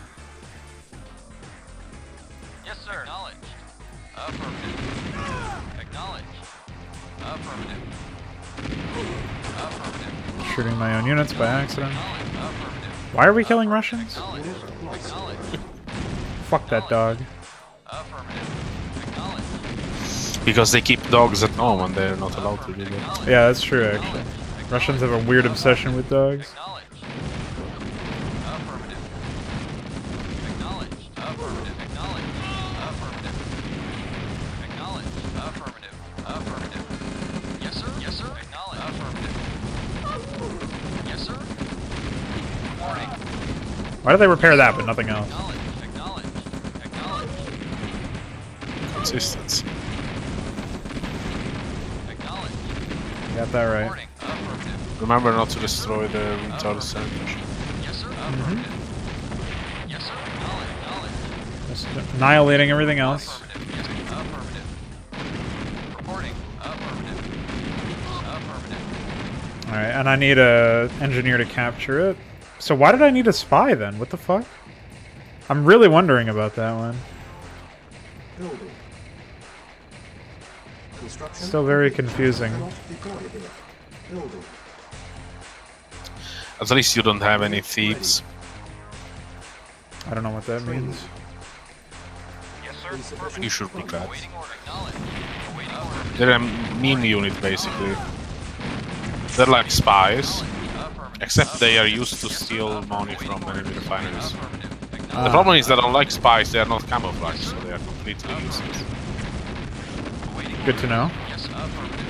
Yes, sir. Acknowledged. Affirmative. Acknowledged. Affirmative. Affirmative. Shooting my own units by accident. Affirmative. Why are we killing Russians? Acknowledged. Acknowledged. Fuck that dog. Affirmative. Acknowledged. Because they keep dogs at home and they're not allowed to do that. Yeah, that's true, actually. Russians have a weird obsession with dogs. Acknowledged. Affirmative. Acknowledged. Affirmative. Acknowledged. Affirmative. Acknowledged. Affirmative. Affirmative. Yes, sir. Yes, sir. Acknowledged. Affirmative. Yes, sir. Reporting. Why do they repair that but nothing else? Acknowledged. Acknowledged. Acknowledged. Consistency. Acknowledged. You got that right. Reporting. Affirmative. Remember not to destroy the retarded sandwich. Yes, sir. Affirmative. Yes, sir. Acknowledged. Just annihilating everything else. Affirmative. Yes, affirmative. Reporting. Affirmative. Affirmative. Alright, and I need a engineer to capture it. So why did I need a spy then? What the fuck? I'm really wondering about that one. Building. Construction. Still very confusing. Cannot deploy here. Building. At least you don't have any thieves. I don't know what that means. Yes, sir. Insufficient You should be funds. glad. Awaiting order. Acknowledged. Awaiting order. They're a meme unit basically. They're like spies, Affirmative. except they are used to steal money from enemy refineries. Affirmative. The Acknowledged. problem is that unlike spies, they are not camouflaged, so they are completely useless. Awaiting Good to know. Yes, affirmative.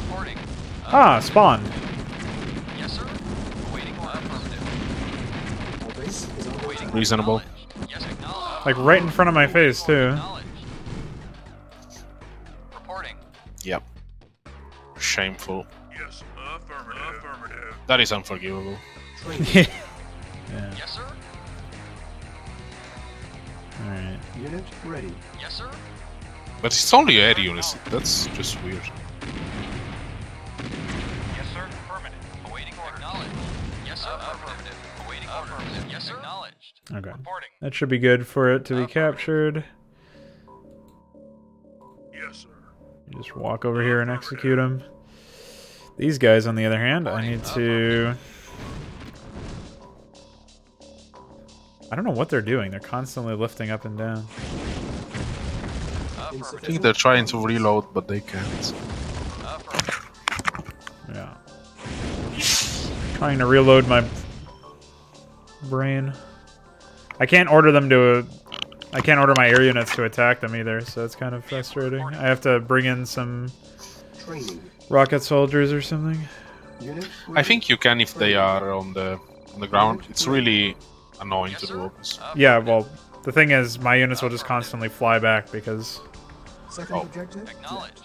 Reporting. Ah, spawn. Yes, sir. Awaiting order. Affirmative. Our base is under attack. Reasonable. Yes, acknowledged. Like right in front of my face too. Acknowledged. Reporting. Yep. Shameful. Yes, affirmative. That is unforgivable. Yeah. Yes, sir. Alright. Unit ready. Yes, sir. But it's only air units, that's just weird. Yes, sir. Affirmative. Awaiting order. Acknowledged. Yes, sir. Affirmative. Awaiting order. Yes, sir. Acknowledged. Okay. Reporting. That should be good for it to be captured. Yes, sir. You just walk over here and execute them. These guys, on the other hand, I need to... I don't know what they're doing. They're constantly lifting up and down. I think they're trying to reload, but they can't. Yeah. Trying to reload my brain. I can't order them to... I can't order my air units to attack them either, so it's kind of frustrating. I have to bring in some Training. rocket soldiers or something. Unit I ready. think you can if they are on the ground. It's really annoying to do this. Yeah, well, the thing is, my units will just constantly fly back because... Second Oh. objective. Acknowledged.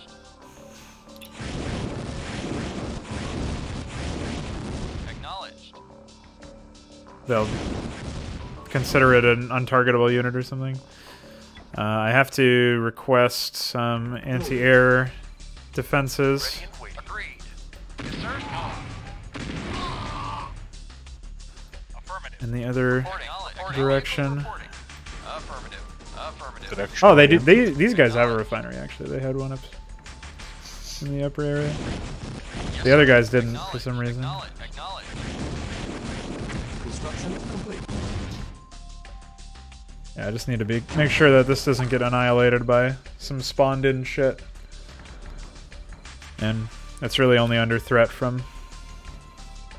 Acknowledged. they'll consider it an untargetable unit or something. I have to request some anti-air defenses. Agreed. Yes, sir. Affirmative. In the other Reporting. direction. Reporting. Affirmative. Affirmative. Direction. Oh, these guys have a refinery, actually. They had one up in the upper area. Yes, The other sir. guys didn't, for some reason. Acknowledged. Acknowledged. Construction complete. Yeah, I just need to make sure that this doesn't get annihilated by some spawned-in shit. And it's really only under threat from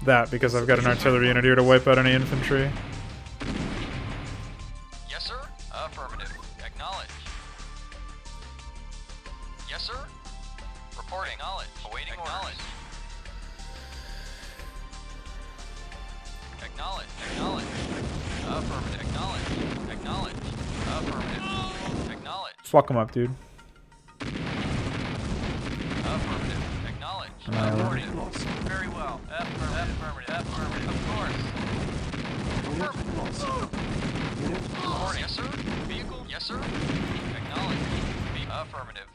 that, because I've got an artillery unit here to wipe out any infantry. Yes, sir. Affirmative. Acknowledged. Yes, sir. Reporting. Acknowledged. Awaiting orders. Acknowledged. Acknowledged. Affirmative. Acknowledged. Acknowledged. Affirmative. Acknowledged. Fuck them up, dude. Affirmative. Acknowledged. Annihilate. Lost. Very well. Affirmative. Affirmative. Of course. Unit lost. Unit Reporting. lost. Yes, sir. Vehicle. Yes, sir. Acknowledged. Affirmative.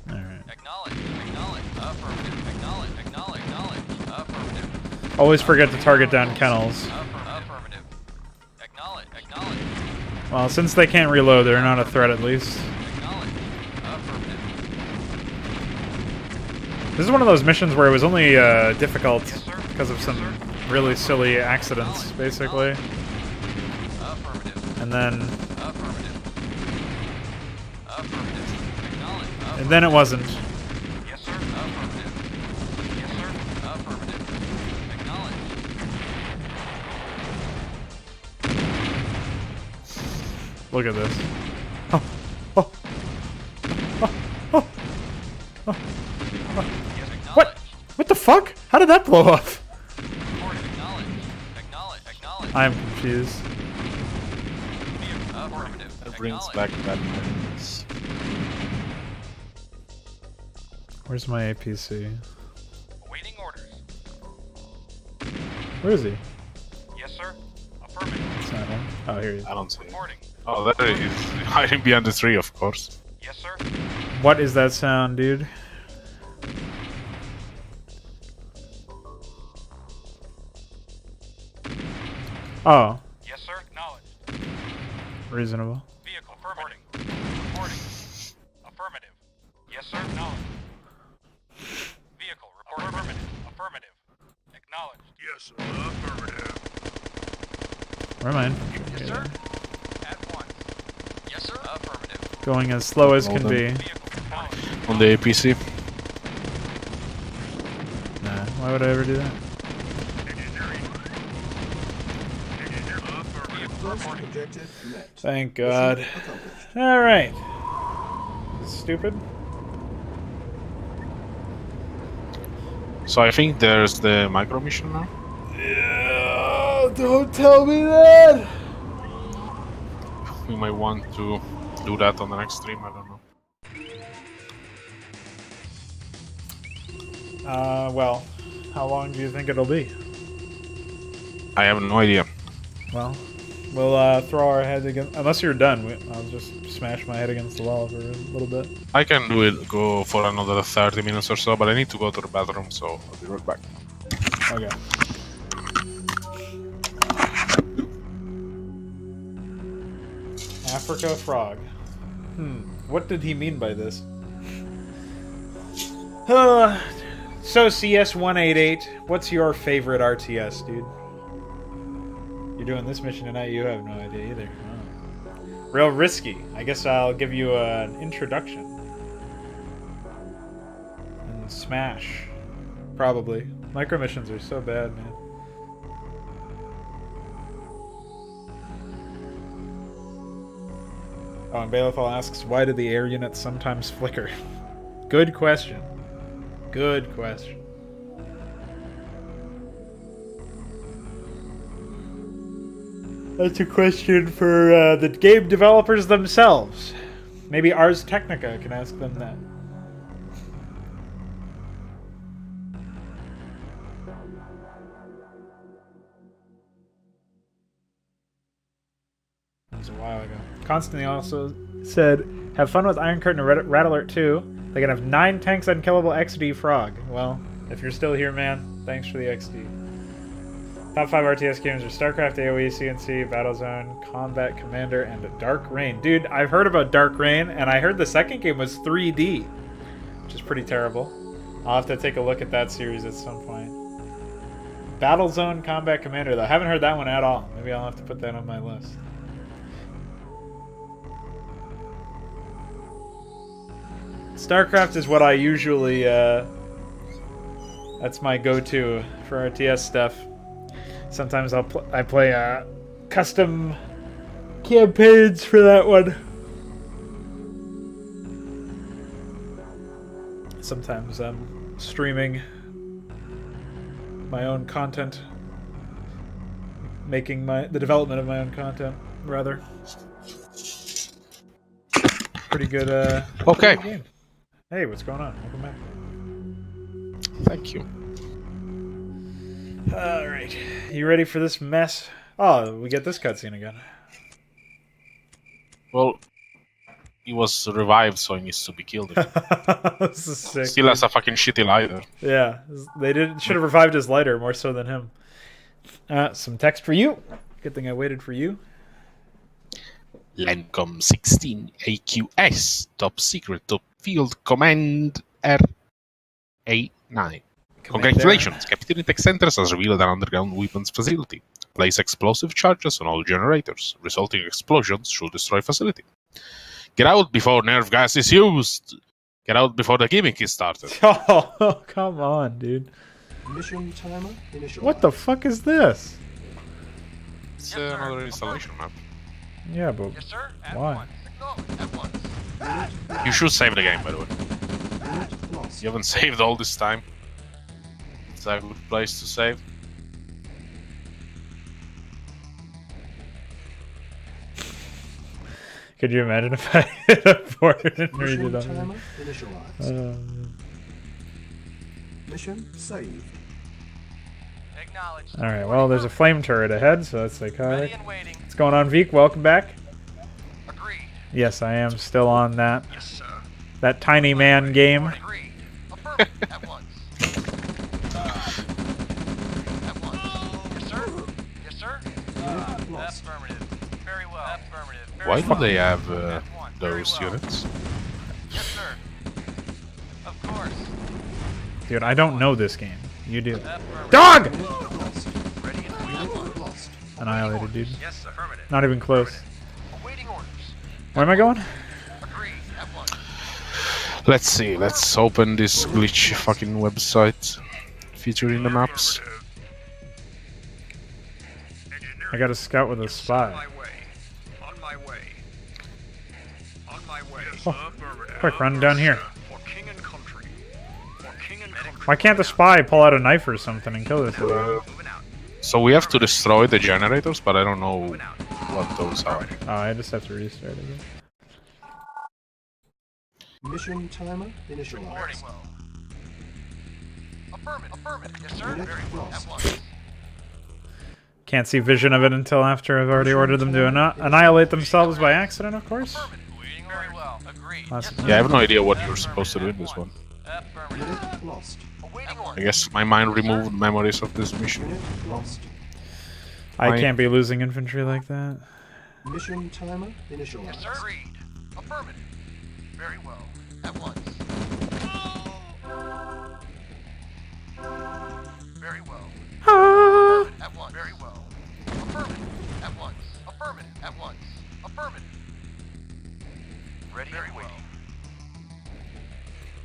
Alright. Acknowledged. Acknowledged. Affirmative. Acknowledged. Acknowledged. Acknowledged. Affirmative. Always forget to target down kennels. Affirmative. Acknowledge. Acknowledge. Well, since they can't reload, they're not a threat at least. Acknowledge. Affirmative. This is one of those missions where it was only difficult because of some really silly accidents, basically. Affirmative. And then... Affirmative. Affirmative. Acknowledge. And then it wasn't. Yes, sir. Affirmative. Yes, sir. Affirmative. Acknowledge. Look at this. Oh. Oh. Oh. Oh. Oh. Yes, acknowledge. What? What the fuck? How did that blow up? Reporting. Acknowledge. Acknowledge. Acknowledge. I'm confused. Affirmative. That brings back bad memories. Where's my APC? Awaiting orders. Where is he? Yes, sir. Affirmative. It's not him. Oh, here he is. I don't see it. Reporting. Oh, there he is. Hiding behind the tree, of course. Yes, sir. What is that sound, dude? Oh, Yes, sir. Acknowledged. reasonable. Vehicle. Affirmative. Reporting. Affirmative. Yes, sir. Acknowledged. Vehicle. Report. Affirmative. Affirmative. Acknowledged. Yes, sir. Affirmative. Where am I? Yes, sir. At once. Yes, sir. Affirmative. Going as slow as can Hold on. be. Vehicle. Acknowledged. On the APC. Nah, why would I ever do that? First objective met. Thank God. Mission accomplished. Alright. Stupid. So I think there's the micro mission now. Yeah, don't tell me that! We might want to do that on the next stream, I don't know. Well, how long do you think it'll be? I have no idea. Well, we'll throw our heads against... Unless you're done, I'll just smash my head against the wall for a little bit. I can do it, go for another 30 minutes or so, but I need to go to the bathroom, so I'll be right back. Okay. Africa frog. What did he mean by this? So CS188, what's your favorite RTS, dude? You're doing this mission tonight, you have no idea either. Oh. Real risky. I guess I'll give you an introduction. And Smash. Probably. Micro missions are so bad, man. Oh, and Balefall asks, why do the air units sometimes flicker? Good question. Good question. That's a question for the game developers themselves. Maybe Ars Technica can ask them that. That was a while ago. Constantly also said, have fun with Iron Curtain and Red Alert 2. They can have 9 tanks unkillable XD Frog. Well, if you're still here, man, thanks for the XD. Top 5 RTS games are StarCraft, AoE, C&C, Battlezone, Combat Commander, and Dark Reign. Dude, I've heard about Dark Reign, and I heard the second game was 3D, which is pretty terrible. I'll have to take a look at that series at some point. Battlezone, Combat Commander, though. I haven't heard that one at all. Maybe I'll have to put that on my list. StarCraft is what I usually, that's my go-to for RTS stuff. Sometimes I play custom campaigns for that one. Sometimes I'm streaming my own content, making the development of my own content, rather. Pretty good. Okay. Good game. Hey, what's going on? Welcome back. Thank you. Alright. You ready for this mess? Oh, we get this cutscene again. Well, he was revived, so he needs to be killed. This is sick. Still has a fucking shitty lighter. Yeah, they should have revived his lighter more so than him. Some text for you. Good thing I waited for you. Lancome 16 AQS, top secret, top field, command RA9. Congratulations, Captain Tech Centers has revealed an underground weapons facility. Place explosive charges on all generators. Resulting explosions should destroy facility. Get out before nerve gas is used. Get out before the gimmick is started. Oh, come on, dude. Mission timer initialized. What the fuck is this? It's another installation map. Yeah, but Yes, sir. why? At once. You should save the game, by the way. Unit lost. You haven't saved all this time. It's a good place to save. Could you imagine if I hit a port and read Mission it on timer initialized. Mission saved. Acknowledged. Alright, well, there's a flame turret ahead, so that's Ready psychotic. and waiting. What's going on, Veek? Welcome back. Agreed. Yes, I am still on that. Yes, sir. That tiny man game. Agreed. Affirmative. At once. At once. Yes, sir. Yes, sir. Unit lost. Affirmative. Very well. Affirmative. Very Why do well. they have At once. Very those well. units? Yes, sir. Of course. Dude, I don't know this game. You do. Affirmative. Dog! Unit lost. Ready and waiting. Unit lost. Annihilated, dude. Yes, sir. Affirmative. Not even close. Awaiting orders. Where am I going? Agreed. At once. Let's see, let's open this glitch fucking website featuring the maps. I got a scout with a spy. On my way. On my way. Oh, quick, run down here. For king and country. For king and country. Why can't the spy pull out a knife or something and kill this guy? Moving out. So we have to destroy the generators, but I don't know Moving out. what those are. Oh, I just have to restart again. Mission timer Reporting initialized. well. Affirmative. Affirmative. Yes, sir. Unit Very well. lost. At once. Can't see vision of it until after I've already ordered them to annihilate themselves by accident, of course. Affirmative. Waiting very well. Agreed. That's- Yes, sir. Yeah, I have no idea what you're supposed to do in this one. Affirmative. Unit lost. Awaiting I orders. guess my mind removed memories of this mission. Unit lost. I Why- can't be losing infantry like that. Mission timer Yes, initialized. sir. Agreed. Affirmative. Very well. At once. Very well. At once. Very well. Affirmative. At once. Affirmative. At once. Affirmative. Ready and waiting.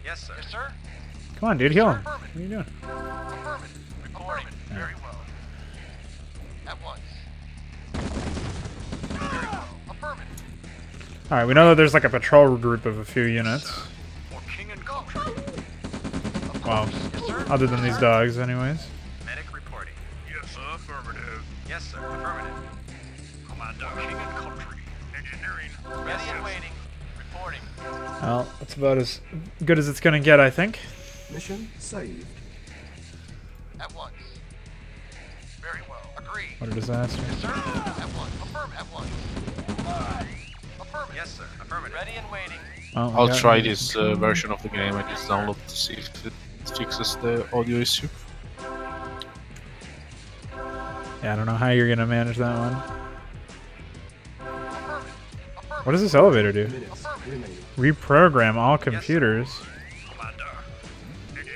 Yes, sir. Yes, sir. Come on, dude, heal him. What are you doing? Affirmative. Reporting. Very well. At once. Very well. Affirmative. Alright, we know that there's like a patrol group of a few units. For king and country. Well, Yes, sir. other than these dogs, anyways. Medic reporting. Yes, sir. Affirmative. Yes, sir. Affirmative. Commander. King and country. Engineering. Ready and waiting. Reporting. Well, that's about as good as it's gonna get, I think. Mission saved. At once. Very well. Agreed. What a disaster. Yes, sir. At once. Affirm. At once. Affirmative. Yes, sir. Affirmative. Ready and waiting. Well, we I'll got- try this version of the game I just downloaded to see if it fixes the audio issue. Yeah, I don't know how you're gonna manage that one. Affirmative. Affirmative. What does this elevator do? Minutes remaining. Reprogram all computers.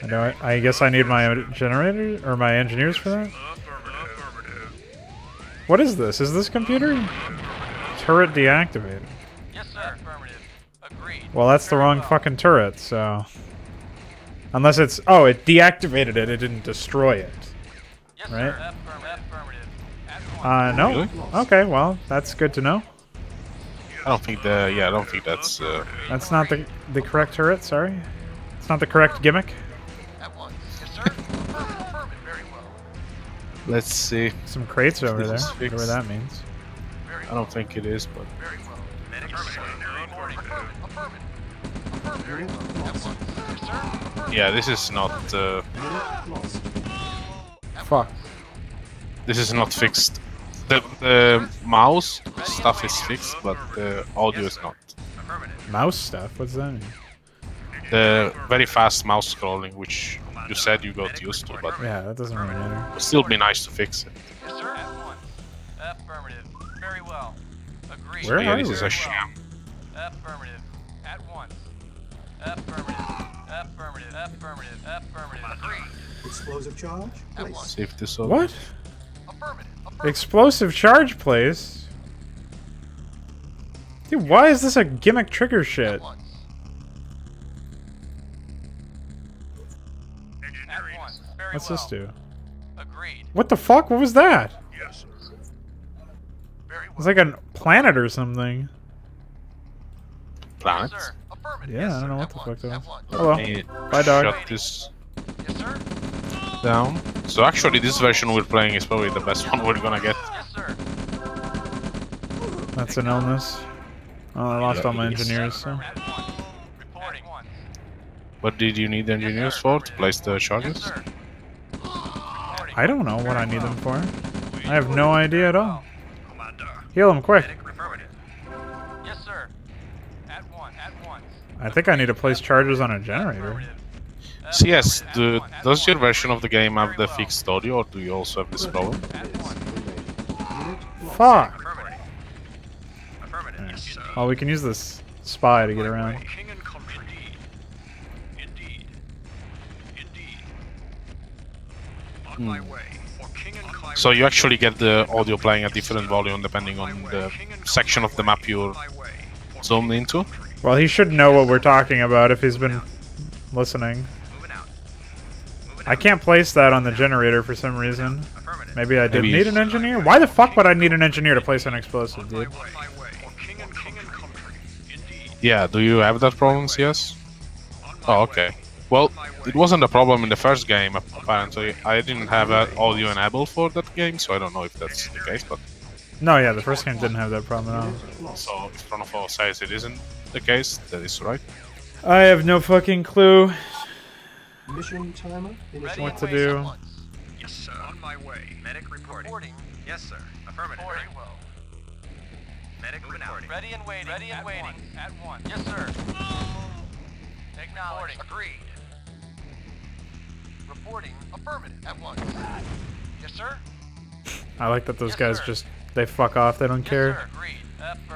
Commander. I guess I need my generator or my engineers for that. Affirmative. What is this? Is this computer? Turret deactivated. Yes, sir. Affirmative. Agreed. Well, that's the Very wrong well. fucking turret, so... Unless it's... Oh, it deactivated it, it didn't destroy it. Yes, right? sir. Affirmative. At once. No? Really? Okay, well, that's good to know. I don't think that's That's not the correct turret, sorry. It's not the correct gimmick. At once. Yes, sir. Affirmative. Very well. let's see. Some crates over This there, is whatever fixed. that means. Very I don't think it is, but Very well. Affirmative. Affirmative. Affirmative. Very Unit well. At lost. once. Yes, sir. Affirmative. yeah, this is not Unit lost. Fuck. this is not fixed. The mouse stuff is fixed, but the audio is not. Affirmative. Mouse stuff? What's that mean? The very fast mouse scrolling, which you said you got used to, but yeah, that doesn't really matter. It would still be nice to fix it. Yes, sir. At once. Affirmative. Very well. Agreed. Where are this you? is a sham. Affirmative. At once. Affirmative. Affirmative. Affirmative. Affirmative. Agreed. Explosive charge, place. Save this over. What? Affirmative. Explosive charge place? Dude, why is this a gimmick trigger shit? At once. Very What's well. this do? Agreed. What the fuck? What was that? Yes, sir. Very well. It's like a planet or something. Planet? Yes, sir. Affirmative. Yeah, Yes, I don't sir. know what At the fuck once. that At was. once. Hello. Hey, Bye, dog. Shut this Yes, sir. down. So actually, this version we're playing is probably the best one we're gonna get. Yes, sir. That's an illness. Oh, I lost all my engineers, so. At once. Reporting. At once. What did you need engineers for? To place the Yes, charges? sir. Reporting. I don't know what I need them for. I have no idea at all. Commander. Heal him quick. Affirmative. Yes, sir. At once. At once. I think I need to place charges on a generator. Affirmative. So yes, does your version of the game have the fixed audio, or do you also have this problem? At once. Fuck. Affirmative. Affirmative. Yes, sir. Well, we can use this spy to get around. King and country. Indeed. Indeed. On my way. For king and country. So you actually get the audio playing at different volume depending on the section of the map you're zoomed into? Well, he should know what we're talking about if he's been listening. Moving out. I can't place that on the generator for some reason. Affirmative. Maybe I did Maybe- need an engineer? Why the fuck would I need an engineer to place an explosive, dude? On my way. For king and country. Indeed. Yeah, do you have that problem, yes? Oh, okay. Well, it wasn't a problem in the first game, apparently. I didn't have audio enabled for that game, so I don't know if that's the case, but... No, yeah, the first game didn't have that problem at all. So, if Chronophone says it isn't the case, that is right. I have no fucking clue Mission timer initiated. what to do. Yes, sir. On my way. Medic reporting. Yes, sir. Affirmative. Very well. Medic reporting. Ready and waiting. Ready and waiting. At once. Yes, sir. Acknowledged. Agreed. Reporting. Affirmative. At once. Yes, sir. I like that those Yes, guys sir. just, they fuck off, they don't Yes, care. sir. Agreed.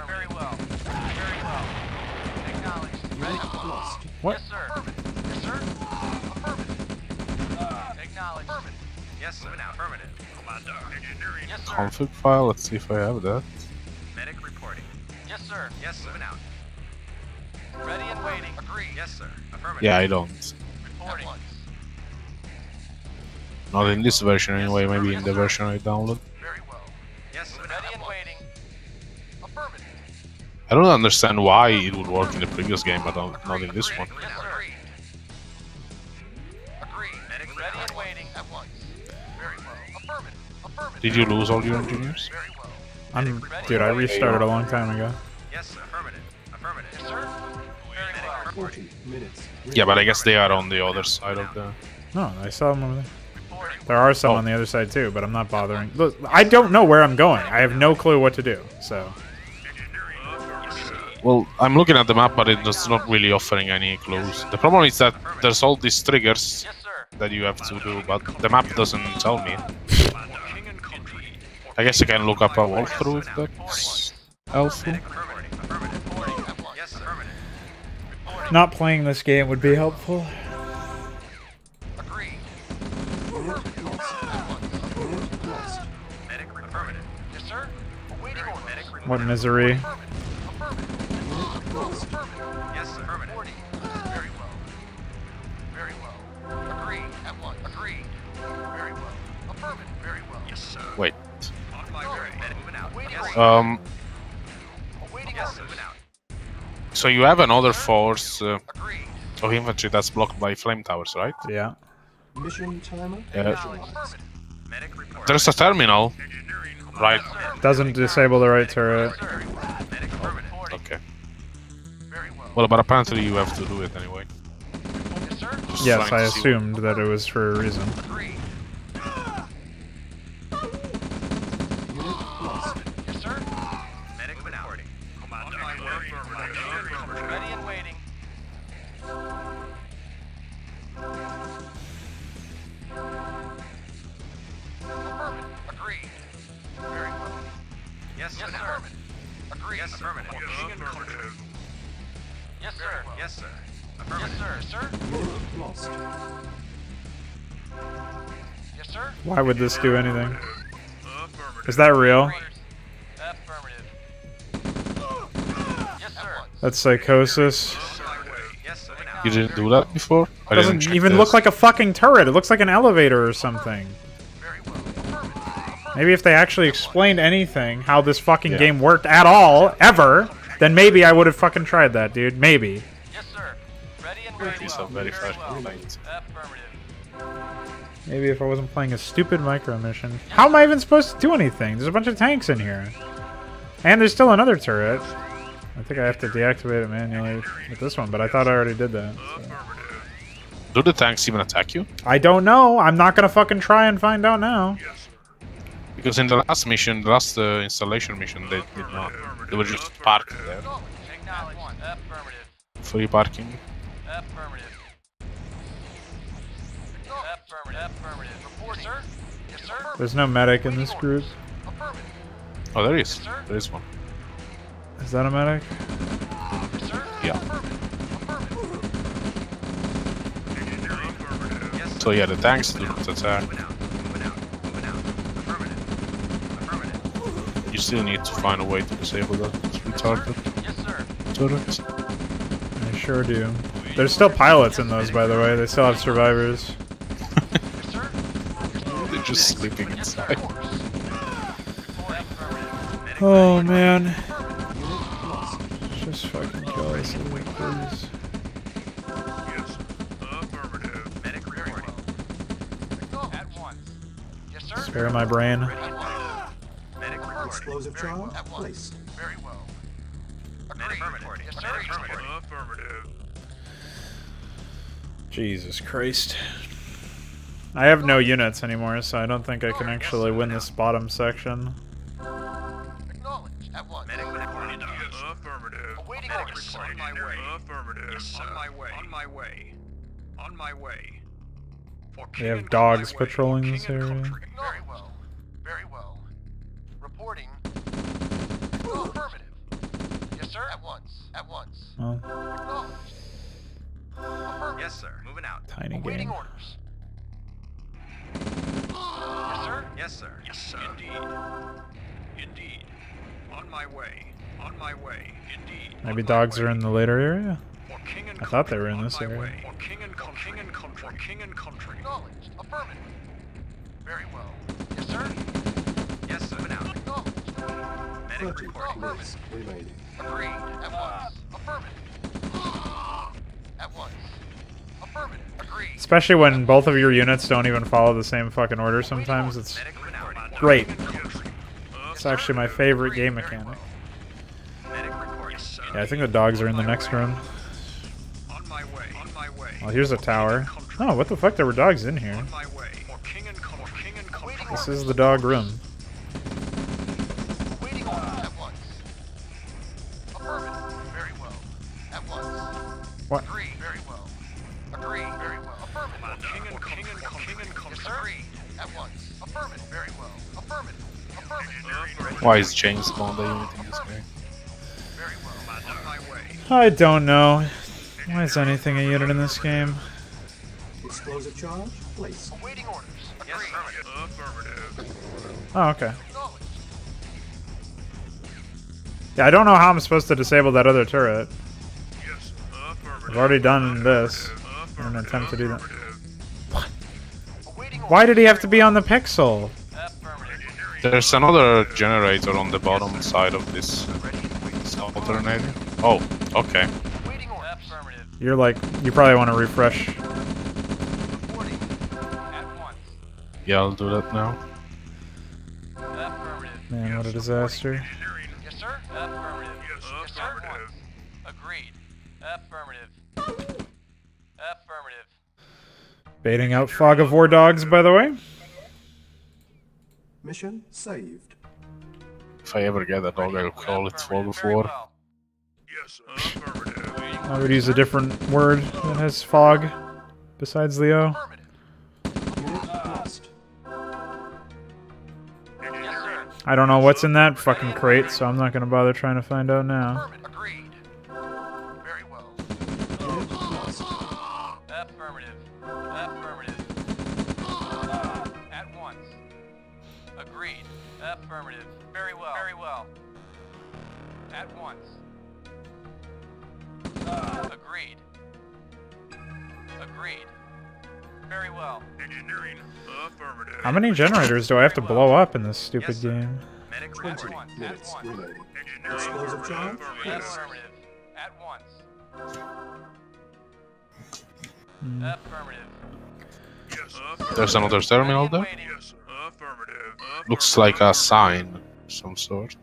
Very well. Very well. Acknowledged. Ready. Lost. What? Yes, sir. Affirmative. Yes, sir. Affirmative. Acknowledged. Affirmative. Yes, sir. Affirmative. Commander. Engineering. Yes, sir. Config file, let's see if I have that. Medic reporting. Yes, sir. Yes, sir. Moving out. Ready and waiting. Agreed. Yes, sir. Affirmative. Yeah, I don't. Reporting. Not in this version anyway, maybe in the version I downloaded. Very well. Yes, sir. Ready and waiting. Affirmative. I don't understand why it would work in the previous game, but not in this one. Yes, sir. Agreed. Agreed. Medic ready and waiting. At once. Very well. Affirmative. Affirmative. Did you lose all your engineers? Very well. Dude, I restarted a long time ago. Yes, sir. Affirmative. Affirmative. Yes, sir. Very well. 40 minutes. Yeah, but I guess they are on the other side of the... No, I saw them over there. Reporting. There are some on the other side too, but I'm not bothering. Look, I don't know where I'm going. I have no clue what to do, so... Well, I'm looking at the map, but it's not really offering any clues. The problem is that there's all these triggers Yes, sir. that you have to do, but the map doesn't tell me. King and country. I guess I can look up a walkthrough if that's helpful. Affirmative. Affirmative. Reporting. At once. Yes, sir. Affirmative. Not playing this game would be helpful. Agreed. Lost. Medic affirmative. Yes, sir. Awaiting order. Medic What misery. Affirmative. Affirmative. Yes, sir. Affirmative. Reporting. Very well. Very well. Agreed. At once. Agreed. Very well. Affirmative. Very well. Yes, sir. Wait. On my way. Medic moving out. Awaiting order. Awaiting yes, moving out. So you have another force Agreed. of infantry that's blocked by flame towers, right? Yeah. Mission timer Yeah. initialized. Affirmative. Medic report. There's a terminal, right? Doesn't disable the right turret. Very well. Medic affirmative. Okay. Very well. Well, but apparently you have to do it anyway. Yes, sir. Just Yes, trying I to see- assumed that it was for a reason. Agreed. Unit lost. Yes, sir. Medic moving out. Commander. On my way. Ready Yes, sir. Affirmative. Agree. Yes, affirmative. Affirmative. Yes, sir. Yes, sir. Affirmative. Yes, sir. Unit lost. Yes, sir. Why would this do anything? Is that real? Affirmative. Yes, sir. That's psychosis. Yes, sir. You didn't do that before? It doesn't even look like a fucking turret. It looks like an elevator or something. Very well. Affirmative. Maybe if they actually explained anything, how this fucking game worked at all, ever, then maybe I would have fucking tried that, dude. Maybe. Yes, sir. Ready and ready. These are very fresh complaints. Affirmative. Maybe if I wasn't playing a stupid micro mission. How am I even supposed to do anything? There's a bunch of tanks in here. And there's still another turret. I think I have to deactivate it manually with this one, but I thought I already did that. So. Do the tanks even attack you? I don't know. I'm not gonna fucking try and find out now. Because in the last mission, the last installation mission, they did not. They were just parked there. Acknowledge. Affirmative. Free parking. Affirmative. Affirmative. Affirmative. Report, sir. Yes, sir. There's no medic in this group. Affirmative. Oh, there is. There is one. Is that a medic? Yes, sir. Yeah. Affirmative. Affirmative. Yes, sir. So yeah, the tanks do not attack. You still need to find a way to disable that. It's retarded. Yes, sir. Turrets. I sure do. There's still pilots in those, by the way. They still have survivors. Yes, sir. They're just sleeping inside. Oh, man. Just fucking kill us, please. Yes. Affirmative. Medic reporting. At once. Yes, sir. Spare my brain. Medic reporting. Explosive Very charge well. At once. placed. Very well. Affirmative. Yes, sir. Affirmative. Jesus Christ. I have no units anymore, so I don't think I can actually win this bottom section. Acknowledge. At once. Medic reporting. Yes. Affirmative. Awaiting orders. On my way. Affirmative. Yes, sir. On my way. On my way. On my way. For They have dogs patrolling this area. Very well. Very well. Reporting. Affirmative. Yes, sir. At once. At once. Oh, Acknowledged. Affirmative. Yes, sir. Moving out. tiny Awaiting game. orders. Yes, sir. Yes, sir. Yes, sir. Indeed. Indeed. On my way. On my way. Indeed. Maybe dogs are in the later area? For king and I thought they were in country. this On my area. way. For king and country. King and country. For king and country. Acknowledged. Affirmative. Very well. Yes, sir. Yes, sir. Moving out. Acknowledged. Medic 30 reporting. minutes remaining. Agreed. At once. Affirmative. At once. Affirmative. Agreed. Especially when both of your units don't even follow the same fucking order sometimes. It's great. It's actually my favorite game mechanic. Yeah, I think the dogs are in the next room. On my way. On my way. Well, here's a tower. Oh, what the fuck? There were dogs in here. On my way. For king and country. King and country. This is the dog room. Waiting on at once. Affirmative. Very well. At once. What? Agree. Very well. Agree. Very well. Affirmative. King and country. King and country. Yes, sir. Agreed. At once. Affirmative. Very well. Affirmative. Affirmative. Why is James Bond a unit in this game? Very well. On my way. I don't know. Why is anything a unit in this game? Explosive charge placed. Awaiting orders. Yes, affirmative. Oh, okay. Acknowledged. Yeah, I don't know how I'm supposed to disable that other turret. Yes, affirmative. I've already done this in an attempt to do that. Awaiting Why did he have to be on the pixel? affirmative. There's another generator on the bottom side of this alternator. Oh, okay. Awaiting orders. Affirmative. You're like, you probably want to refresh. Reporting. At once. Yeah, I'll do that now. Affirmative. Man, what a disaster. Yes, sir. Affirmative. Yes, sir. Affirmative. Agreed. Affirmative. Affirmative. Baiting out Fog of War dogs, by the way. Mission saved. If I ever get a dog, I'll call it Fog of Very War. well. Yes, affirmative. I would use a different word that has fog besides the O. Affirmative. Unit lost. Yes, sir. I don't know what's in that fucking crate, so I'm not gonna bother trying to find out now. Agreed. Very well. Affirmative. Affirmative. At once. Agreed. Affirmative. Very well. Very well. At once. Agreed. Agreed. Very well. Engineering. Affirmative. How many generators do I have to blow up in this stupid game? Medic 20 minutes remaining. Explosive charge? Yes. Affirmative. At once. Affirmative. There's another terminal there. Yes. Affirmative. Looks like a sign of some sort.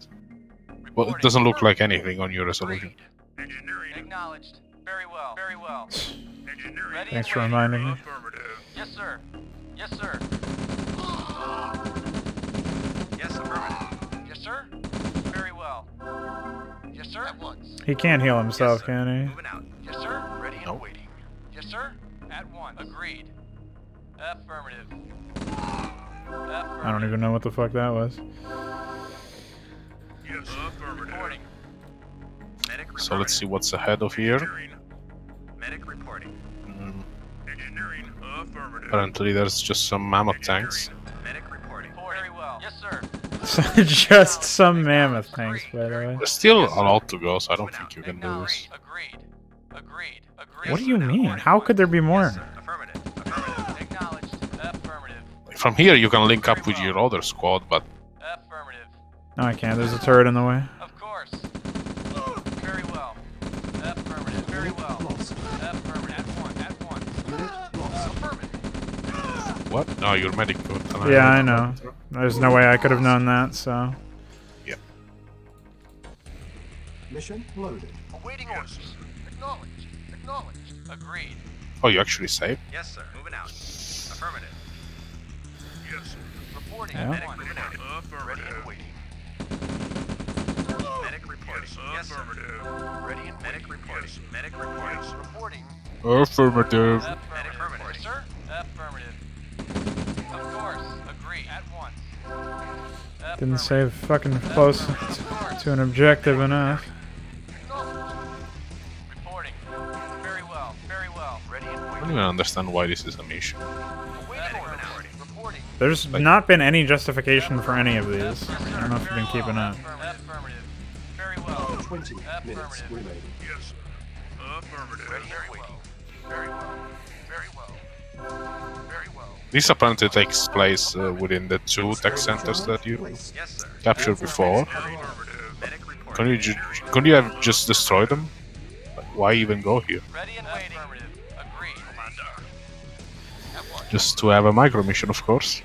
Well, it doesn't look like anything on your resolution. Engineering. Acknowledged. Very well. Very well. Engineering. Ready Thanks and for waiting. reminding me. Affirmative. Yes, sir. Yes, sir. Yes, affirmative. Yes, sir. Very well. Yes, sir. At once. He can't heal himself, Yes, sir. can he? Moving out. Yes, sir. Ready and Nope. waiting. Yes, sir. At once. Agreed. Affirmative. I don't even know what the fuck that was. Yes, affirmative. Reporting. Medic reporting. So let's see what's ahead of here. Medic reporting. Engineering. Affirmative. Apparently there's just some mammoth tanks. Medic reporting. Very well. Yes, sir. Just some mammoth tanks, by the way. There's still a lot to go, so I don't think you can do this. Agreed. Agreed. Agreed. What do you mean? How could there be more? Yes, sir. Affirmative. Affirmative. Acknowledged. Affirmative. From here you can link up with your other squad, but Affirmative. No, I can't. There's a turret in the way. Of course. Very well. Affirmative. Very well. Affirmative. At once. Affirmative. what? No, your medic could. Yeah, I know. There's no way I could have known that, so... Yep. Mission loaded. Awaiting orders. Acknowledged. Acknowledged. Agreed. Oh, you actually saved? Yes, sir. Moving out. Affirmative. Yes. Reporting. Yeah. Medic moving out. Ready and waiting. Medic reporting. Yes, sir. Ready and medic reporting. Medic reporting. Reporting. Affirmative. Medic affirmative. Yes, sir. Affirmative. Of course. Agreed. At once. Didn't save fucking close to an objective enough. Reporting. Very well. Very well. Ready and I waiting. don't even understand why this is a mission. Awaiting orders. Reporting. There's not been any justification for any of these. I don't know if you've been keeping up. Affirmative. Very well. 20 minutes remaining. Yes. Affirmative. Ready and waiting. Very well. Very well. Very well. This apparently takes place within the two tech centers that you Place. Yes, sir. captured before. Medic report. Couldn't you have just destroyed them? Why even go here? Ready and waiting. Affirmative. Agreed. Commander. Just to have a micro mission, of course.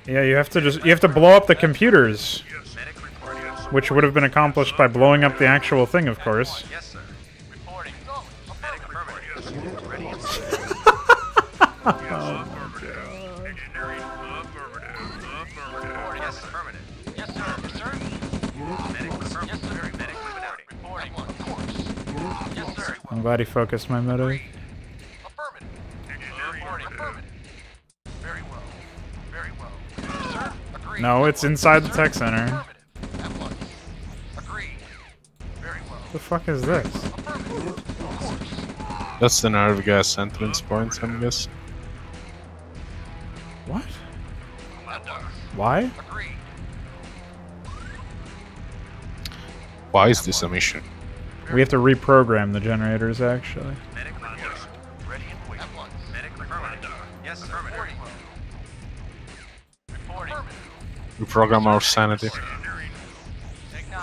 Yeah, you have to blow up the computers, Medic report. Yes, which would have been accomplished by blowing up the actual thing, of course. yes sir. Reporting. Medic report. Yes. Ready and Engineering. Affirmative. Yes, affirmative. Yes, sir. Yes, sir. Medic affirmative. Yes, sir. Medic moving out. Reporting. Of course. Yes, sir. I'm glad he focused my medic. Affirmative. Engineering. Affirmative. Very well. Very well. Yes, sir. Agreed. No, it's inside the tech center. Affirmative. At once. Agreed. Very well. What the fuck is this? Affirmative. Of course. That's the nerve gas entrance point, I guess. What? Commander. Why? Agreed. Why is this a mission? We have to reprogram the generators, actually. Medic report. Ready and waiting. At once. Medic affirmative. Yes, sir. Reporting. Reporting. We program our sanity.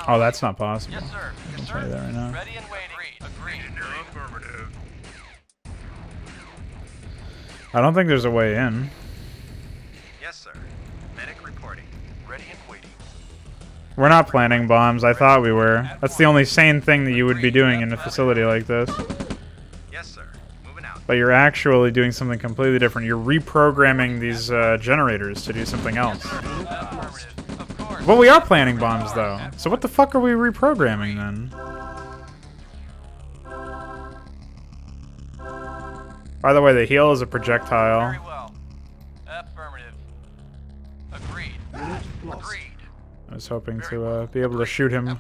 Oh, that's not possible. Yes, sir. Yes, I'll sir. tell you that right now. Ready and waiting. Agreed. Affirmative. I don't think there's a way in. Yes, sir. Medic reporting. Ready and waiting. We're not planting bombs. I thought we were. That's the only sane thing that you would be doing in a facility like this. Yes, sir. Moving out. But you're actually doing something completely different. You're reprogramming these generators to do something else. Affirmative. Of course. Well, we are planting bombs, though. So what the fuck are we reprogramming, then? By the way, the heal is a projectile. Very well. Affirmative. Agreed. Unit lost. Agreed. was hoping to be able to shoot him.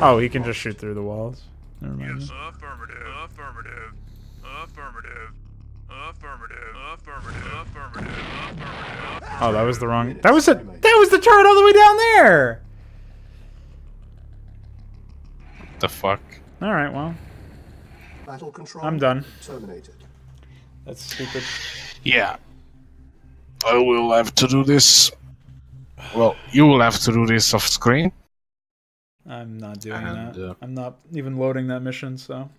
Oh, he can just shoot through the walls. Never mind. Yes, affirmative, affirmative, affirmative, affirmative, affirmative, affirmative, affirmative. Oh, that was the wrong. That was the turret all the way down there. What the fuck? All right, well. Battle control. I'm done. Terminated. That's stupid. Yeah. I will have to do this. Well, you will have to do this off screen. I'm not doing that. I'm not even loading that mission, so.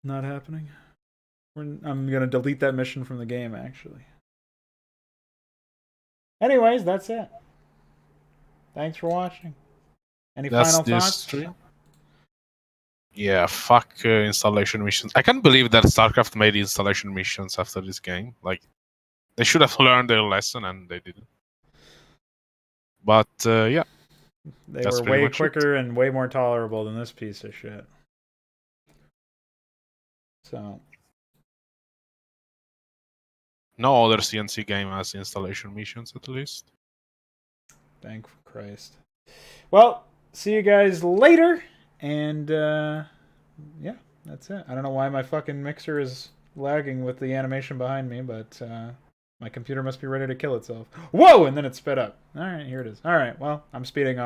Not happening. I'm gonna delete that mission from the game, actually. Anyways, that's it. Thanks for watching. Any final thoughts? Stream? Yeah, fuck installation missions. I can't believe that StarCraft made installation missions after this game. Like, they should have learned their lesson, and they didn't. But, yeah. They were way quicker and way more tolerable than this piece of shit. So. No other C&C game has installation missions, at least. Thank Christ. Well, see you guys later. And, yeah, that's it. I don't know why my fucking mixer is lagging with the animation behind me, but my computer must be ready to kill itself. Whoa! And then it sped up. All right, here it is. All right, well, I'm speeding off.